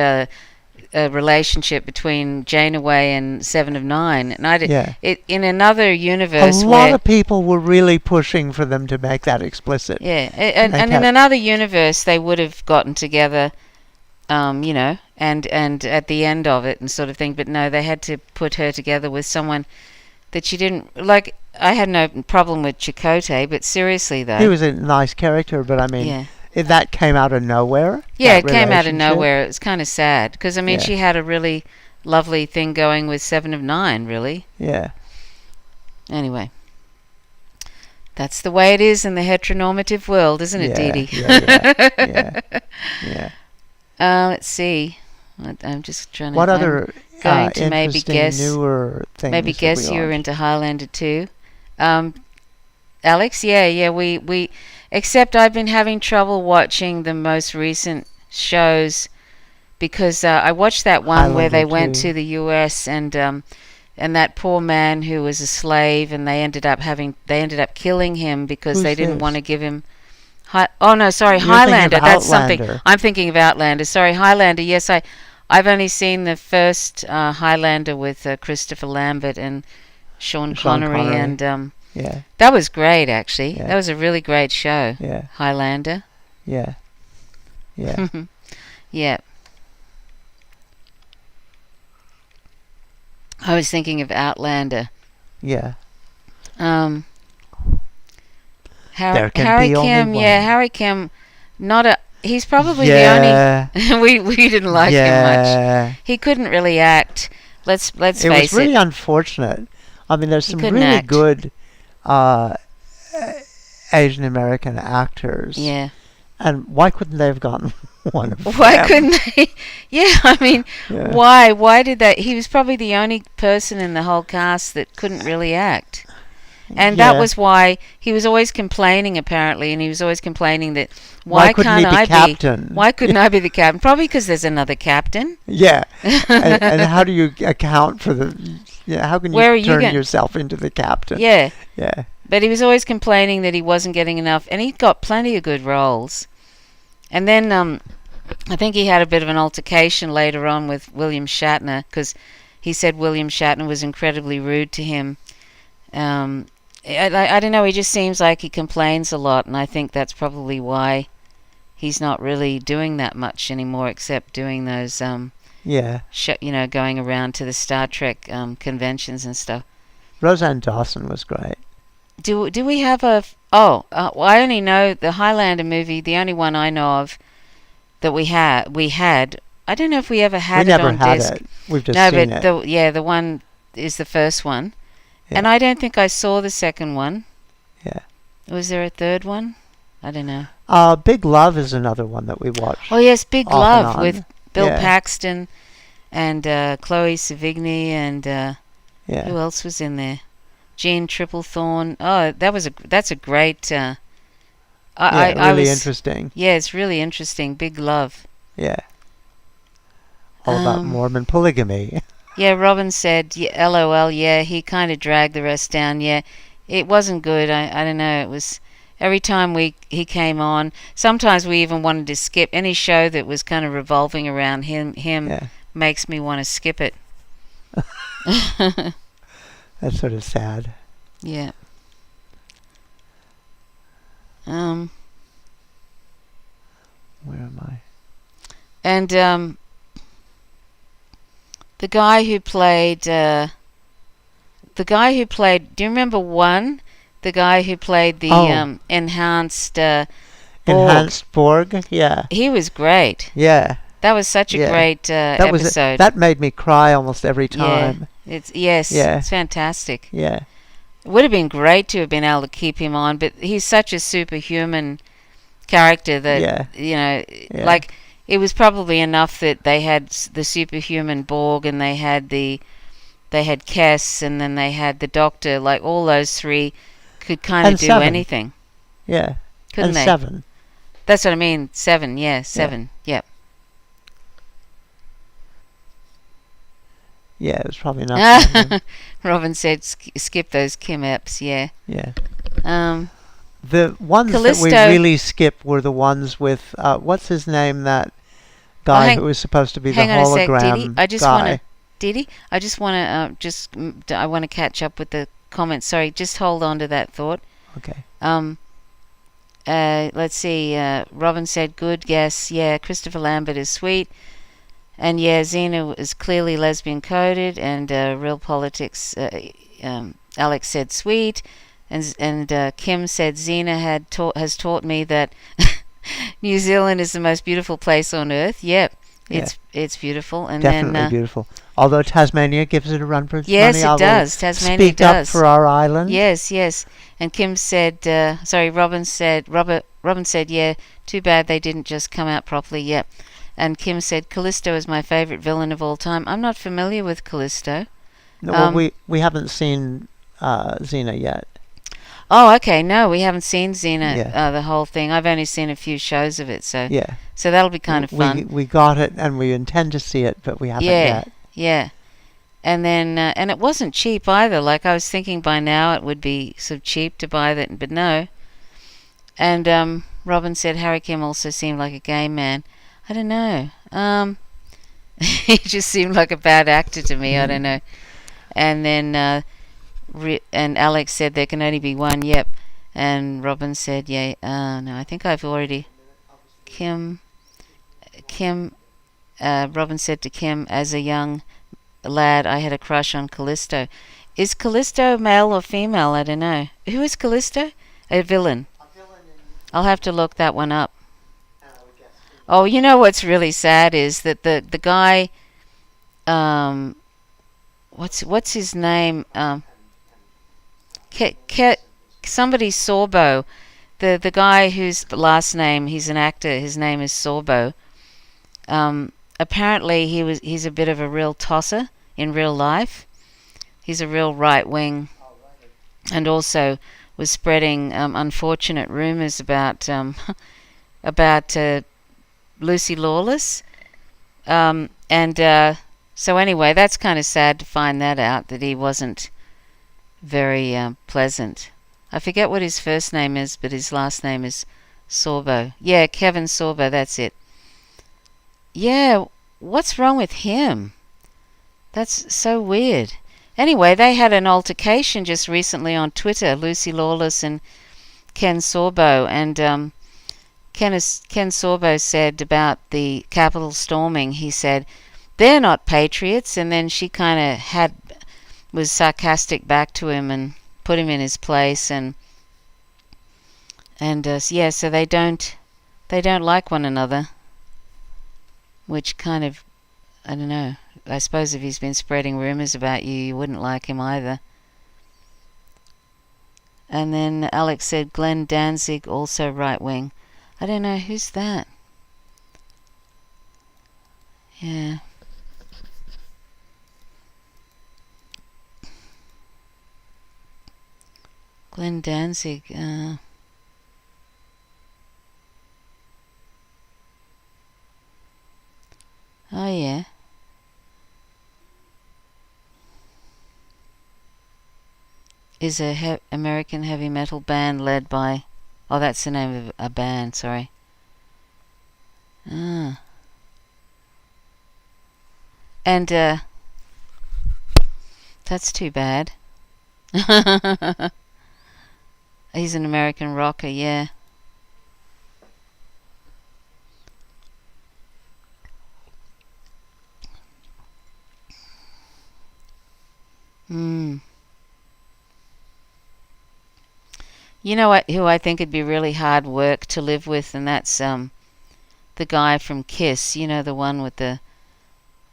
relationship between Janeway and Seven of Nine, and I did Yeah. it in another a universe lot where of people were really pushing for them to make that explicit. yeah, and They in kept- another universe they would have gotten together, you know, and at the end of it and sort of thing. But no, they had to put her together with someone that she didn't like. I had no problem with Chakotay, but seriously though, He was a nice character, but I mean, yeah. that came out of nowhere. Yeah, that it came out of relationship. nowhere. It was kind of sad because I mean Yeah. she had a really lovely thing going with Seven of Nine. Really. Yeah. Anyway, that's the way it is in the heteronormative world, isn't it, Yeah, Dee Dee? yeah, yeah. Let's see. I'm just trying to. What I'm other going to maybe interesting guess. newer things? Maybe have guess we you were watched? into Highlander too. Alex, yeah, we. Except I've been having trouble watching the most recent shows because I watched that one where they Highlander went 2. to the U.S. and that poor man who was a slave and they ended up killing him because Who's they didn't this? want to give him. Highlander. thinking of That's something. Outlander. I'm thinking of Outlander. Sorry, Highlander. Yes, I've only seen the first Highlander with Christopher Lambert and Sean Connery. And Yeah, that was great, actually. Yeah. That was a really great show. yeah, Highlander. yeah, yeah. Yeah. I was thinking of Outlander. Yeah. There There can Harry be only Kim, one. yeah, Harry Kim. He's probably Yeah. the only. we didn't like him Yeah. much. He couldn't really act. Let's It face was really it. unfortunate. I mean, there's He some couldn't really act. good Asian American actors. Yeah. And why couldn't they have gotten one of Why them? couldn't they? Yeah, I mean, Yeah. why? Why did that? He was probably the only person in the whole cast that couldn't really act. And that Yeah. was why he was always complaining, apparently, and he was always complaining that Why why couldn't he can't be I captain? why couldn't I be the captain? Probably because there's another captain. Yeah. And how do you account for the? Yeah. How can Where are you you turn going? yourself into the captain? Yeah, Yeah. but he was always complaining that he wasn't getting enough, and he got plenty of good roles. And then I think he had a bit of an altercation later on with William Shatner because he said William Shatner was incredibly rude to him. I don't know, he just seems like he complains a lot, and I think that's probably why he's not really doing that much anymore, except doing those, Yeah. going around to the Star Trek conventions and stuff. Roseanne Dawson was great. Do we have a? Oh, well, I only know the Highlander movie. The only one I know of that we had. I don't know if we ever had We it never on had disc. it. We've just No, seen but it. the one is the first one, Yeah. and I don't think I saw the second one. Yeah. Was there a third one? I don't know. Big Love is another one that we watched. Oh yes, Big Off and Love on. with Bill Yeah. Paxton and Chloe Sevigny and Yeah. who else was in there? Jean Triplethorne. Oh, that's a great. I Really was interesting. Yeah, it's really interesting. Big Love. Yeah. All about Mormon polygamy. Yeah, Robin said, yeah, LOL, yeah, he kind of dragged the rest down. Yeah, it wasn't good. I don't know. It was every time he came on. Sometimes we even wanted to skip any show that was kind of revolving around him. Yeah. Makes me want to skip it. That's sort of sad. Yeah. Where am I? And the guy who played. Do you remember one? The guy who played the enhanced Borg. Enhanced Borg? Yeah. He was great. Yeah. That was such a great episode. That made me cry almost every time. It's fantastic. Yeah. It would have been great to have been able to keep him on, but he's such a superhuman character that like it was probably enough that they had the superhuman Borg and they had Kess and then they had the Doctor. Like all those three could kind of do Seven. anything. Yeah. Couldn't they? Seven. That's what I mean. Seven. Yeah, seven. Yep. Yeah, it was probably enough. Robin said, "Skip those Kim Epps." Yeah. Yeah. The ones Callisto, that we really skipped were the ones with what's his name? That guy who was supposed to be the hologram guy. Didi, I just want to I want to catch up with the comments. Sorry, just hold on to that thought. Okay. Let's see. Robin said, "Good guess. Yeah, Christopher Lambert is sweet." And yeah, Xena is clearly lesbian coded, and Real Politics. Alex said sweet, and Kim said Xena has taught me that New Zealand is the most beautiful place on earth. Yep, it's beautiful, and definitely beautiful. Although Tasmania gives it a run for its money. Yes, it does. Tasmania speak does. Up for our island. Yes. And Kim said, Robin said, yeah, too bad they didn't just come out properly. Yep. And Kim said, Callisto is my favourite villain of all time. I'm not familiar with Callisto. No, well, we haven't seen Xena yet. Oh, okay. No, we haven't seen Xena, the whole thing. I've only seen a few shows of it, so so that'll be kind of fun. We got it, and we intend to see it, but we haven't yet. Yeah. And then, and it wasn't cheap either. Like, I was thinking by now it would be so cheap to buy that, but no. And Robin said Harry Kim also seemed like a gay man. I don't know. He just seemed like a bad actor to me. I don't know. And then, and Alex said there can only be one. Yep. And Robin said, yeah. No, I think I've already. Kim. Robin said to Kim, as a young lad, I had a crush on Callisto. Is Callisto male or female? I don't know. Who is Callisto? A villain. I'll have to look that one up. Oh, you know what's really sad is that the guy, what's his name? Somebody Sorbo, the guy whose last name, he's an actor. His name is Sorbo. Apparently he's a bit of a real tosser in real life. He's a real right wing. and also was spreading unfortunate rumors about about Lucy Lawless. And so anyway, that's kind of sad to find that out, that he wasn't very pleasant. I forget what his first name is, but his last name is Sorbo. Yeah, Kevin Sorbo, that's it. Yeah, what's wrong with him? That's so weird. Anyway, they had an altercation just recently on Twitter, Lucy Lawless and Ken Sorbo, and Ken Sorbo said about the Capitol storming, he said, they're not patriots, and then she kind of was sarcastic back to him and put him in his place, and yeah, so they don't like one another, which kind of, I don't know. I suppose if he's been spreading rumors about you, you wouldn't like him either. And then Alex said Glenn Danzig, also right wing. I don't know, who's that? Yeah. Glenn Danzig. Oh yeah. Is a American heavy metal band led by... Oh, that's the name of a band, sorry. Ah. And, that's too bad. He's an American rocker, yeah. Hmm. You know what? Who I think would be really hard work to live with, and that's the guy from Kiss. You know, the one with the...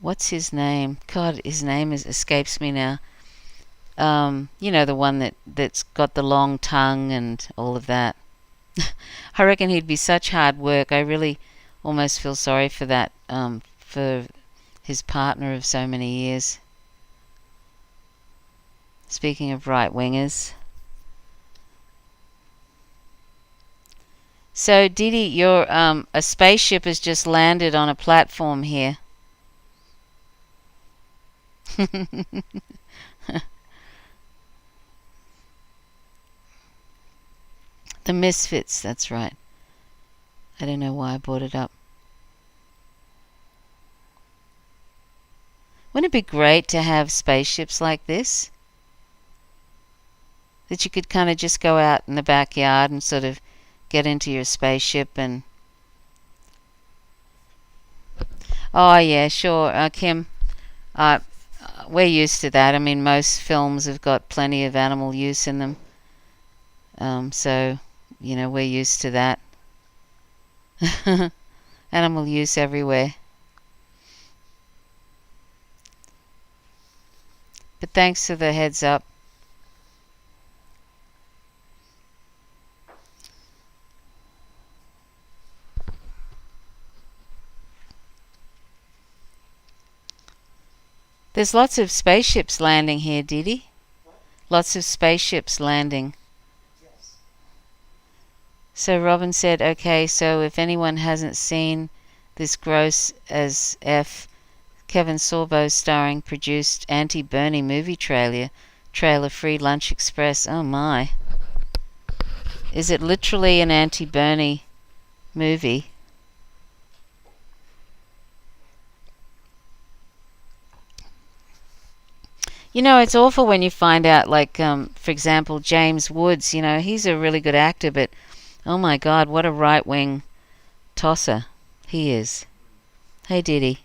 What's his name? God, his name escapes me now. You know, the one that's got the long tongue and all of that. I reckon he'd be such hard work. I really almost feel sorry for that, for his partner of so many years. Speaking of right-wingers. So, Didi, your a spaceship has just landed on a platform here. The Misfits, that's right. I don't know why I brought it up. Wouldn't it be great to have spaceships like this? That you could kind of just go out in the backyard and sort of get into your spaceship and... Oh, yeah, sure, Kim. We're used to that. I mean, most films have got plenty of animal use in them. So, you know, we're used to that. Animal use everywhere. But thanks for the heads up. There's lots of spaceships landing here, Didi. Lots of spaceships landing. Yes. So Robin said, okay, so if anyone hasn't seen this gross as F Kevin Sorbo starring produced anti-Bernie movie trailer Free Lunch Express. Oh my. Is it literally an anti-Bernie movie? You know, it's awful when you find out, like, for example, James Woods, you know, he's a really good actor, but oh my God, what a right-wing tosser he is. Hey, Diddy.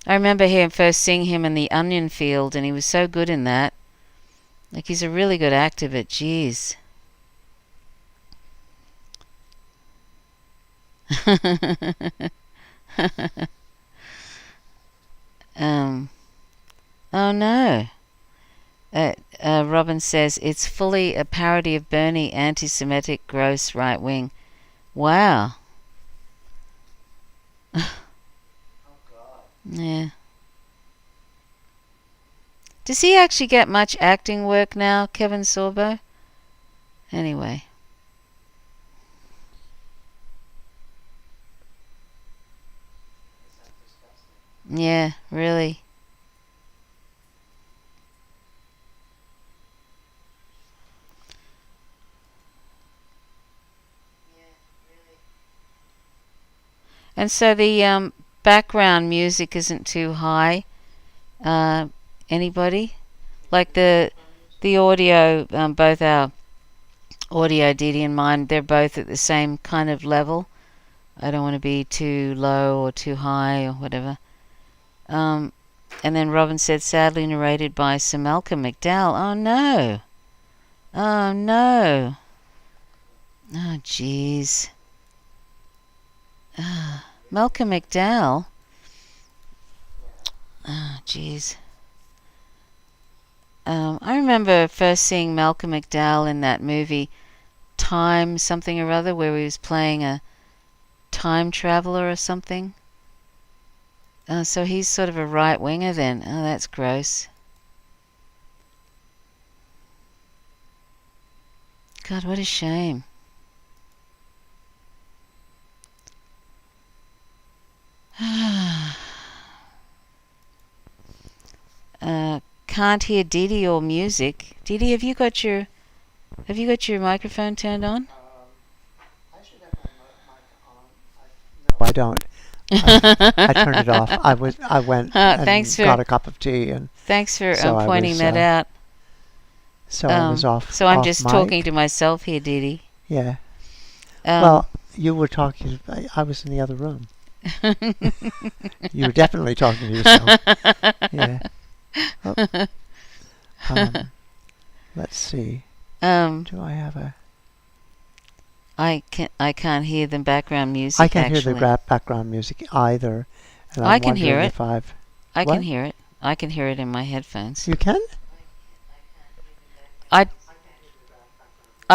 I remember first seeing him in The Onion Field, and he was so good in that. Like, he's a really good actor, but geez. Oh no. Robin says it's fully a parody of Bernie, anti-Semitic, gross right wing. Wow. Oh God. Yeah. Does he actually get much acting work now, Kevin Sorbo? Anyway. Yeah, really. And so the background music isn't too high. Anybody? Like the audio, both our audio, Didi and mine, they're both at the same kind of level. I don't want to be too low or too high or whatever. And then Robin said, sadly narrated by Sir Malcolm McDowell. Oh no. Oh no. Oh jeez. Malcolm McDowell. Oh jeez. I remember first seeing Malcolm McDowell in that movie Time something or other, where he was playing a time traveler or something. So he's sort of a right winger then. Oh, that's gross. God, what a shame. Can't hear Didi or music. Didi, have you got your microphone turned on? I should have my mic on. No, I don't. I turned it off. I went and got a cup of tea, and thanks for so pointing that out. So I was off. So I'm off just mic. talking to myself here, Didi. Yeah. Well, you were talking. I was in the other room. You were definitely talking to yourself. Yeah. Oh. Let's see. Do I have a? I can't hear the background music. I can't hear the background music either. And I can hear it. I can hear it. I can hear it in my headphones. You can? I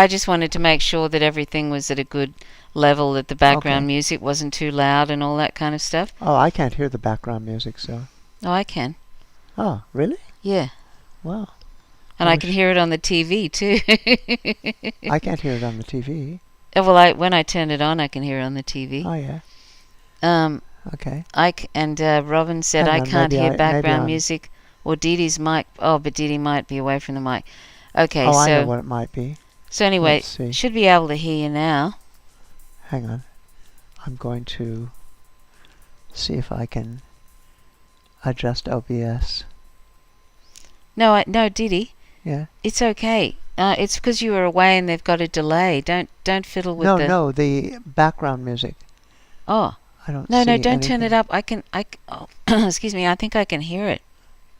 just wanted to make sure that everything was at a good level, that the background music wasn't too loud and all that kind of stuff. Oh, I can't hear the background music, so. Oh, I can. Oh, really? Yeah. Wow. And I can hear it on the TV too. I can't hear it on the TV. Well, when I turn it on, I can hear it on the TV. Oh yeah. Okay. Robin said I can't hear background music or Didi's mic. Oh, but Didi might be away from the mic. Okay, so I know what it might be. So anyway, should be able to hear you now. Hang on. I'm going to see if I can adjust OBS. No, Didi. Yeah. It's okay. It's because you were away and they've got a delay. Don't fiddle with the background music. Oh. I don't. No, don't turn it up. Excuse me. I think I can hear it.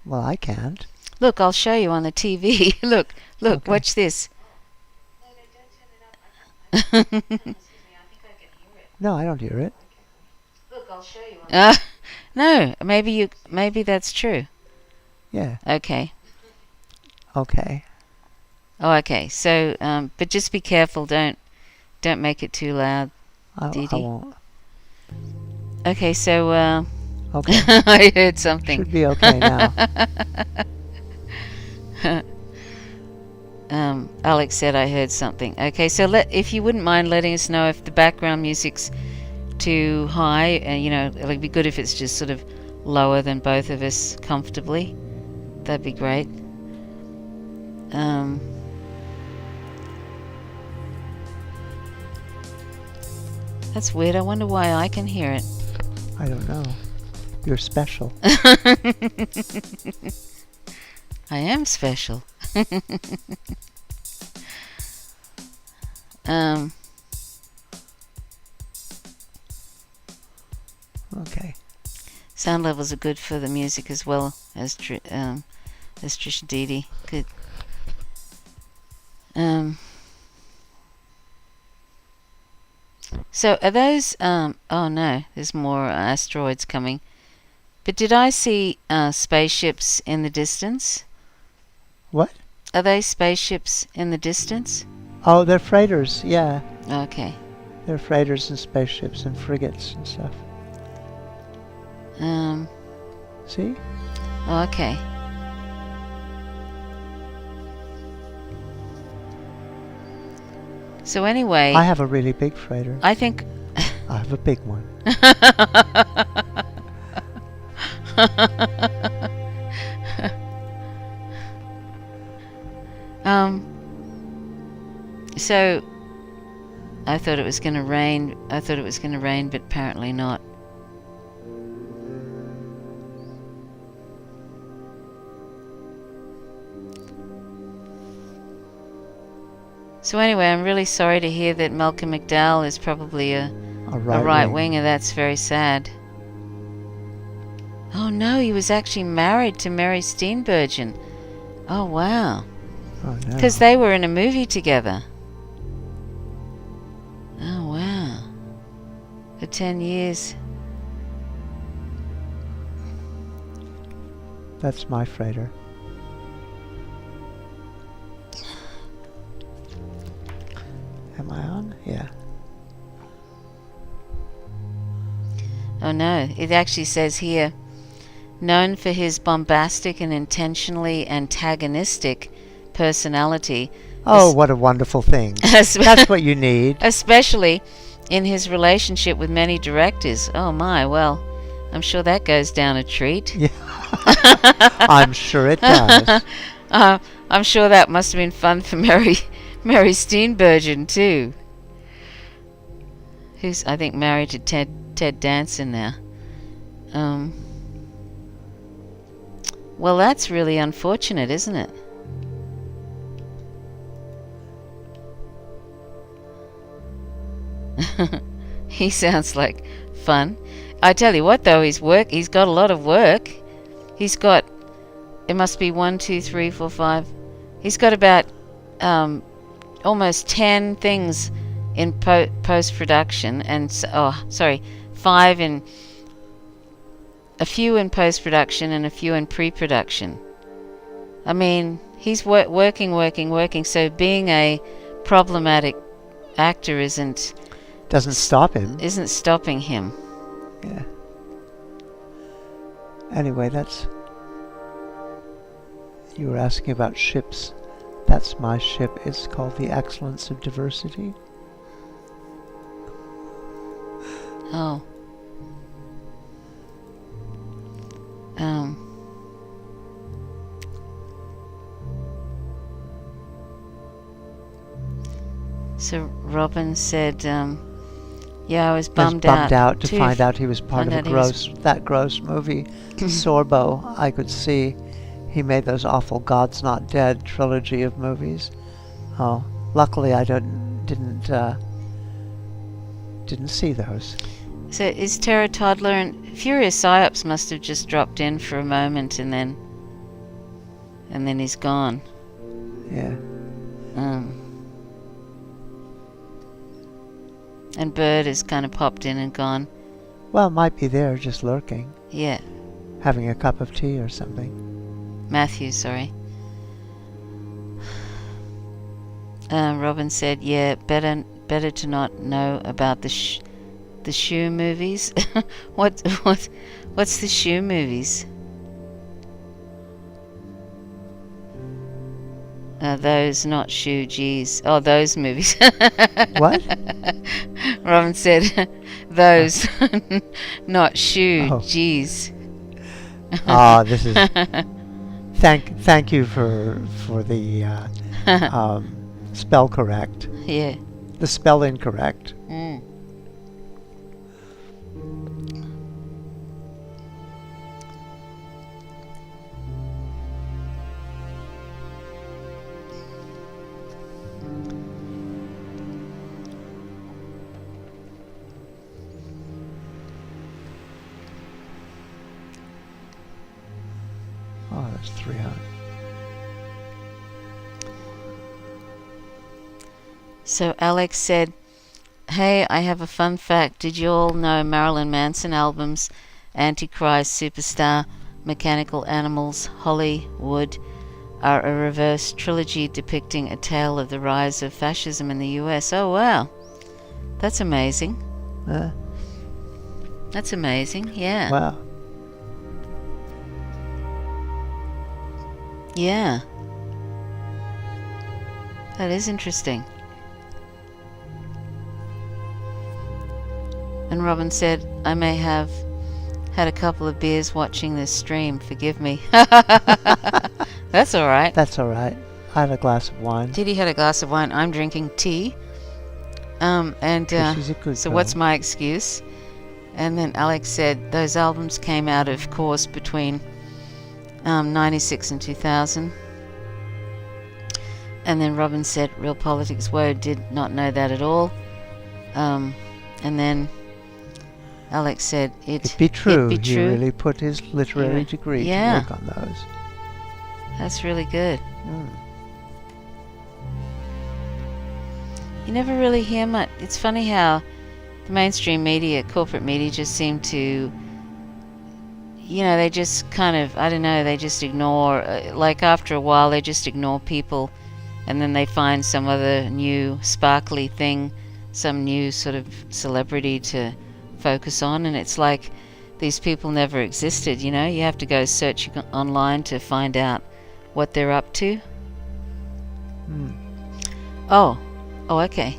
Well, I can't. Look, I'll show you on the TV. Look. Okay. Watch this. No, I don't hear it. Look, I'll show you. No, maybe that's true. Yeah. Okay. Okay. Oh, okay. So, but just be careful. Don't make it too loud, Didi. I won't. Okay. So. Okay. I heard something. Should be okay now. Alex said I heard something. Okay, so if you wouldn't mind letting us know if the background music's too high, and it'd be good if it's just sort of lower than both of us comfortably. That'd be great. That's weird. I wonder why I can hear it. I don't know. You're special. I am special. Okay. Sound levels are good for the music as well as Trisha Didi. Good. So are those? Oh no, there's more asteroids coming. But did I see spaceships in the distance? What? Are they spaceships in the distance? Oh, they're freighters, yeah. Okay. They're freighters and spaceships and frigates and stuff. See? See? Oh, okay. So anyway, I have a really big freighter. I think I have a big one. So I thought it was going to rain. But apparently not. So anyway, I'm really sorry to hear that Malcolm McDowell is probably a right winger. That's very sad. Oh no, he was actually married to Mary Steenburgen. Oh wow. Oh no. Because they were in a movie together. Oh wow. For 10 years. That's my freighter. Am I on? Yeah. Oh no, it actually says here, known for his bombastic and intentionally antagonistic personality. Oh, what a wonderful thing. That's what you need. Especially in his relationship with many directors. Oh my, well, I'm sure that goes down a treat. Yeah. I'm sure it does. I'm sure that must have been fun for Mary Steenburgen too, who's I think married to Ted Danson now. Well, that's really unfortunate, isn't it? He sounds like fun. I tell you what, though, he's got a lot of work. He's got, it must be 1, 2, 3, 4, 5. He's got about almost 10 things in post-production, and 5 in, a few in post-production and a few in pre-production. I mean, he's working. So being a problematic actor isn't stopping him. Yeah. Anyway, you were asking about ships. That's my ship. It's called the Excellence of Diversity. Oh. So Robin said, yeah, I was bummed out to find out he was part of that gross movie, Sorbo. I could see he made those awful God's Not Dead trilogy of movies. Oh, luckily I didn't see those. So is Tara Toddler and Furious Psyops must have just dropped in for a moment and then he's gone. Yeah. And Bird has kind of popped in and gone. Well, might be there, just lurking. Yeah. Having a cup of tea or something. Matthew, sorry. Robin said, yeah, better to not know about the shoe movies. What's the shoe movies? Those, not shoe, geez. Oh, those movies. What? Robin said, those, not shoe, geez. This is... Thank you for the spell correct. Yeah. The spell incorrect. Oh, that's 300. So Alex said, hey, I have a fun fact. Did you all know Marilyn Manson albums, Antichrist, Superstar, Mechanical Animals, Hollywood, are a reverse trilogy depicting a tale of the rise of fascism in the US? Oh, wow. That's amazing. That's amazing, yeah. Wow. Yeah. That is interesting. And Robin said, I may have had a couple of beers watching this stream. Forgive me. That's all right. That's all right. I had a glass of wine. Didi had a glass of wine. I'm drinking tea. She's a good So girl. what's my excuse? And then Alex said those albums came out, of course, between 96 and 2000. And then Robin said, Real Politics Woe did not know that at all. And then Alex said, It'd be true. It'd be He true. really put his literary degree Yeah. to work on those. That's really good. Mm. You never really hear much. It's funny how the mainstream media, corporate media, just seem to, they just kind of, I don't know, they just ignore, like after a while, they just ignore people, and then they find some other new sparkly thing, some new sort of celebrity to focus on, and it's like these people never existed, you have to go searching online to find out what they're up to. Mm. Oh, okay.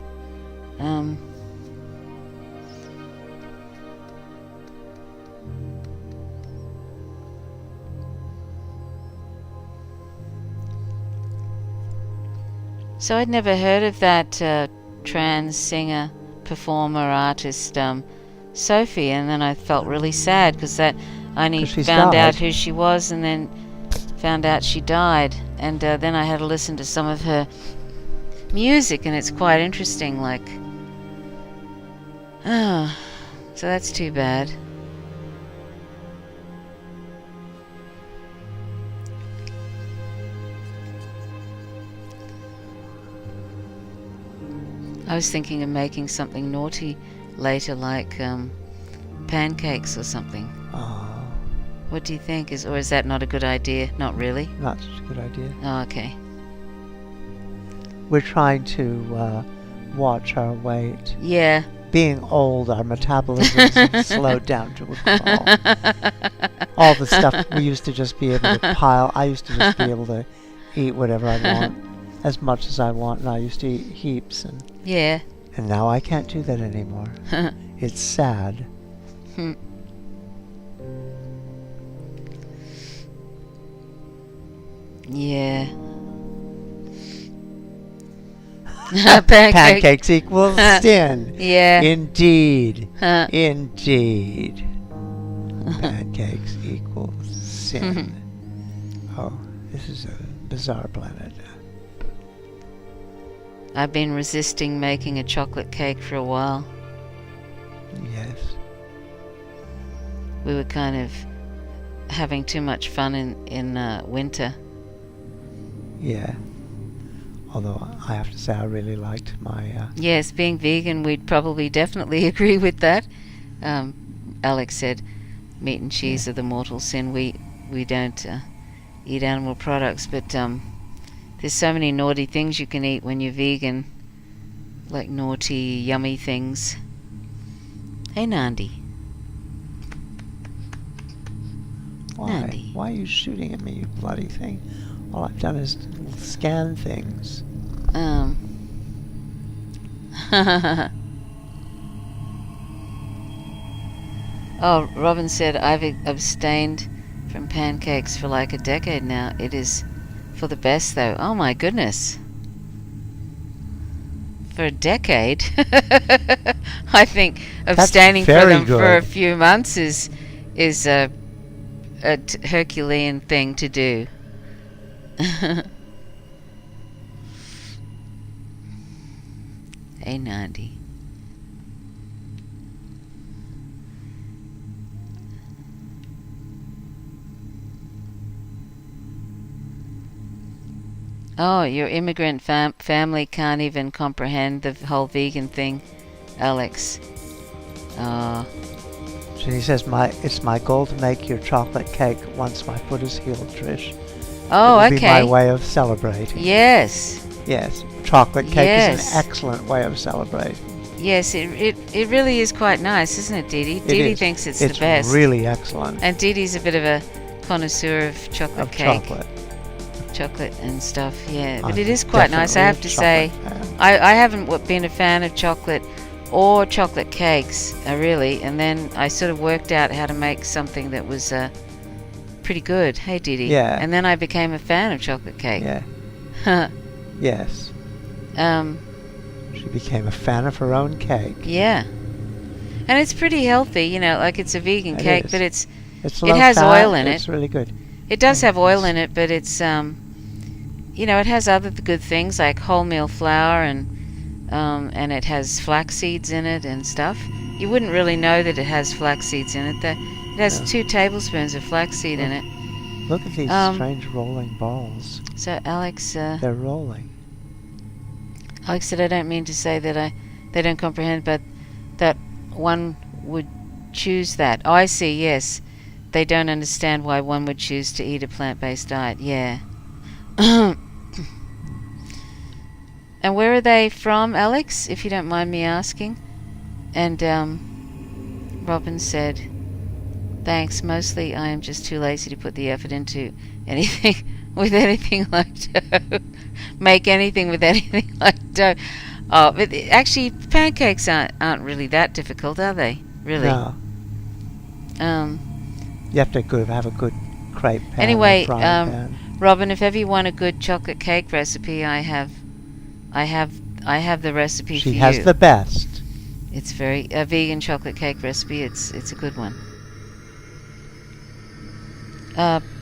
So I'd never heard of that trans singer, performer, artist, Sophie, and then I felt really sad because I only 'Cause she's found out died. who she was, and then found out she died, and then I had to listen to some of her music, and it's quite interesting. So that's too bad. I was thinking of making something naughty later, like pancakes or something. Oh, What do you think? Or is that not a good idea? Not really? not such a good idea. Oh, okay. We're trying to watch our weight. Yeah. Being old, our metabolisms have slowed down to a crawl. All the stuff we used to just be able to pile. I used to just be able to eat whatever I want, as much as I want, and I used to eat heaps, and Yeah. now I can't do that anymore. It's sad. Yeah. Pancakes equals sin. Yeah. Indeed. Huh. Indeed. Pancakes equals sin. Oh, this is a bizarre planet. I've been resisting making a chocolate cake for a while. Yes. We were kind of having too much fun in winter. Yeah. Although I have to say I really liked my... Yes, being vegan, we'd probably definitely agree with that. Alex said, meat and cheese are the mortal sin. We don't eat animal products, but there's so many naughty things you can eat when you're vegan, like naughty, yummy things. Hey, Nandi. Why? Nandi. Why are you shooting at me, you bloody thing? All I've done is scan things. Oh, Robin said, I've abstained from pancakes for like a decade now. It is for the best, though. Oh, my goodness. For a decade? I think abstaining from very them for a good. few months is a Herculean thing to do. Hey, Nandi. Oh, your immigrant family can't even comprehend the whole vegan thing, Alex. Oh, So he says, it's my goal to make your chocolate cake once my foot is healed, Trish. It oh, will be my okay. way of celebrating. Yes, Yes, chocolate cake is Yes. an excellent way of celebrating. yes. It really is quite nice, isn't it, Didi? It Didi is. thinks it's It's the best. really excellent. And Didi's a bit of a connoisseur of chocolate Of cake, chocolate. and stuff. Yeah, but I'm it is quite nice. I have to definitely say, a chocolate fan. I haven't been a fan of chocolate or chocolate cakes, really. And then I sort of worked out how to make something that was pretty good. Hey, Didi. Yeah. And then I became a fan of chocolate cake. Yeah. Yes. um, She became a fan of her own cake. yeah. And it's pretty healthy, you know, like it's a vegan It cake, is. but it Low has fat, oil in it. It's really good. It does have oil in it, but it's you know, it has other good things like wholemeal flour and it has flax seeds in it and stuff. You wouldn't really know that it has flax seeds in it. It has 2 tablespoons of flaxseed in it. Look at these strange rolling balls. So Alex, They're rolling. Alex said, I don't mean to say that they don't comprehend, but that one would choose that. Oh, I see. Yes, they don't understand why one would choose to eat a plant-based diet. Yeah. And where are they from, Alex, if you don't mind me asking? And Robin said, thanks, mostly I am just too lazy to put the effort into anything with anything like dough. Make anything with anything like dough. Oh, but actually pancakes aren't really that difficult, are they? Really? No. You have to have a good crepe pan. Anyway, or frying pan. Robin, if ever you want a good chocolate cake recipe, I have the recipe for you. She has the best. It's a vegan chocolate cake recipe. It's a good one.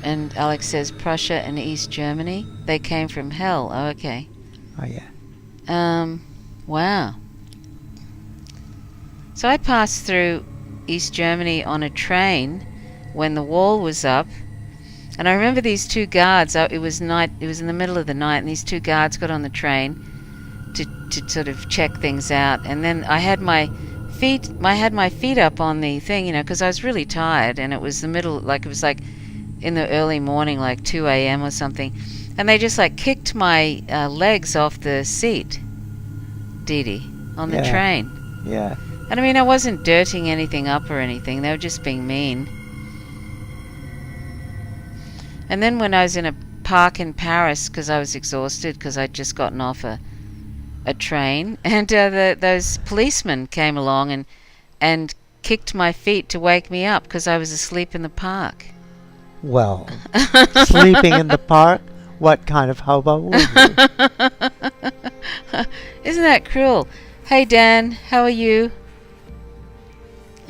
And Alex says Prussia and East Germany. They came from hell. Oh, okay. Oh yeah. Wow. So I passed through East Germany on a train when the wall was up, and I remember these 2 guards. It was night. It was in the middle of the night, and these 2 guards got on the train to sort of check things out. And then I had my feet up on the thing, you know, because I was really tired, and it was the middle, like it was like in the early morning, like 2 a.m. or something, and they just like kicked my legs off the seat, Didi, on the train. Yeah. And I mean, I wasn't dirtying anything up or anything. They were just being mean. And then when I was in a park in Paris, because I was exhausted, because I'd just gotten off a train, and those policemen came along and kicked my feet to wake me up because I was asleep in the park. Well, sleeping in the park? What kind of hobo were you? Isn't that cruel? Hey, Dan, how are you?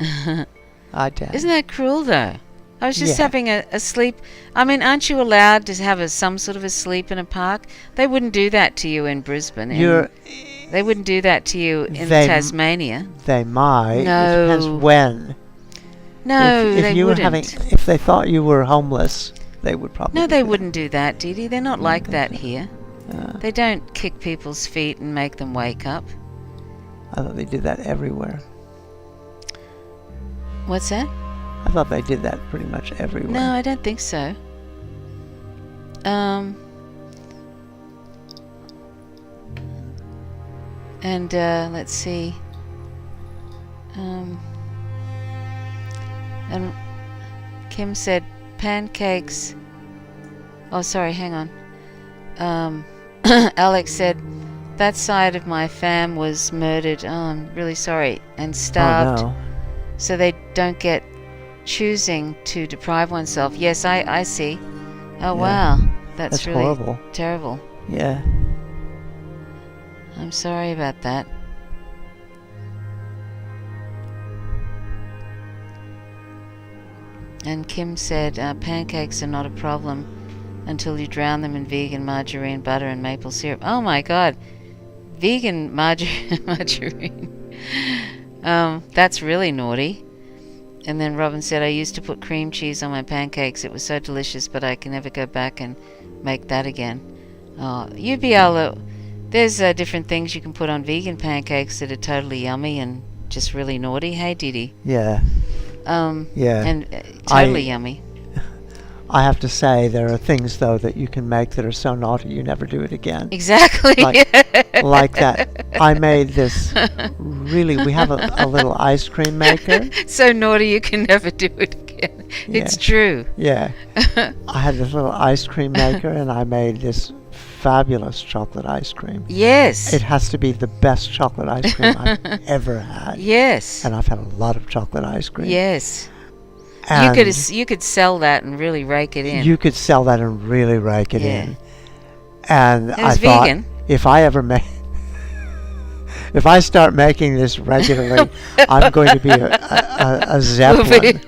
Hi, Dan. Isn't that cruel, though? I was just having a sleep. I mean, aren't you allowed to have some sort of a sleep in a park? They wouldn't do that to you in Brisbane. They wouldn't do that to you in Tasmania. They might. No. It depends when. No, if they you wouldn't. If they thought you were homeless, they would probably. No, they wouldn't do that, Didi. They're not like that here. Uh, They don't kick people's feet and make them wake up. I thought they did that everywhere. What's that? I thought they did that pretty much everywhere. No, I don't think so. And let's see. And Kim said pancakes. Oh, sorry, hang on. Alex said that side of my fam was murdered. Oh, I'm really sorry. And starved. Oh, no. So they don't get choosing to deprive oneself. Yes, I see. Oh, Yeah. wow. That's really horrible. terrible. Yeah. I'm sorry about that. And Kim said pancakes are not a problem until you drown them in vegan margarine, butter, and maple syrup. Oh my God. Vegan margarine. That's really naughty. And then Robin said, I used to put cream cheese on my pancakes. It was so delicious, but I can never go back and make that again. Oh, you'd be able to... There's different things you can put on vegan pancakes that are totally yummy and just really naughty. Hey, Didi. Yeah. Yeah. And totally yummy. I have to say, there are things, though, that you can make that are so naughty you never do it again. Exactly. Like that. I made this we have a little ice cream maker. So naughty you can never do it again. It's true. Yeah. I had this little ice cream maker, and I made this fabulous chocolate ice cream. Yes. It has to be the best chocolate ice cream I've ever had. Yes. And I've had a lot of chocolate ice cream. Yes. And You could sell that and really rake it in. you could sell that and really rake it Yeah. in. And It I was thought, vegan. if I ever make, if I start making this regularly, I'm going to be a zeppelin.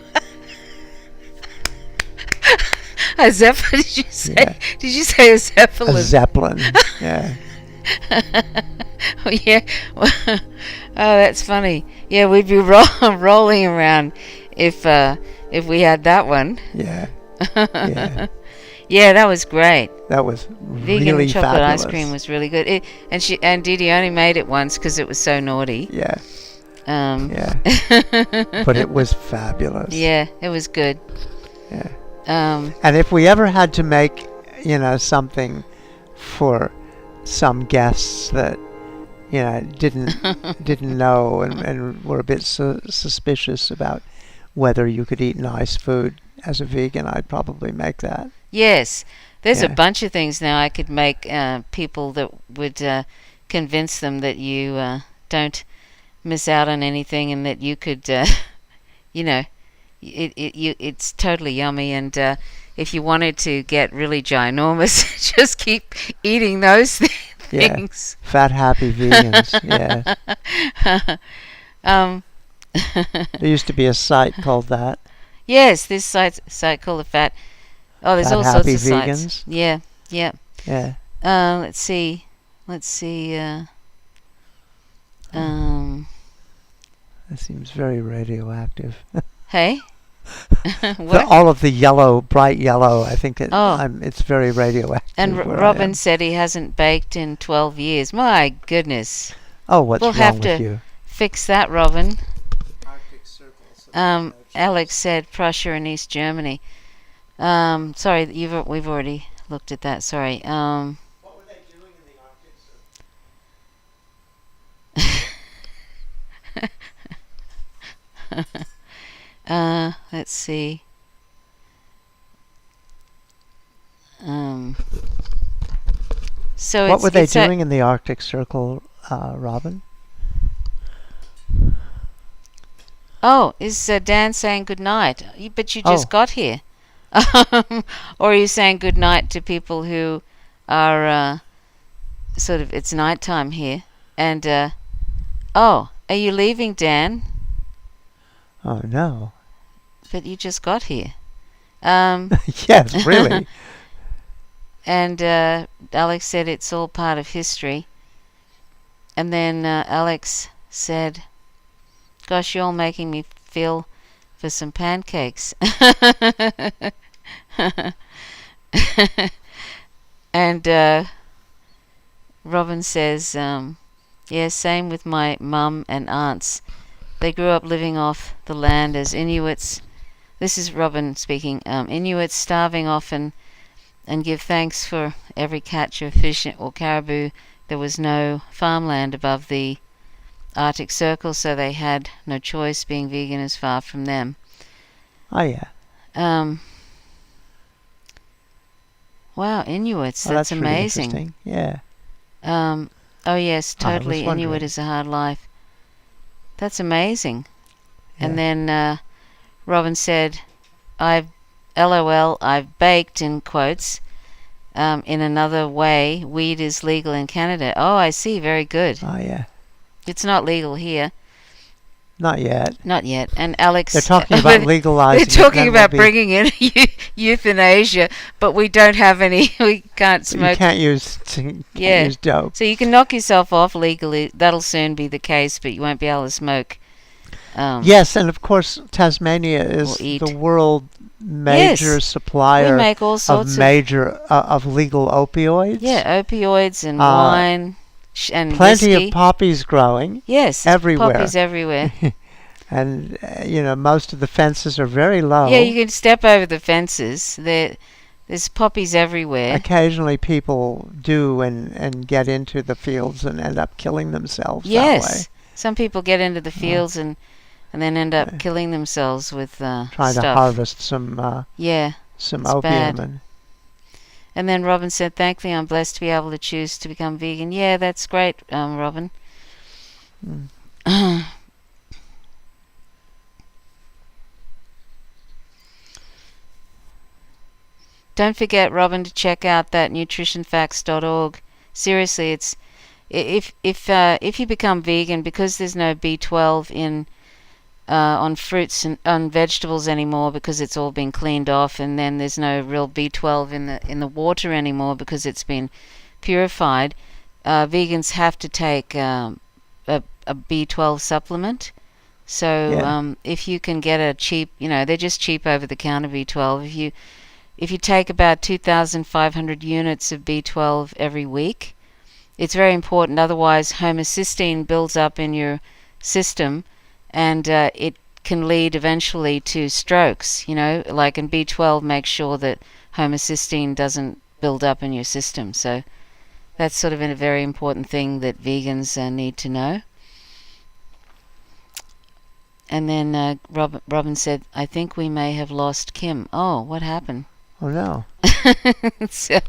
A zeppelin? Did you say? Yeah. Did you say a zeppelin? A zeppelin. Yeah. Oh, yeah. Oh, that's funny. Yeah, we'd be rolling around if we had that one. Yeah. Yeah. Yeah, that was great. That was Vegan really chocolate fabulous. ice cream was really good. And Didi only made it once because it was so naughty. Yeah. Yeah. But it was fabulous. Yeah, it was good. Yeah. And if we ever had to make, something for some guests that, didn't know and were a bit suspicious about whether you could eat nice food as a vegan, I'd probably make that. Yes, there's a Yeah. bunch of things now I could make people that would convince them that you don't miss out on anything and that you could, it's totally yummy. And if you wanted to get really ginormous, just keep eating those Yeah. things. Fat, happy vegans. Yeah. There used to be a site called that. Yes, this site called the Fat. Oh, there's Fat all sorts Happy of Vegans? sites. Yeah, yeah. Yeah. Let's see. That seems very radioactive. Hey. What? All of the yellow, bright yellow, I think Oh. it's very radioactive. And where I Robin am. said he hasn't baked in 12 years. My goodness. Oh, what's we'll wrong have with to- you? Fix that, Robin. Alex said Prussia and East Germany. Sorry, we've already looked at that. Sorry. What were they doing in the Arctic Circle? Let's see. So What were they it's a- doing in the Arctic Circle, Robin? Oh, is Dan saying good night? But you just Oh. got here. Or are you saying good night to people who are sort of, it's nighttime here? And, are you leaving, Dan? Oh, no. But you just got here. Yes, really. And Alex said it's all part of history. And then Alex said, gosh, you're all making me feel for some pancakes. And Robin says, yeah, same with my mum and aunts. They grew up living off the land as Inuits. This is Robin speaking. Inuits starving often and give thanks for every catch of fish or caribou. There was no farmland above the Arctic Circle, so they had no choice. Being vegan is far from them. Oh, yeah. Wow, Inuits. Oh, That's really amazing. interesting. Yeah. Oh yes, I was totally. wondering. Inuit is a hard life. That's amazing. Yeah. And then Robin said, I've baked, in quotes, in another way, weed is legal in Canada. Oh, I see. Very good. Oh, yeah. It's not legal here. Not yet. Not yet. And Alex... They're talking about legalizing They're it, talking then about we'll be- bringing in euthanasia, but we don't have any... We can't You smoke... can't use Yeah. use dope. So you can knock yourself off legally. That'll soon be the case, but you won't be able to smoke. Yes, and of course Tasmania is Or eat. the world major we supplier make all sorts of major of legal opioids. Yeah, opioids and Uh, wine and Plenty whiskey. of poppies growing, Yes, everywhere. poppies everywhere. and most of the fences are very low. Yeah, you can step over the fences. There's poppies everywhere. Occasionally, people do and get into the fields and end up killing themselves. Yes, that way, some people get into the fields and then end up killing themselves with trying stuff. to harvest some Yeah, some it's opium. bad. And then Robin said, "Thankfully, I'm blessed to be able to choose to become vegan." Yeah, that's great, Robin. Mm. Don't forget, Robin, to check out that nutritionfacts.org. Seriously, it's if you become vegan, because there's no B12 in on fruits and on vegetables anymore, because it's all been cleaned off, and then there's no real B12 in the water anymore because it's been purified. Vegans have to take a B12 supplement. So Yeah. if you can get a cheap, they're just cheap over the counter B12. If you take about 2,500 units of B12 every week, it's very important. Otherwise, homocysteine builds up in your system, and it can lead eventually to strokes. Like, in B12 makes sure that homocysteine doesn't build up in your system. So that's sort of a very important thing that vegans need to know. And then Robin said, "I think we may have lost Kim." Oh, what happened? Oh no. So,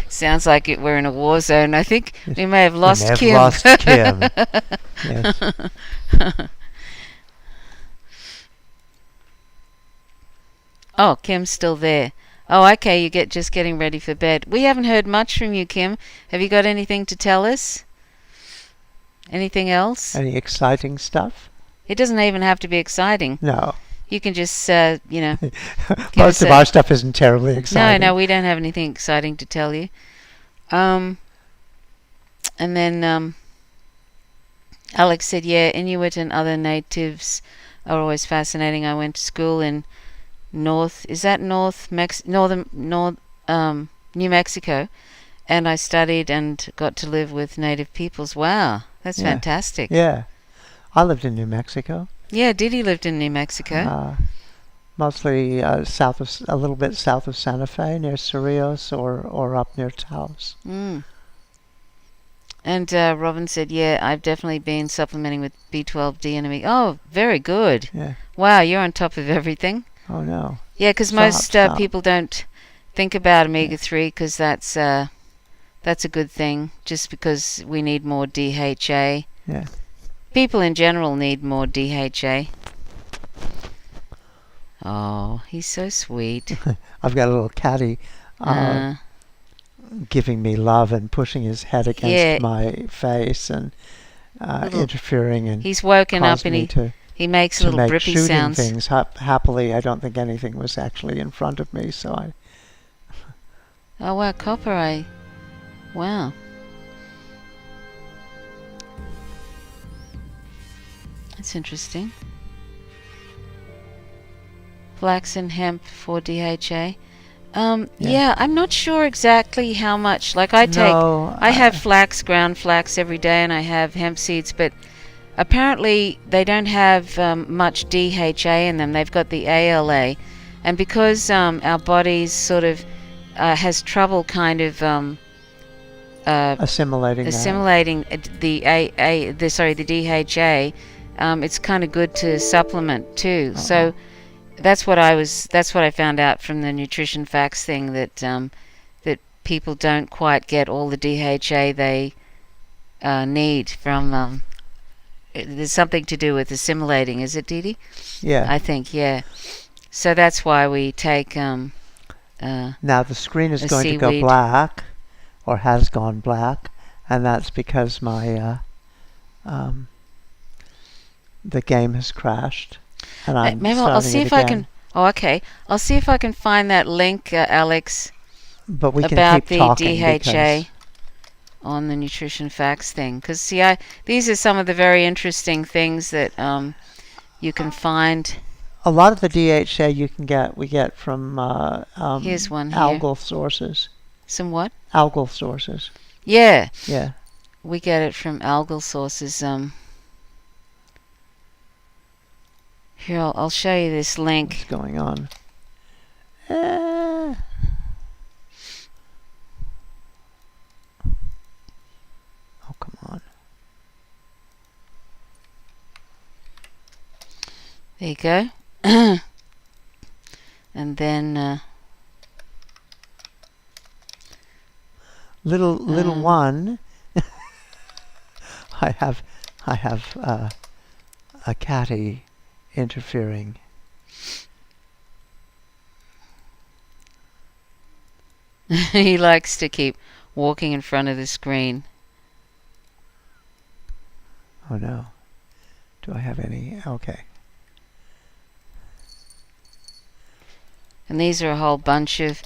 sounds like we're in a war zone. I think we may have We lost may have Kim. lost Kim. Yes. Oh, Kim's still there. Oh, okay, you're just getting ready for bed. We haven't heard much from you, Kim. Have you got anything to tell us? Anything else? Any exciting stuff? It doesn't even have to be exciting. No. You can just, Most of our stuff isn't terribly exciting. No, we don't have anything exciting to tell you. And then Alex said, "Yeah, Inuit and other natives are always fascinating. I went to school in New Mexico, and I studied and got to live with native peoples." Wow, that's fantastic. Yeah. I lived in New Mexico. Yeah, Didi lived in New Mexico. Mostly a little bit south of Santa Fe, near Cerrillos, or up near Taos. Mm. And Robin said, "Yeah, I've definitely been supplementing with B12D and omega." Oh, very good. Yeah. Wow, you're on top of everything. Oh no. Yeah, because most people don't think about omega-3, because that's a good thing, just because we need more DHA. Yeah. People in general need more DHA. Oh, he's so sweet. I've got a little catty giving me love and pushing his head against my face and interfering, and he's woken up and he makes little drippy sounds. Things happily. I don't think anything was actually in front of me, so I. Oh wow, copper! Wow. That's interesting. Flax and hemp for DHA. Yeah, I'm not sure exactly how much. Like, I have ground flax every day, and I have hemp seeds, but apparently they don't have much DHA in them. They've got the ALA, and because our bodies sort of has trouble kind of assimilating the DHA. It's kind of good to supplement too. Uh-oh. So that's what I found out from the nutrition facts thing, that that people don't quite get all the DHA they need from. There's something to do with assimilating, is it, Didi? Yeah. I think, yeah. So that's why we take. Now the screen is going to go black, or has gone black, and that's because my the game has crashed. And maybe I'll see if I can. Oh, okay. I'll see if I can find that link, Alex. But we can about keep talking the DHA on the nutrition facts thing, because see, these are some of the very interesting things that you can find. A lot of the DHA we get from here's one here. Algal sources. Some what? Algal sources. Yeah. Yeah. We get it from algal sources. Here, I'll show you this link. What's going on? Oh, come on. There you go. And then little Um, one. I have a catty interfering. he likes to keep walking in front of the screen. Oh no. Do I have any? Okay. And these are a whole bunch of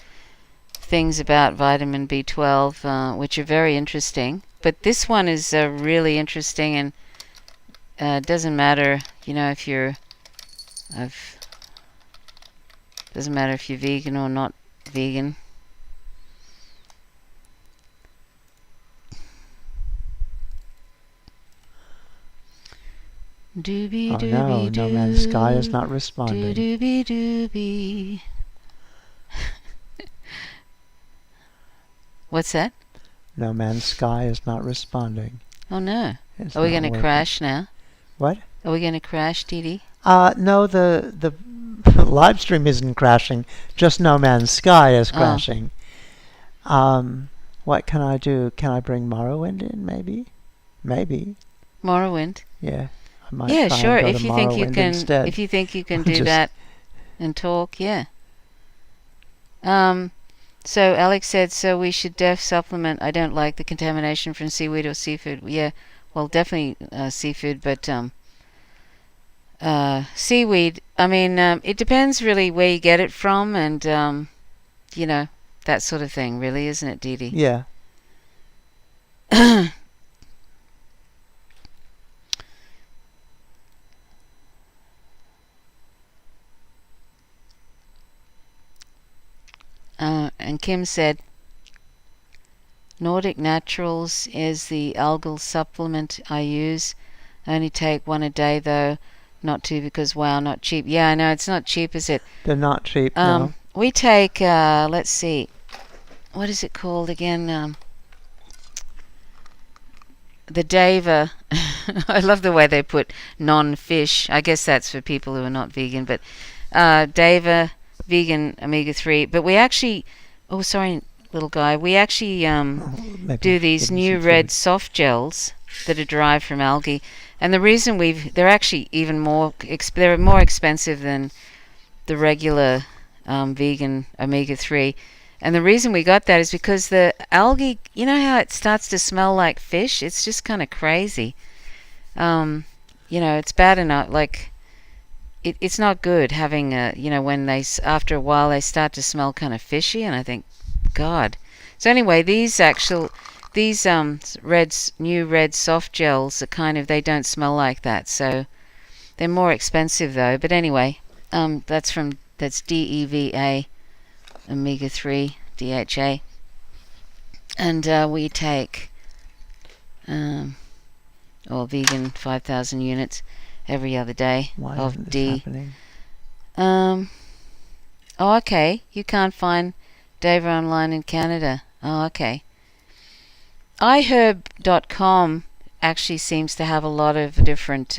things about vitamin B12, which are very interesting. But this one is really interesting, and it doesn't matter, if you're, doesn't matter if you're vegan or not vegan. Doobie Oh doobie no, No Man's Sky is not responding. doobie doobie. What's that? No Man's Sky is not responding. Oh no. It's Are we not going to working. crash now? What? Are we going to crash, Dee Dee? No, the live stream isn't crashing. Just No Man's Sky is crashing. What can I do? Can I bring Morrowind in? Maybe. Morrowind. Yeah. I might Yeah, try sure. And go If to you think you Morrowind can, instead. if you think you can do Just- that and talk, yeah. So Alex said, so we should supplement. I don't like the contamination from seaweed or seafood. Yeah, well, definitely seafood, but seaweed. I mean, it depends really where you get it from, and that sort of thing. Really, isn't it, Dee Dee? Yeah. And Kim said, Nordic Naturals is the algal supplement I use. I only take one a day though, not two because wow, not cheap. Yeah, I know it's not cheap, is it? They're not cheap, no. We take, let's see, what is it called again? The Dava. I love the way they put non-fish. I guess that's for people who are not vegan, but Dava vegan omega-3. But we actually, oh sorry, little guy, we actually Maybe do these give them new some red food. soft gels that are derived from algae. And the reason they're actually even more, they're more expensive than the regular vegan omega-3. And the reason we got that is because the algae, you know how it starts to smell like fish? It's just kind of crazy. It's bad enough, like, it's not good having, when after a while they start to smell kind of fishy, and I think, God. So anyway, these new red soft gels are kind of, they don't smell like that, so they're more expensive though. But anyway, that's DEVA omega-3 DHA, and we take vegan 5,000 units every other day Why of isn't this D. happening? Okay, you can't find Dava online in Canada. Oh, okay. iHerb.com actually seems to have a lot of different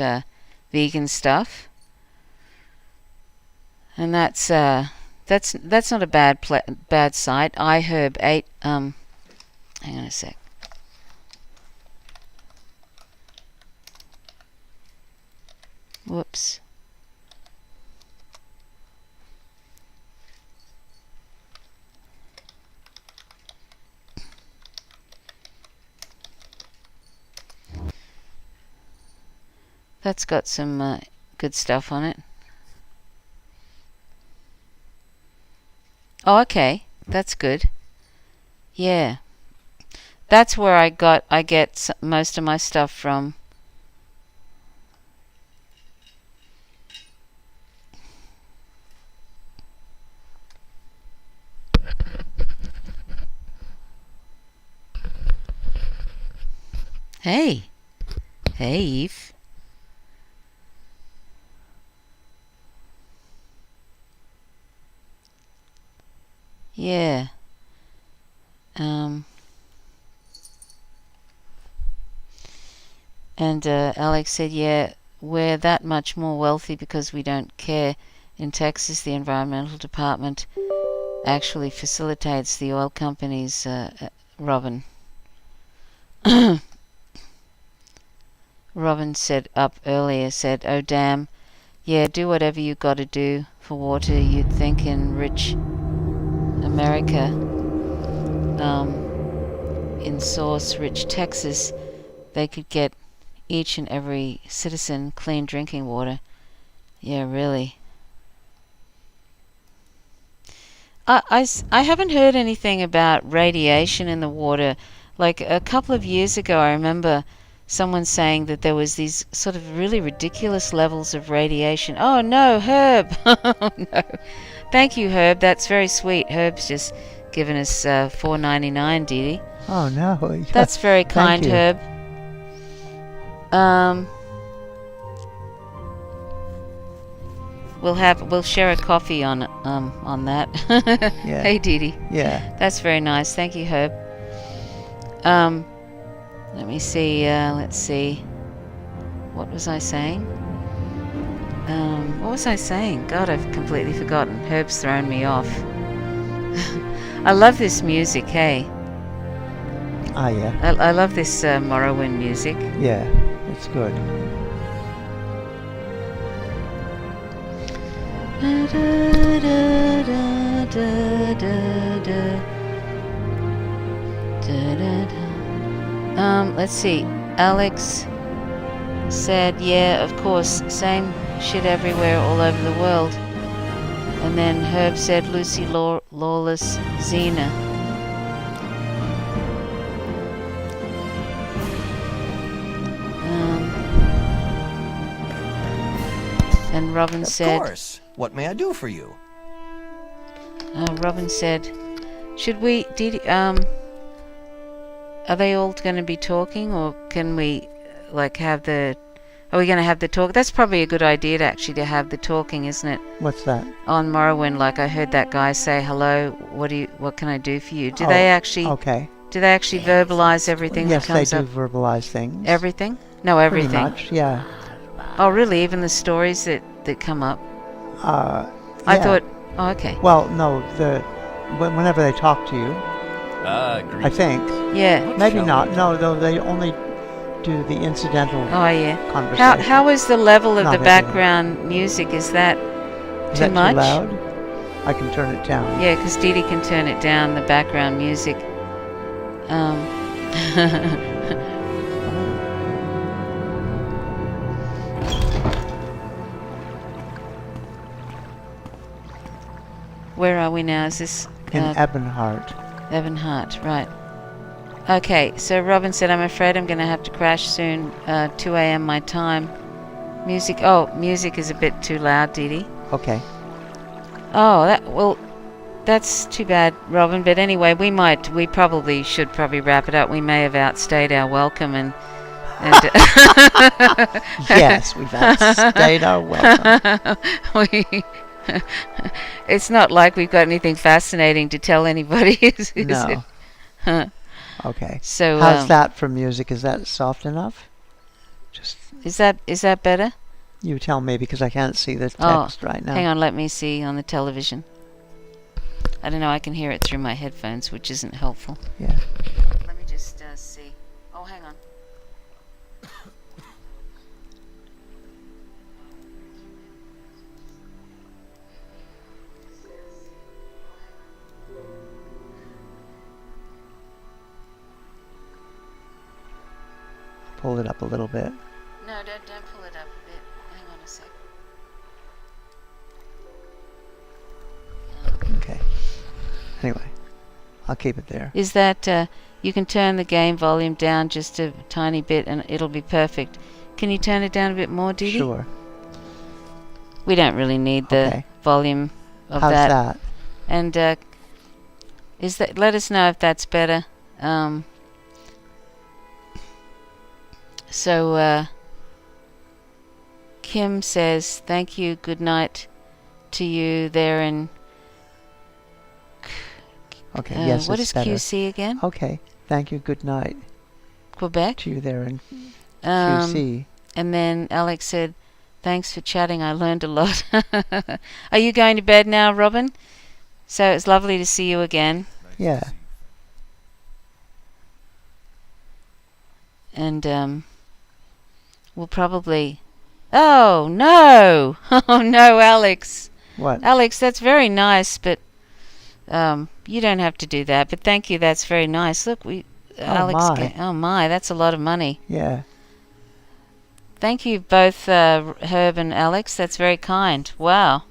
vegan stuff, and that's not a bad site. iHerb 8. Hang on a sec. Whoops. That's got some good stuff on it. Oh, okay. That's good. Yeah. That's where I get most of my stuff from. Hey. Hey, Eve. Yeah. And Alex said, yeah, we're that much more wealthy because we don't care. In Texas, the environmental department actually facilitates the oil companies Robin. Robin said up earlier, said, "Oh damn, yeah, do whatever you gotta do for water. You'd think in rich America, in source-rich Texas, they could get each and every citizen clean drinking water. Yeah, really." I haven't heard anything about radiation in the water. Like a couple of years ago, I remember someone saying that there was these sort of really ridiculous levels of radiation. Oh no, Herb! Oh no. Thank you, Herb. That's very sweet. Herb's just given us $4.99, Dee Dee. Oh no. That's very kind, you. Herb. We'll share a coffee on that. Yeah. Hey, Dee Dee. Yeah. That's very nice. Thank you, Herb. Let me see. Let's see. What was I saying? What was I saying? God, I've completely forgotten. Herb's thrown me off. I love this music, hey. Ah, yeah. I love this Morrowind music. Yeah, it's good. Let's see. Alex said, yeah, of course, same shit everywhere all over the world. And then Herb said, Lucy Lawless, Xena. And Robin said... Of course. What may I do for you? Robin said, should we... are they all going to be talking, or can we, like, have the... Are we going to have the talk? That's probably a good idea to have the talking, isn't it? What's that? On Morrowind, like I heard that guy say, hello, what can I do for you? Do they actually... Okay. Do they actually verbalize everything that comes up? Yes, they do verbalize things. Everything? No, everything. Pretty much, yeah. Oh, really? Even the stories that come up? Yeah. I thought... Oh, okay. Well, no, whenever they talk to you, I think. Yeah. Maybe not. No, though they only do the incidental conversation. How is the level of Not the background music? Is that too much? Too loud? I can turn it down. Yeah, because Dee Dee can turn it down, the background music. Where are we now? Is this... In Ebonheart. Ebonheart, right. Okay, so Robin said, I'm afraid I'm going to have to crash soon, 2 a.m. my time. Music is a bit too loud, Dee Dee. Okay. Oh, that's too bad, Robin, but anyway, we probably should wrap it up. We may have outstayed our welcome and yes, we've outstayed our welcome. It's not like we've got anything fascinating to tell anybody, is no. it? Huh. Okay. So how's that for music? Is that soft enough? Just is that better? You tell me, because I can't see the text right now. Hang on, let me see on the television. I don't know, I can hear it through my headphones, which isn't helpful. Yeah. Let me just see. Oh, hang on. Pull it up a little bit. No, don't pull it up a bit. Hang on a sec. Okay. Anyway, I'll keep it there. Is that you can turn the game volume down just a tiny bit and it'll be perfect. Can you turn it down a bit more, Dee Dee? Sure. We don't really need the volume of How's that. that? And let us know if that's better. So Kim says, thank you, good night to you there in... Okay, yes, what it's is better. QC again? Okay, thank you, good night. Quebec? To you there in QC. And then Alex said, thanks for chatting, I learned a lot. Are you going to bed now, Robin? So it's lovely to see you again. Yeah. and we'll probably. Oh no! Oh no, Alex. What? Alex, that's very nice, but you don't have to do that. But thank you. That's very nice. Look, Alex. My. Oh my, that's a lot of money. Yeah. Thank you both, Herb and Alex. That's very kind. Wow.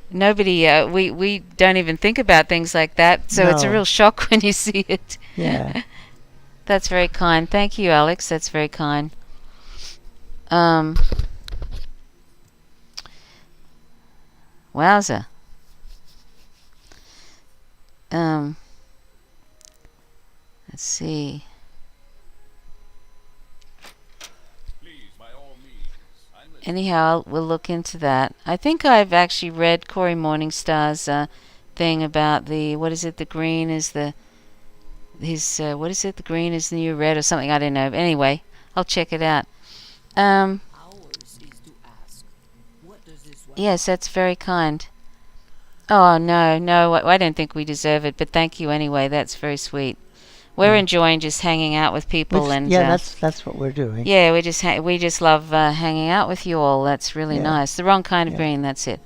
Nobody, we don't even think about things like that, so it's a No. real shock when you see it. Yeah. That's very kind. Thank you, Alex. That's very kind. Wowza. Let's see. Anyhow, we'll look into that. I think I've actually read Corey Morningstar's thing about the, what is it, the green is the, his, what is it, the green is the new red or something, I don't know. Anyway, I'll check it out. Yes, that's very kind. Oh, no, I don't think we deserve it, but thank you anyway, that's very sweet. We're enjoying just hanging out with people, and yeah, that's what we're doing. yeah, we just love hanging out with you all. That's really Yeah. nice. The wrong kind of Yeah. green. That's it.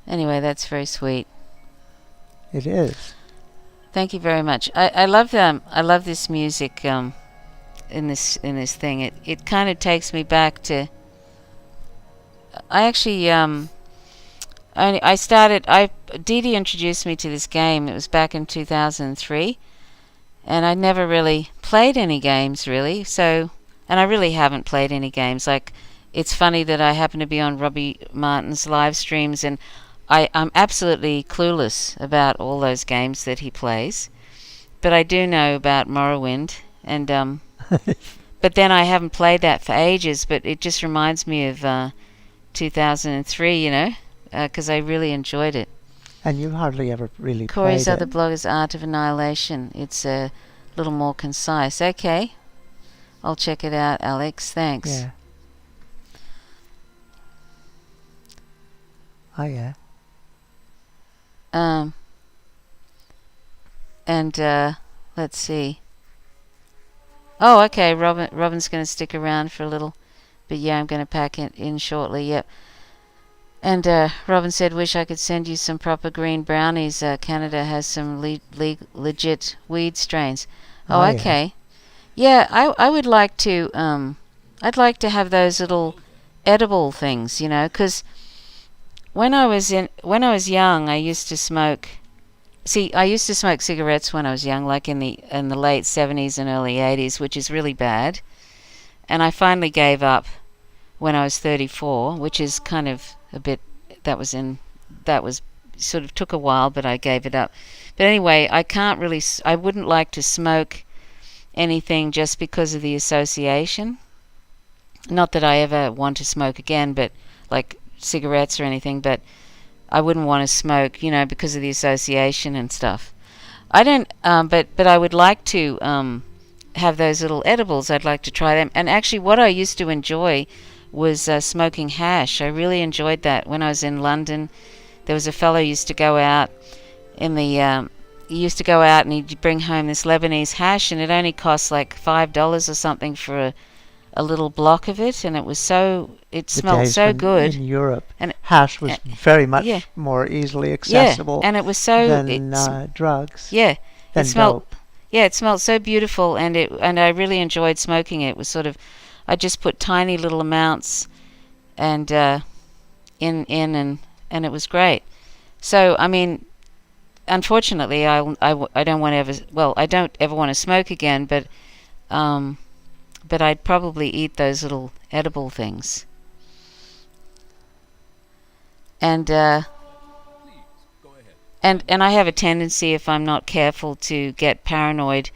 Anyway, that's very sweet. It is. Thank you very much. I love I love this music in this thing. It kind of takes me back to. I actually Dee Dee introduced me to this game. It was back in 2003, and I never really played any games really. So, and I really haven't played any games. Like, it's funny that I happen to be on Robbie Martin's live streams, and I'm absolutely clueless about all those games that he plays. But I do know about Morrowind, and but then I haven't played that for ages. But it just reminds me of 2003, you know, because I really enjoyed it. And you hardly ever really Corey's played other it. blog is Art of Annihilation. It's a little more concise. Okay, I'll check it out, Alex. Thanks. Yeah. Oh yeah. And let's see. Oh, okay. Robin's going to stick around for a little, but yeah, I'm going to pack it in shortly. Yep. And Robin said, "Wish I could send you some proper green brownies. Canada has some legit weed strains." Oh, Oh, yeah. okay. Yeah, I would like to. I'd like to have those little edible things, you know, because when I was young, I used to smoke. See, I used to smoke cigarettes when I was young, like in the late 70s and early 80s, which is really bad. And I finally gave up when I was 34, which is kind of a bit. That was sort of took a while, but I gave it up. But anyway, I wouldn't like to smoke anything just because of the association. Not that I ever want to smoke again, but like cigarettes or anything, but I wouldn't want to smoke, you know, because of the association and stuff. I don't, but I would like to have those little edibles. I'd like to try them. And actually, what I used to enjoy was smoking hash. I really enjoyed that when I was in London. There was a fellow who used to go out in the. He used to go out and he'd bring home this Lebanese hash, and it only cost like $5 or something for a little block of it, and it smelled days so when good. in Europe. And Hash was very much yeah. more easily accessible and it was so than drugs. yeah, Than it smelled dope. yeah, it smelled so beautiful, and I really enjoyed smoking it. It was sort of, I just put tiny little amounts and in and it was great. So I mean, unfortunately, I don't want to ever. Well, I don't ever want to smoke again. But I'd probably eat those little edible things. And and I have a tendency, if I'm not careful, to get paranoid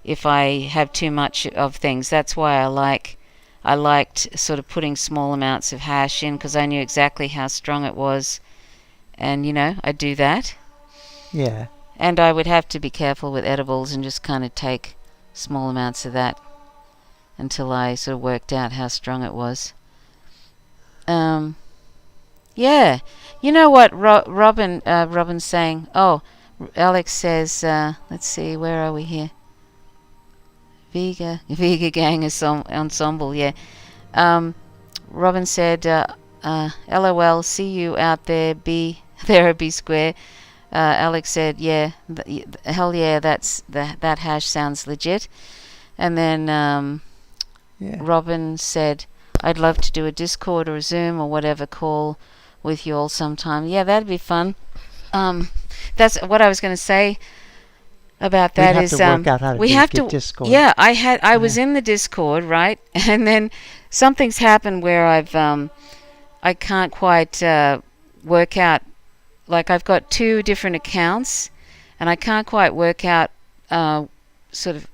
if I have too much of things. That's why I liked sort of putting small amounts of hash in, because I knew exactly how strong it was, and you know, I'd do that. Yeah. And I would have to be careful with edibles and just kind of take small amounts of that until I sort of worked out how strong it was. Yeah. You know what Robin's saying? Oh, Alex says, let's see, where are we here? Vega Gang Ensemble, yeah. Robin said, LOL, see you out there, B square. Alex said, yeah, hell yeah, that hash sounds legit. And then Yeah. Robin said, I'd love to do a Discord or a Zoom or whatever call with you all sometime. Yeah, that'd be fun. That's what I was going to say about that. We'd have is to work out how to we get have to Discord. Yeah, I was in the Discord, right? And then something's happened where I can't quite work out, like I've got two different accounts and I can't quite work out sort of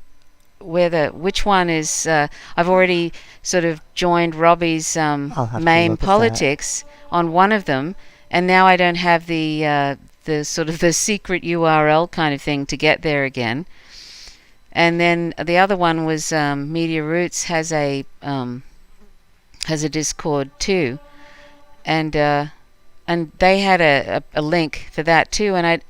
which one is I've already sort of joined Robbie's I'll have to MAME look at Politics on one of them, and now I don't have the sort of the secret URL kind of thing to get there again. And then the other one was Media Roots has a Discord too, and they had a link for that too, and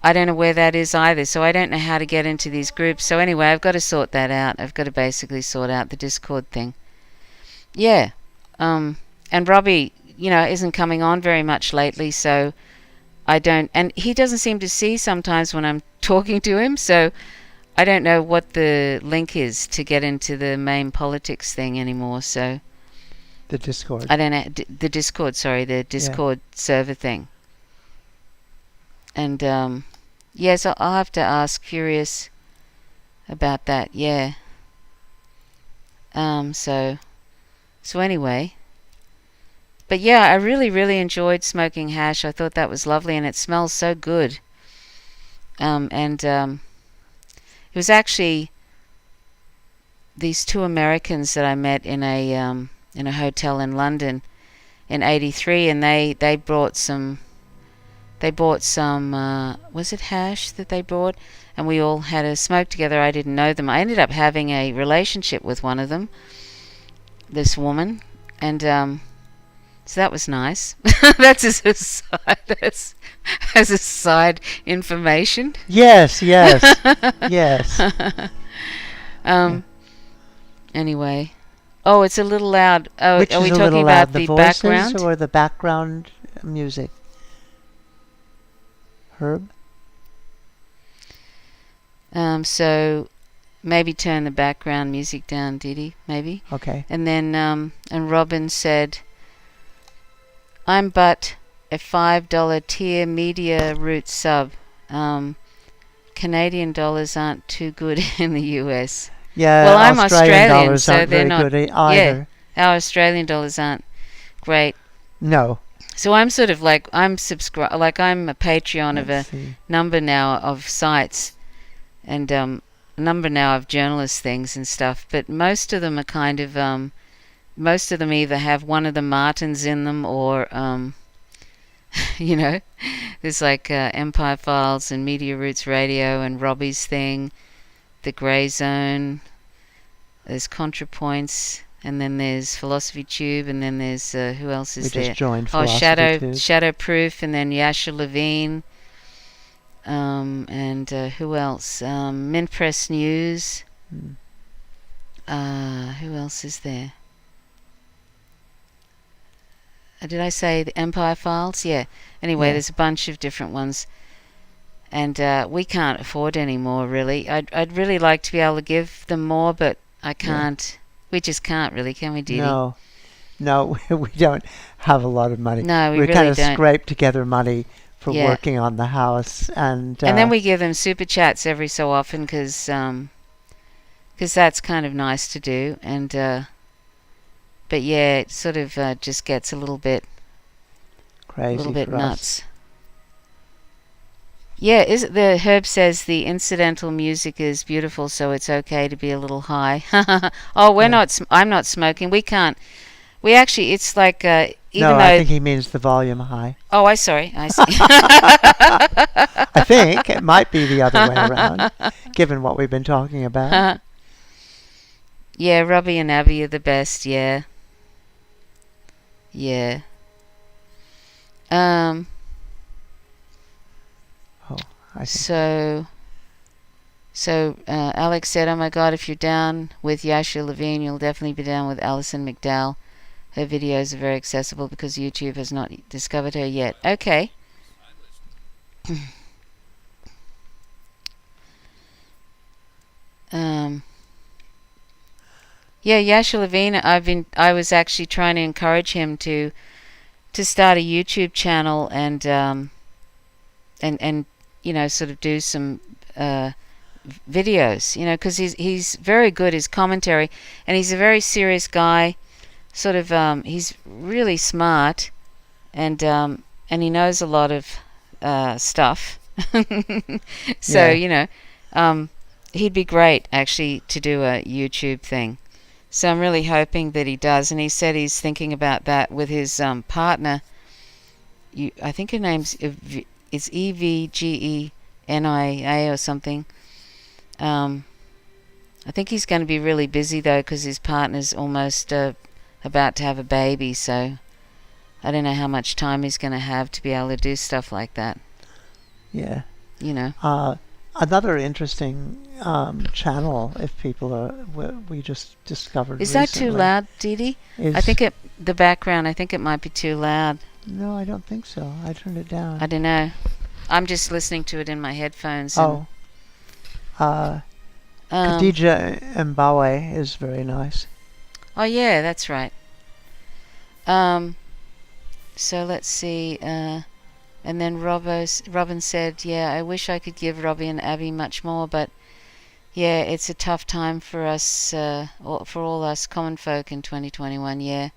I don't know where that is either, so I don't know how to get into these groups. So anyway, I've got to sort that out. I've got to basically sort out the Discord thing. Yeah. And Robbie, isn't coming on very much lately, so I don't... And he doesn't seem to see sometimes when I'm talking to him, so I don't know what the link is to get into the MAME Politics thing anymore, so... The Discord. I don't know. The Discord server thing. And yes, I'll have to ask Furious about that. Yeah. So anyway, but yeah, I really, really enjoyed smoking hash. I thought that was lovely, and it smells so good. It was actually these two Americans that I met in a hotel in London in '83, and they brought some. They bought some, was it hash that they brought? And we all had a smoke together. I didn't know them. I ended up having a relationship with one of them, this woman. And so that was nice. That's as a side information. Yes. Yes. Anyway. Oh, it's a little loud. Oh, Which are we is a talking little about loud, the voices background? or the background music? Herb? So maybe turn the background music down, Didi, maybe. Okay. And then and Robin said, I'm but a $5 tier Media Root sub. Canadian dollars aren't too good in the US. Yeah, well, I'm Australian Australian, dollars so aren't they're very not good either. Yeah, our Australian dollars aren't great. No. So I'm sort of like I'm a Patreon of a Let's see. number now of sites, and a number now of journalist things and stuff. But most of them are kind of most of them either have one of the Martins in them, or there's like Empire Files and Media Roots Radio and Robbie's thing, the Grey Zone. There's ContraPoints. And then there's Philosophy Tube, and then there's who else is there? We just joined Oh, Philosophy Tube. Shadowproof, and then Yasha Levine, and who else? Mint Press News. Who else is there? Did I say the Empire Files? Yeah. Anyway, Yeah. there's a bunch of different ones, and we can't afford any more, really. I'd really like to be able to give them more, but I can't. Yeah. We just can't really, can we, Didi? No, we don't have a lot of money. No, we really kind of don't. Scrape together money for Yeah. working on the house, and then we give them super chats every so often because that's kind of nice to do. And but yeah, it sort of just gets a little bit crazy, for us. nuts. Yeah, the Herb says the incidental music is beautiful, so it's okay to be a little high. Oh, we're not. I'm not smoking. We can't. We actually. It's like even No, though. I think he means the volume high. Oh, I see. I think it might be the other way around, given what we've been talking about. Yeah, Robbie and Abby are the best. Yeah. Yeah. Um. Oh, I think. So Alex said, "Oh my God, if you're down with Yasha Levine, you'll definitely be down with Alison McDowell. Her videos are very accessible because YouTube has not discovered her yet." Okay. um. Yeah, Yasha Levine. I was actually trying to encourage him to start a YouTube channel and sort of do some videos, because he's very good, his commentary, and he's a very serious guy. Sort of, he's really smart, and he knows a lot of stuff. So Yeah. he'd be great actually to do a YouTube thing. So I'm really hoping that he does. And he said he's thinking about that with his partner. I think her name's it's Evgenia or something. I think he's going to be really busy though because his partner's almost about to have a baby. So I don't know how much time he's going to have to be able to do stuff like that. Yeah. You know. Another interesting channel, if people are, we just discovered Is that recently. too loud, Dee Dee? I think the background, I think it might be too loud. No, I don't think so. I turned it down. I don't know. I'm just listening to it in my headphones. Oh. Khadija Mbawe is very nice. Oh yeah, that's right. So let's see. And then Robin said, "Yeah, I wish I could give Robbie and Abby much more, but yeah, it's a tough time for us, for all us common folk in 2021. Yeah."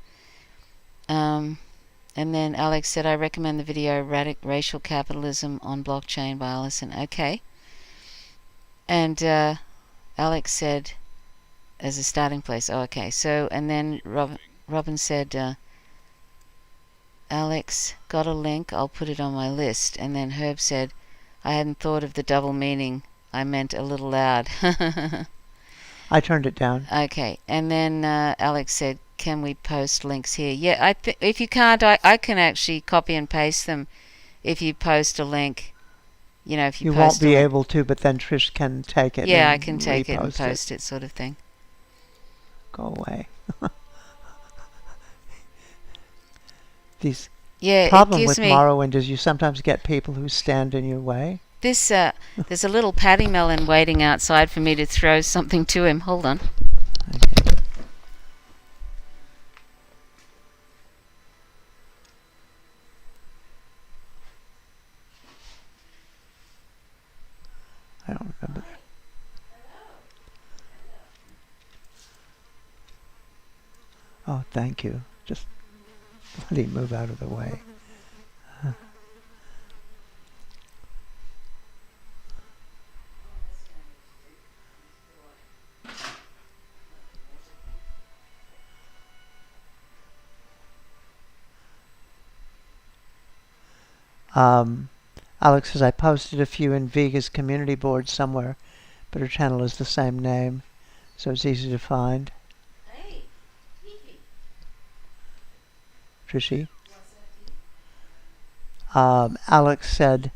And then Alex said, "I recommend the video Racial Capitalism on Blockchain by Alison." Okay. And Alex said, as a starting place. Oh, okay. So, and then Robin said, "Alex, got a link? I'll put it on my list." And then Herb said, "I hadn't thought of the double meaning. I meant a little loud." I turned it down. Okay. And then Alex said, "Can we post links here?" Yeah, if you can't, I can actually copy and paste them if you post a link. If you won't be able to, but then Trish can take it. Yeah, and I can take it and repost post it, sort of thing. Go away. These Yeah, problem it with gives me Morrowind is you sometimes get people who stand in your way. this. There's a little paddy melon waiting outside for me to throw something to him. Hold on. Okay. I don't remember that. Oh, thank you. Just let him move out of the way. Alex says, I posted a few in Vega's community board somewhere, but her channel is the same name, so it's easy to find. Hey, Trishy? Alex said,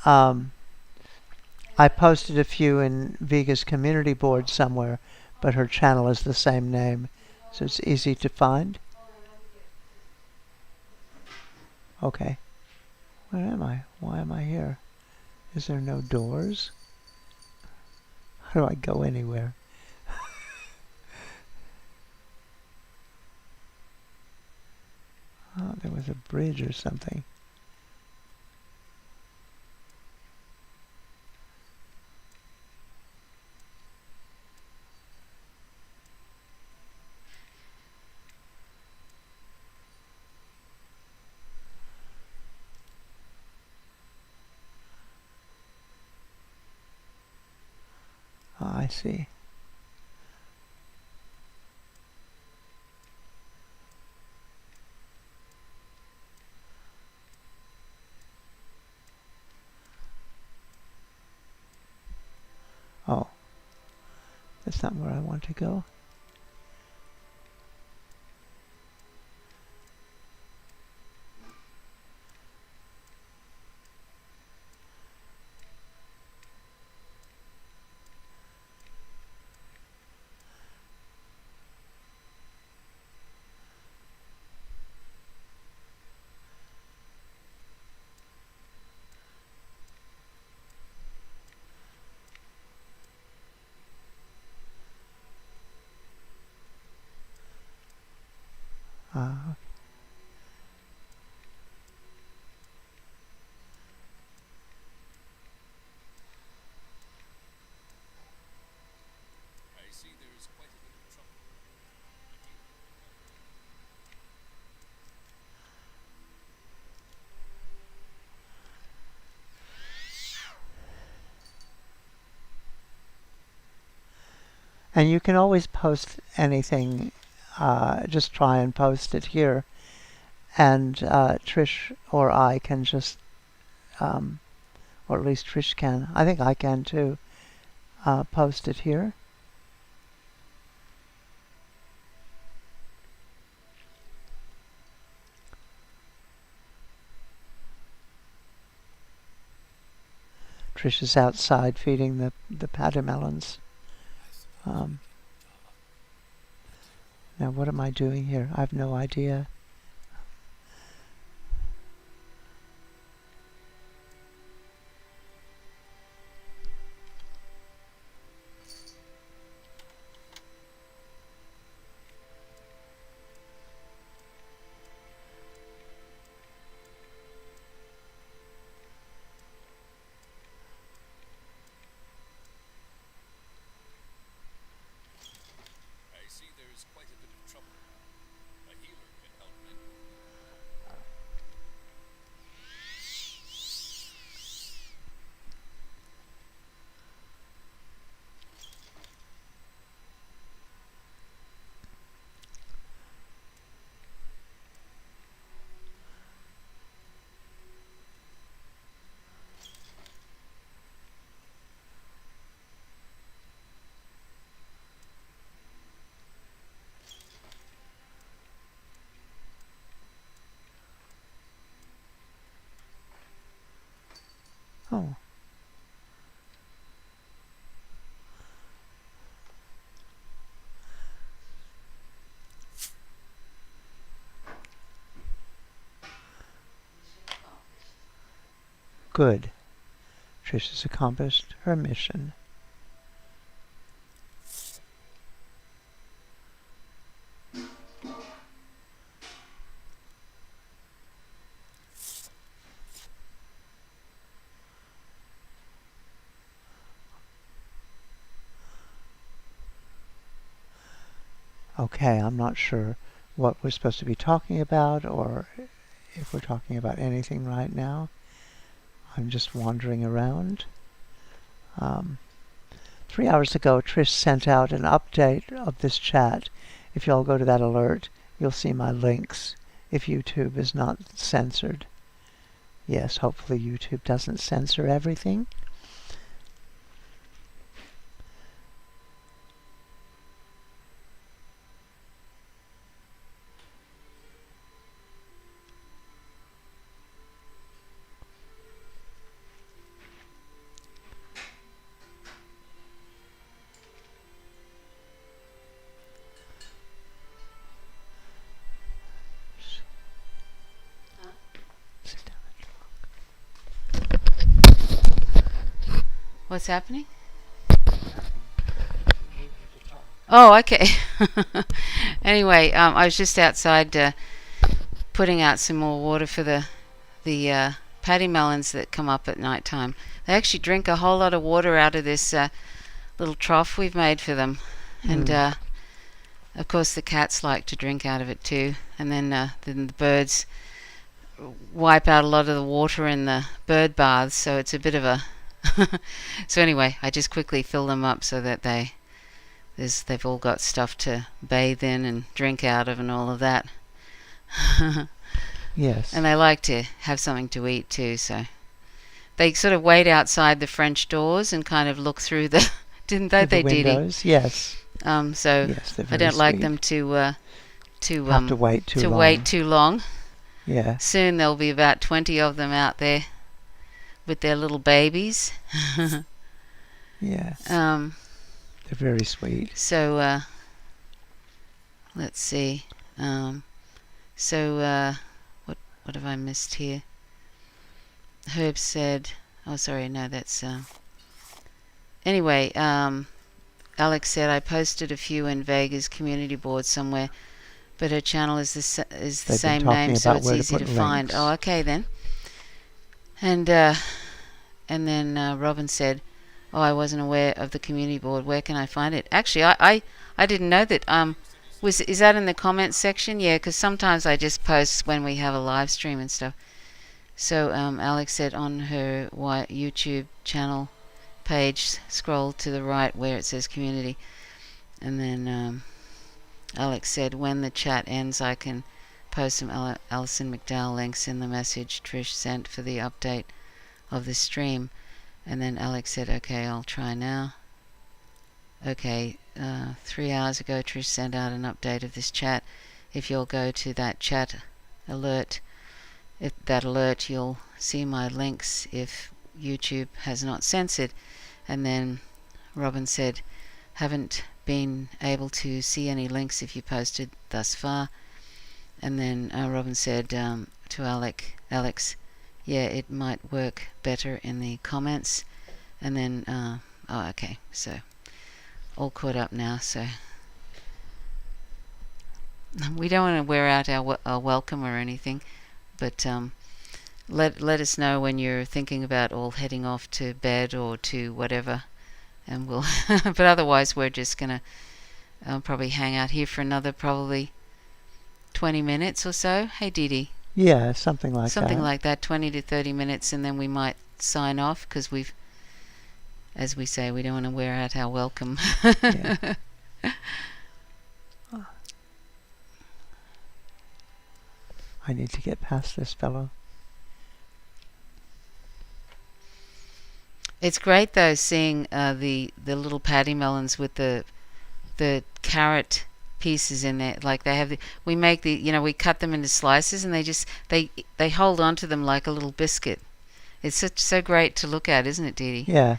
I posted a few in Vega's community board somewhere, but her channel is the same name, so it's easy to find. Okay. Where am I? Why am I here? Is there no doors? How do I go anywhere? Oh, there was a bridge or something. Oh, I see. Oh, that's not where I want to go. And you can always post anything. Just try and post it here, and Trish or I can just, or at least Trish can. I think I can too. Post it here. Trish is outside feeding the patermelons. Now what am I doing here? I have no idea. Oh. Good. Trish has accomplished her mission. Okay, I'm not sure what we're supposed to be talking about or if we're talking about anything right now. I'm just wandering around. 3 hours ago, Trish sent out an update of this chat. If y'all go to that alert, you'll see my links if YouTube is not censored. Yes, hopefully YouTube doesn't censor everything. What's happening? Oh, okay. Anyway, I was just outside putting out some more water for the patermelons that come up at night time. They actually drink a whole lot of water out of this little trough we've made for them, and of course the cats like to drink out of it too. And then the birds wipe out a lot of the water in the bird baths, so it's a bit of a so anyway, I just quickly fill them up so that they've all got stuff to bathe in and drink out of and all of that. Yes. And they like to have something to eat too, so they sort of wait outside the French doors and kind of look through the didn't they? They did. Yes. So yes, I don't like them to have to wait too long. wait too long. Yeah. Soon there'll be about 20 of them out there with their little babies. Yes. They're very sweet. So let's see. What have I missed here? Herb said, oh sorry, no, that's anyway, Alex said I posted a few in Vega's community board somewhere, but her channel is the same name, so it's easy to find. Oh, okay then. And then Robin said, oh, I wasn't aware of the community board. Where can I find it? Actually, I didn't know that. Is that in the comments section? Yeah, because sometimes I just post when we have a live stream and stuff. So Alex said on her YouTube channel page, scroll to the right where it says community. And then Alex said, when the chat ends, I can post some Alison McDowell links in the message Trish sent for the update of the stream. And then Alex said, okay, I'll try now. Okay, 3 hours ago, Trish sent out an update of this chat. If you'll go to that chat alert, you'll see my links if YouTube has not censored. And then Robin said, haven't been able to see any links if you posted thus far. And then Robin said to Alex, yeah, it might work better in the comments. And then, okay, so all caught up now. So we don't want to wear out our welcome or anything, but let us know when you're thinking about all heading off to bed or to whatever, and we'll. But otherwise, we're just gonna probably hang out here for another probably 20 minutes or so. Hey, Dee Dee. Yeah, something like that. Something like that, 20 to 30 minutes, and then we might sign off because we've, as we say, we don't want to wear out our welcome. Yeah. I need to get past this fellow. It's great though seeing the little patty melons with the carrot pieces in there. Like they have we make we cut them into slices and they hold on to them like a little biscuit. It's so great to look at, isn't it, Dee Dee? Yeah.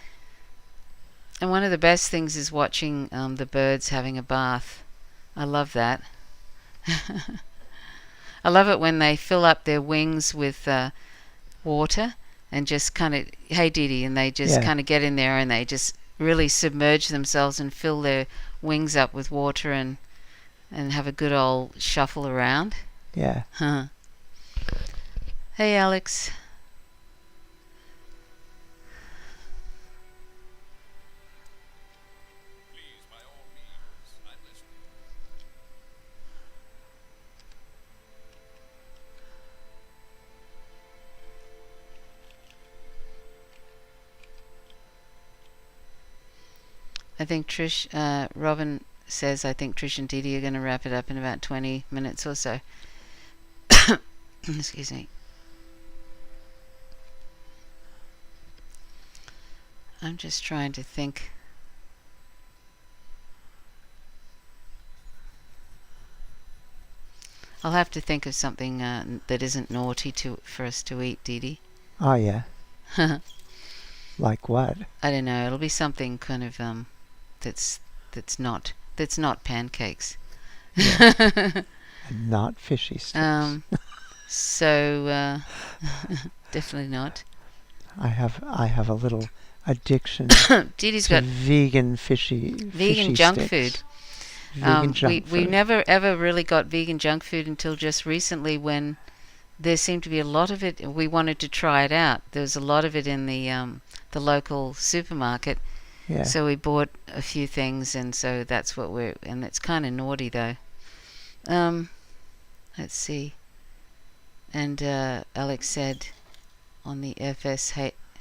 And one of the best things is watching the birds having a bath. I love that. I love it when they fill up their wings with water and just kind of, hey Dee Dee, and they just kind of get in there and they just really submerge themselves and fill their wings up with water and have a good old shuffle around. Yeah. Huh. Hey Alex. I think Robin says, I think Trish and Dee Dee are going to wrap it up in about 20 minutes or so. Excuse me. I'm just trying to think. I'll have to think of something that isn't naughty for us to eat, Dee Dee. Oh, yeah. Like what? I don't know. It'll be something kind of that's not pancakes. Yeah. And not fishy sticks. So definitely not. I have a little addiction Dee Dee's to got vegan fishy junk sticks. food. Vegan junk food. We never ever really got vegan junk food until just recently, when there seemed to be a lot of it. We wanted to try it out. There was a lot of it in the local supermarket. Yeah. So we bought a few things, and so that's what and it's kind of naughty though. Let's see. And Alex said on the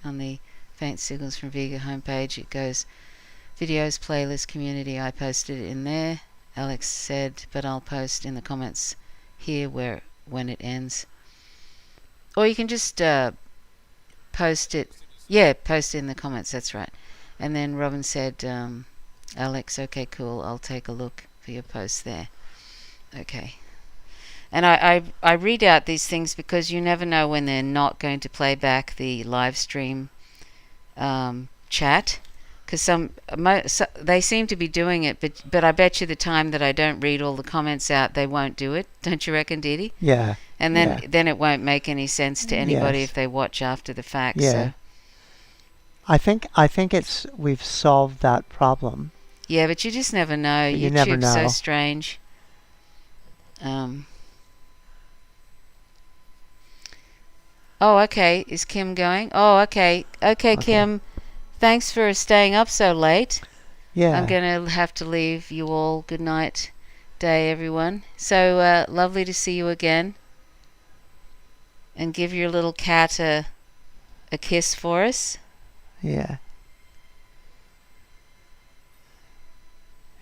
on the Faint Signals from Vega homepage, it goes, videos, playlist, community, I posted it in there. Alex said, but I'll post in the comments here when it ends. Or you can just post it. Yeah, post it in the comments, that's right. And then Robin said, Alex, okay, cool, I'll take a look for your post there. Okay. And I read out these things because you never know when they're not going to play back the live stream chat. Because they seem to be doing it, but I bet you the time that I don't read all the comments out, they won't do it. Don't you reckon, Dee Dee? Yeah. And then it won't make any sense to anybody if they watch after the fact. Yeah. So. I think we've solved that problem. Yeah, but you just never know. You YouTube's never know. so strange. Oh, okay. Is Kim going? Oh, okay. Okay, Kim. Thanks for staying up so late. Yeah. I'm going to have to leave you all. Good night, day, everyone. So lovely to see you again. And give your little cat a kiss for us. Yeah.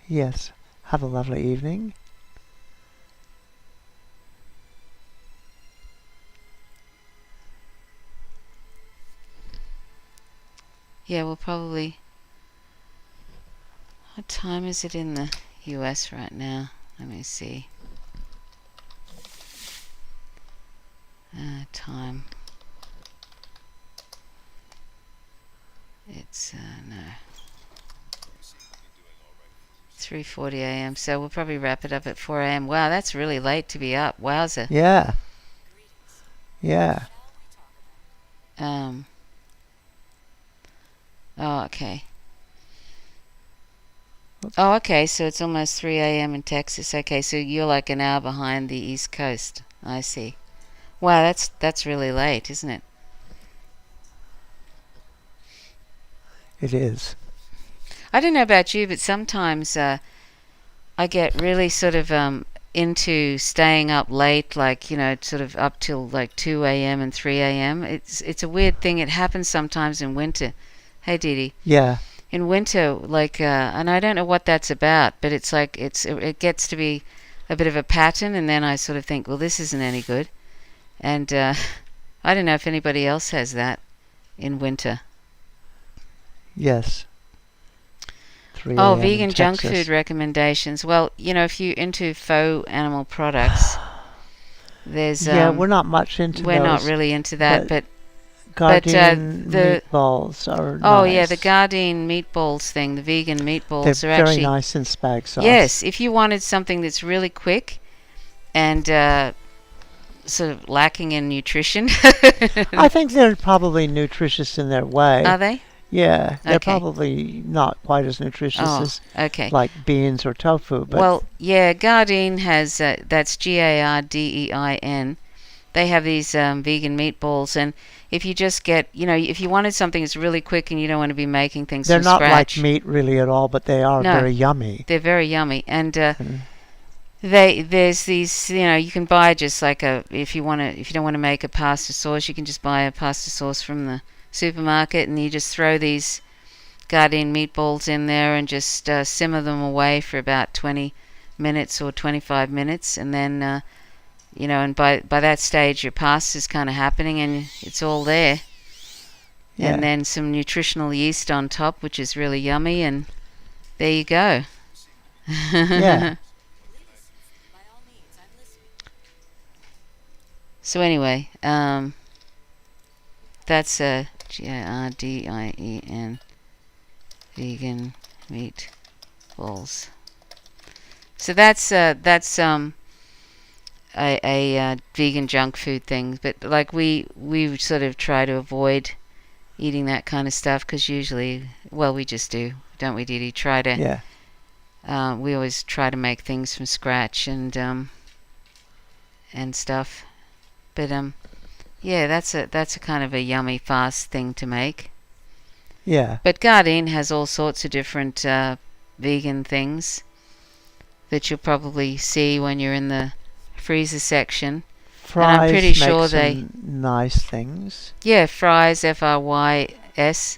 Yes. Have a lovely evening. Yeah, we'll probably... What time is it in the US right now? Let me see. Time. It's, no. 3:40 a.m. So we'll probably wrap it up at 4 a.m. Wow, that's really late to be up. Wowza. Yeah. Yeah. Oh, okay. Oh, okay, so it's almost 3 a.m. in Texas. Okay, so you're like an hour behind the East Coast. I see. Wow, that's really late, isn't it? It is. I don't know about you, but sometimes I get really sort of into staying up late, like, sort of up till like 2 a.m. and 3 a.m. It's a weird thing. It happens sometimes in winter. Hey, Dee Dee. Yeah. In winter, like, and I don't know what that's about, but it's like it gets to be a bit of a pattern, and then I sort of think, well, this isn't any good. And I don't know if anybody else has that in winter. Yes. 3 Oh, a.m. in vegan junk Texas. food recommendations. Well, if you're into faux animal products, there's Yeah, we're not much into we're not those, really into that, but Gardein the- meatballs are oh nice. yeah, the Gardein meatballs thing, the vegan meatballs They're are very actually nice in spag sauce. yes. If you wanted something that's really quick and sort of lacking in nutrition, I think they're probably nutritious in their way. are they? Yeah, they're Okay. probably not quite as nutritious Oh, as okay. like beans or tofu. But Well, yeah, Gardein has that's Gardein. They have these vegan meatballs, and if you just get, if you wanted something that's really quick and you don't want to be making things they're from not scratch, like meat really at all, but they are No. very yummy. they're very yummy. And Mm. there's these, you can buy just like if you don't want to make a pasta sauce, you can just buy a pasta sauce from the supermarket, and you just throw these Gardein meatballs in there and just simmer them away for about 20 minutes or 25 minutes, and then and by that stage your pasta's kind of happening and it's all there. Yeah. And then some nutritional yeast on top, which is really yummy, and there you go. Yeah. So anyway, that's Gardein vegan meatballs. So that's a vegan junk food thing, but like we sort of try to avoid eating that kind of stuff because usually, well, we just do, don't we, Didi? Try to. Yeah. We always try to make things from scratch and stuff. But yeah, that's a kind of a yummy fast thing to make. Yeah. But Gardein has all sorts of different vegan things that you'll probably see when you're in the freezer section. Fries I'm pretty make sure some nice things. Yeah, Fries, Frys.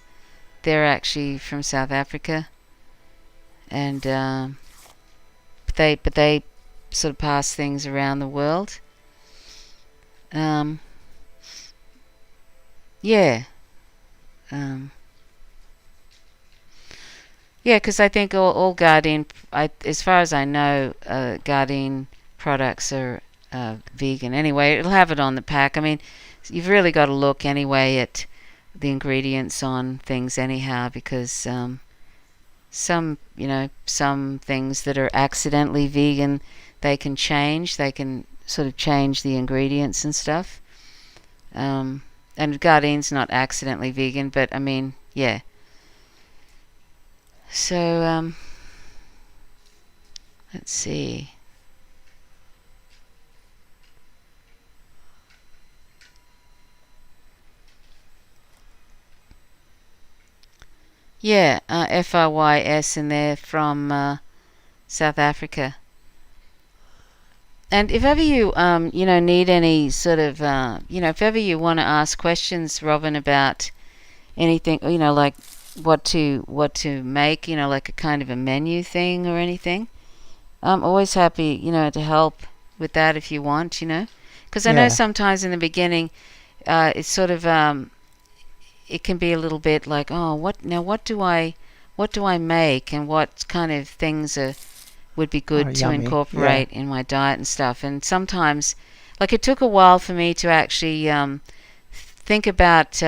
They're actually from South Africa, and they sort of pass things around the world. Yeah. Yeah, because I think all Gardein, as far as I know, Gardein products are vegan. Anyway, it'll have it on the pack. I mean, you've really got to look anyway at the ingredients on things anyhow, because some things that are accidentally vegan, they can change. They can sort of change the ingredients and stuff. And Gardein's not accidentally vegan, but I mean, yeah. So, let's see. Yeah, Frys, and they're from South Africa. And if ever you, need any sort of, if ever you want to ask questions, Robin, about anything, like what to make, like a kind of a menu thing or anything, I'm always happy, to help with that if you want, because I know Yeah. sometimes in the beginning, it's sort of it can be a little bit like, oh, what do I make, and what kind of things would be good to yummy. incorporate in my diet and stuff. And sometimes, like, it took a while for me to actually think about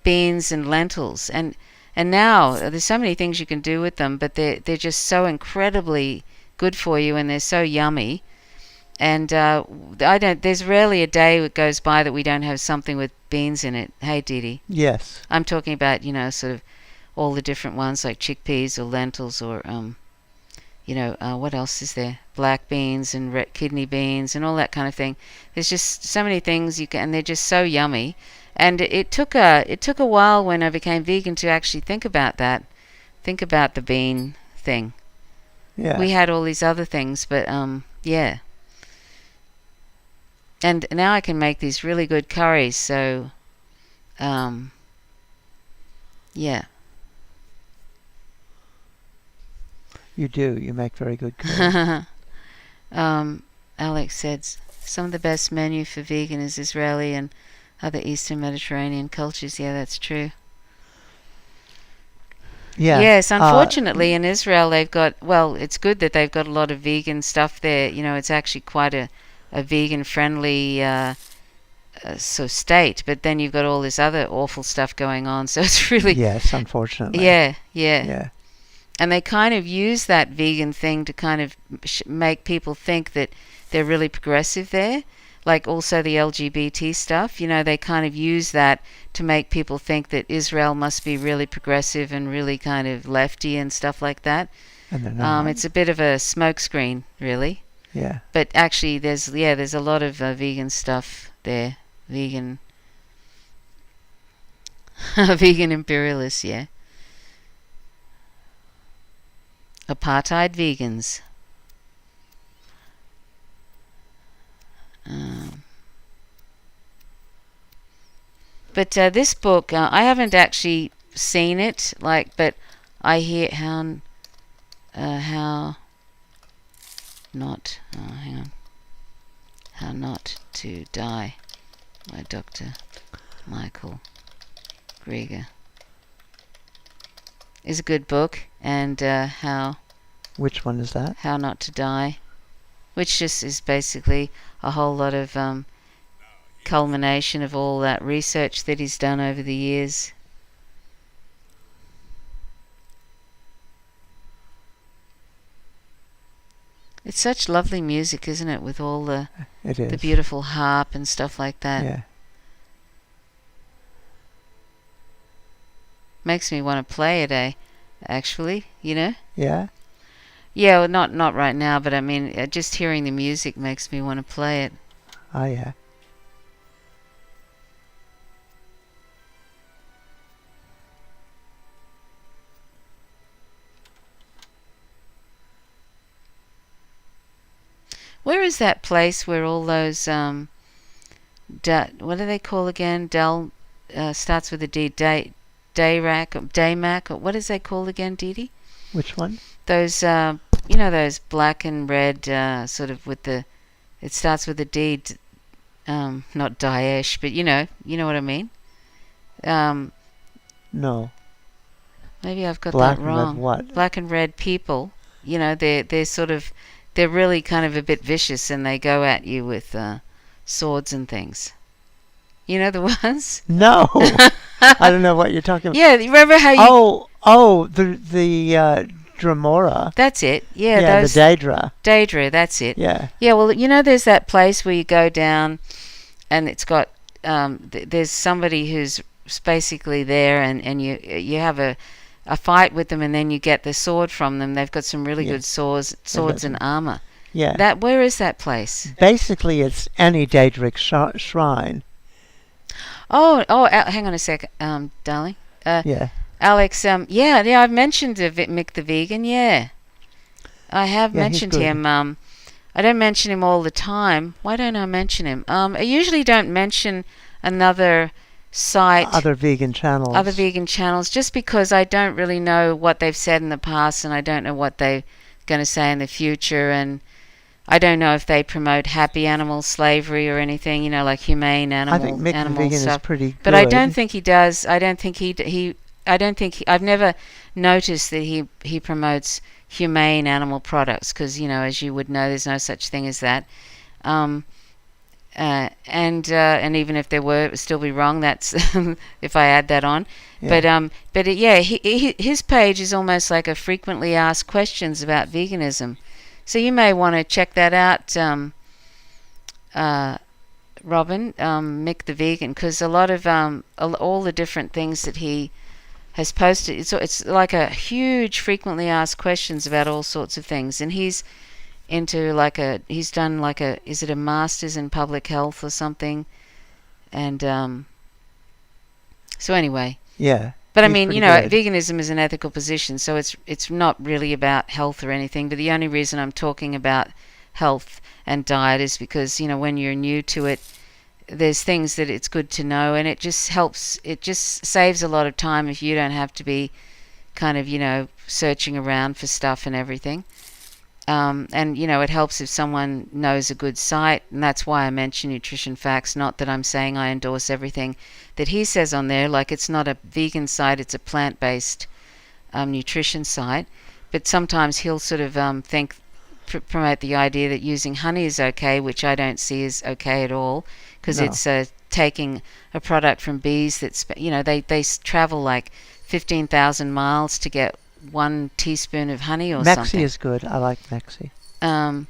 beans and lentils, and now there's so many things you can do with them, but they're just so incredibly good for you, and they're so yummy. And there's rarely a day that goes by that we don't have something with beans in it. Hey, Didi. Yes. I'm talking about, sort of all the different ones like chickpeas or lentils or, what else is there? Black beans and red kidney beans and all that kind of thing. There's just so many things you can, and they're just so yummy. And it took a while when I became vegan to actually think about that, think about the bean thing. Yeah. We had all these other things, but yeah. And now I can make these really good curries, so yeah. You do. You make very good curry. Alex said some of the best menu for vegan is Israeli and other Eastern Mediterranean cultures. Yeah, that's true. Yeah. Yes, unfortunately in Israel they've got, well, it's good that they've got a lot of vegan stuff there. It's actually quite a vegan friendly state, but then you've got all this other awful stuff going on, so it's really, Yes, unfortunately. yeah. And they kind of use that vegan thing to kind of make people think that they're really progressive there. Like also the LGBT stuff, they kind of use that to make people think that Israel must be really progressive and really kind of lefty and stuff like that. And they're not. It's a bit of a smokescreen, really. Yeah. But actually, there's a lot of vegan stuff there. Vegan imperialists, yeah. Apartheid vegans. But this book, I haven't actually seen it, but I hear how not. Hang on. How Not to Die by Dr. Michael Greger. Is a good book, and Which one is that? How Not to Die, which just is basically a whole lot of culmination of all that research that he's done over the years. It's such lovely music, isn't it, with all the beautiful harp and stuff like that. Yeah. Makes me want to play it, actually, Yeah? Yeah, well, not right now, but I mean, just hearing the music makes me want to play it. Oh, yeah. Where is that place where all those what do they call again? Starts with a D. Dayrac or Daymac, or what is they called again, Didi? Which one? Those those black and red sort of with the. It starts with a D. Not Daesh, but you know what I mean. No. Maybe I've got Black that and wrong. red what? Black and red people. They're sort of. They're really kind of a bit vicious, and they go at you with swords and things. You know the ones? No. I don't know what you're talking about. Yeah, you remember how you... the Dremora. That's it. Yeah, Yeah, those... the Daedra. Daedra, that's it. Yeah. Yeah, well, there's that place where you go down, and it's got... there's somebody who's basically there, and you have a fight with them, and then you get the sword from them. They've got some really good swords and armor. Yeah. Where is that place? Basically, it's any Daedric shrine. Oh, hang on a sec, darling. Yeah. Alex, yeah, I've mentioned Mick the Vegan, yeah. I have mentioned him. I don't mention him all the time. Why don't I mention him? I usually don't mention another cite other vegan channels. other vegan channels, just because I don't really know what they've said in the past, and I don't know what they're going to say in the future, and I don't know if they promote happy animal slavery or anything, you know, like humane I think Mick the animal Vegan stuff. is pretty good. But I don't think he does. I don't think I've never noticed that he promotes humane animal products, because, you know, as you would know, there's no such thing as that. And even if there were, it would still be wrong. That's if I add that on. Yeah. His page is almost like a frequently asked questions about veganism. So you may want to check that out, Robin, Mick the Vegan, because a lot of all the different things that he has posted, it's like a huge frequently asked questions about all sorts of things, and he's done like a, is it a master's in public health or something, and so anyway. Yeah. But I he's mean, pretty you know, good. veganism is an ethical position, so it's not really about health or anything. But the only reason I'm talking about health and diet is because, you know, when you're new to it, there's things that it's good to know, and it just helps. It just saves a lot of time if you don't have to be kind of, you know, searching around for stuff and everything. And, you know, it helps if someone knows a good site, and that's why I mention Nutrition Facts. Not that I'm saying I endorse everything that he says on there. Like, it's not a vegan site, it's a plant-based nutrition site. But sometimes he'll sort of promote the idea that using honey is okay, which I don't see as okay at all, because No. it's taking a product from bees that's, you know, they travel like 15,000 miles to get 1 teaspoon of honey or Mexi something. is good. I like Mexi. Um,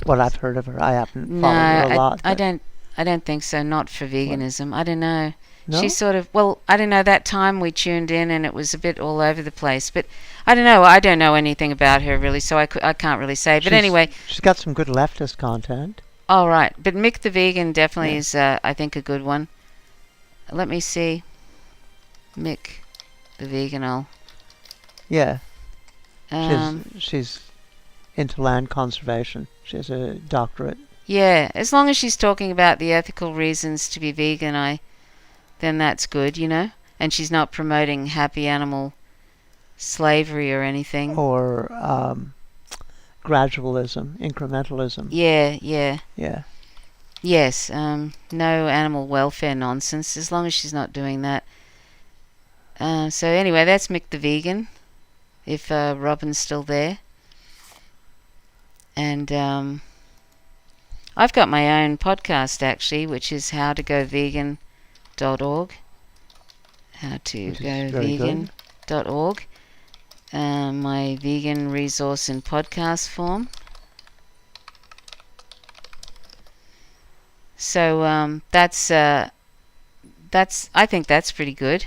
What I've heard of her. I haven't no, followed her a lot. I but- don't think so. Not for veganism. I don't know. No? She's sort of, well, I don't know. That time we tuned in and it was a bit all over the place. But I don't know. I don't know anything about her really, so I can't really say. But She's- anyway, She's got some good leftist content. all right. But Mick the Vegan definitely Yeah. is, I think, a good one. Let me see. Mick the Vegan. Yeah. Um, She's into land conservation. She has a doctorate. yeah, as long as she's talking about the ethical reasons to be vegan, then that's good, you know. And she's not promoting happy animal slavery or anything. Or gradualism, incrementalism. Yeah. Yeah. Yes, no animal welfare nonsense, as long as she's not doing that. So anyway, that's Mick the Vegan, if Robin's still there. And I've got my own podcast, actually, which is howtogovegan.org. Which is very good. Howtogovegan.org. My vegan resource in podcast form. So I think that's pretty good,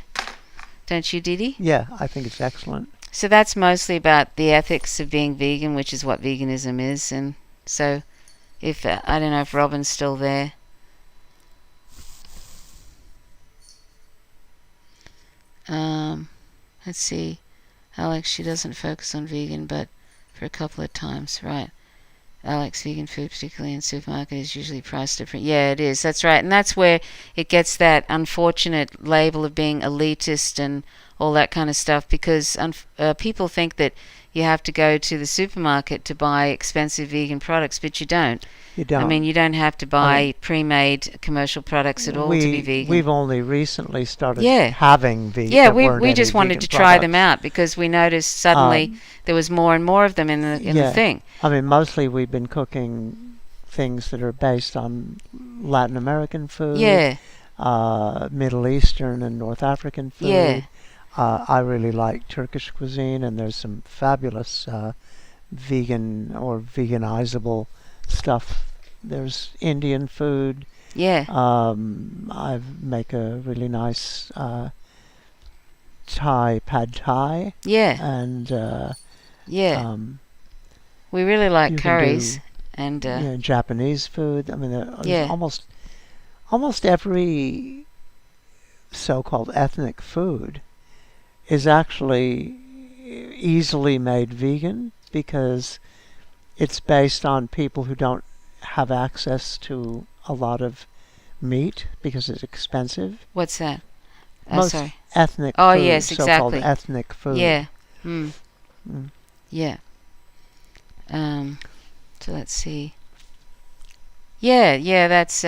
don't you, Didi? Yeah, I think it's excellent. So that's mostly about the ethics of being vegan, which is what veganism is. And so, if I don't know if Robin's still there. Let's see, Alex. She doesn't focus on vegan, but for a couple of times, right? Alex, vegan food, particularly in supermarket, is usually priced different. Yeah, it is. That's right. And that's where it gets that unfortunate label of being elitist and all that kind of stuff, because people think that you have to go to the supermarket to buy expensive vegan products, but you don't. You don't. I mean, you don't have to buy pre-made commercial products at all to be vegan. We've only recently started Yeah. having vegan. Yeah, there weren't we any just wanted vegan to try them products. out because we noticed suddenly there was more and more of them in the Yeah. thing. I mean, mostly we've been cooking things that are based on Latin American food, Yeah, Middle Eastern and North African food. Yeah. I really like Turkish cuisine, and there's some fabulous vegan or veganizable stuff. There's Indian food. yeah, I make a really nice Thai pad Thai, yeah, and yeah. We really like you can curries do, and Japanese food. I mean, there's Yeah. almost every so-called ethnic food is actually easily made vegan because it's based on people who don't have access to a lot of meat because it's expensive. what's that? Most sorry. ethnic Oh, food, yes, so-called exactly. ethnic food. Yeah. Mm. Mm. Yeah. So let's see. Yeah, that's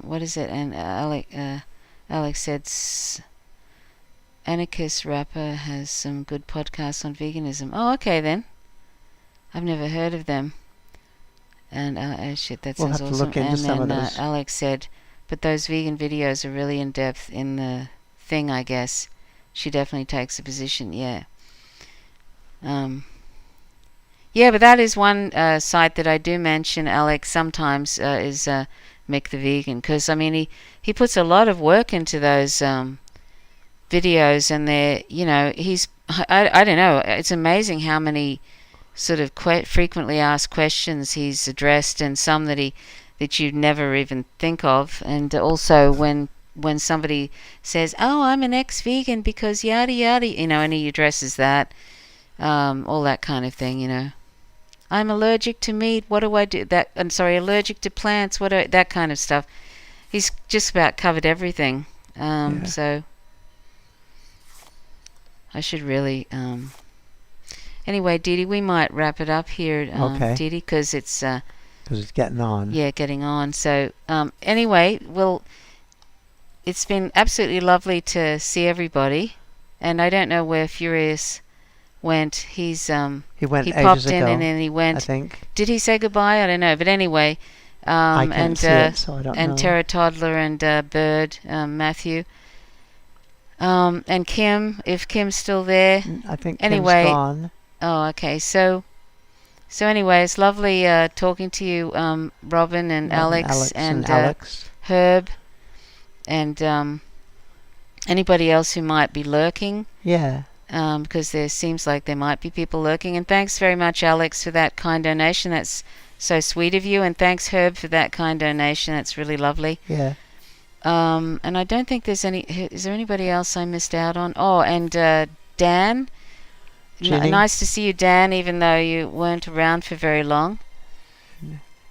what is it? And Alex said Anarchist Rapper has some good podcasts on veganism. Oh, okay then. I've never heard of them. And shit, that We'll sounds have to awesome. look into And some of then those. Alex said, but those vegan videos are really in depth in the thing, I guess. She definitely takes a position, yeah. Yeah, but that is one site that I do mention, Alex, sometimes is Mick the Vegan, because I mean he puts a lot of work into those videos, and they're, you know, I don't know, it's amazing how many sort of frequently asked questions he's addressed, and some that you'd never even think of, and also when somebody says, oh, I'm an ex-vegan because yada yada, you know, and he addresses that, all that kind of thing, you know. I'm allergic to meat. What do I do? I'm sorry, allergic to plants. That kind of stuff. He's just about covered everything. Yeah. So I should really. Anyway, Dee Dee, we might wrap it up here, Okay. Dee Dee, because it's getting on. yeah, getting on. So anyway, well, it's been absolutely lovely to see everybody, and I don't know where Furious went. He went he ages popped in ago, and then he went. I think. Did he say goodbye? I don't know. But anyway, I can't see it, so I don't know. and Tara Toddler and Bird, Matthew, and Kim. If Kim's still there. I think Anyway, Kim's gone. Oh, okay. So anyway, it's lovely talking to you, Robin and Alex and Alex. Herb, and anybody else who might be lurking. Yeah. Because there seems like there might be people lurking. And thanks very much, Alex, for that kind donation. That's so sweet of you. And thanks, Herb, for that kind donation. That's really lovely. Yeah. And I don't think there's any. Is there anybody else I missed out on? Oh, and Dan. Nice to see you, Dan, even though you weren't around for very long.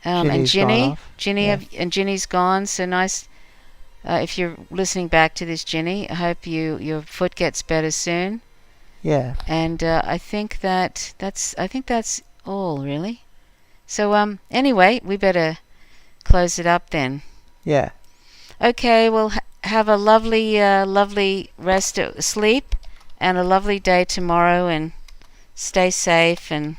And Ginny. Ginny's gone. So nice. If you're listening back to this, Ginny, I hope your foot gets better soon. Yeah. And I think that's all really. So anyway, we better close it up then. Yeah. Okay, well have a lovely rest sleep and a lovely day tomorrow, and stay safe and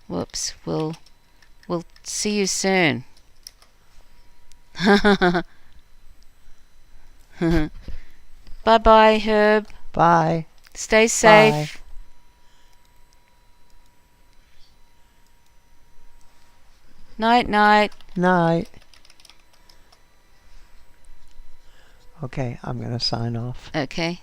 whoops, we'll see you soon. Bye-bye, Herb. Bye. Stay safe. Bye. Night. Night. Okay, I'm going to sign off. Okay.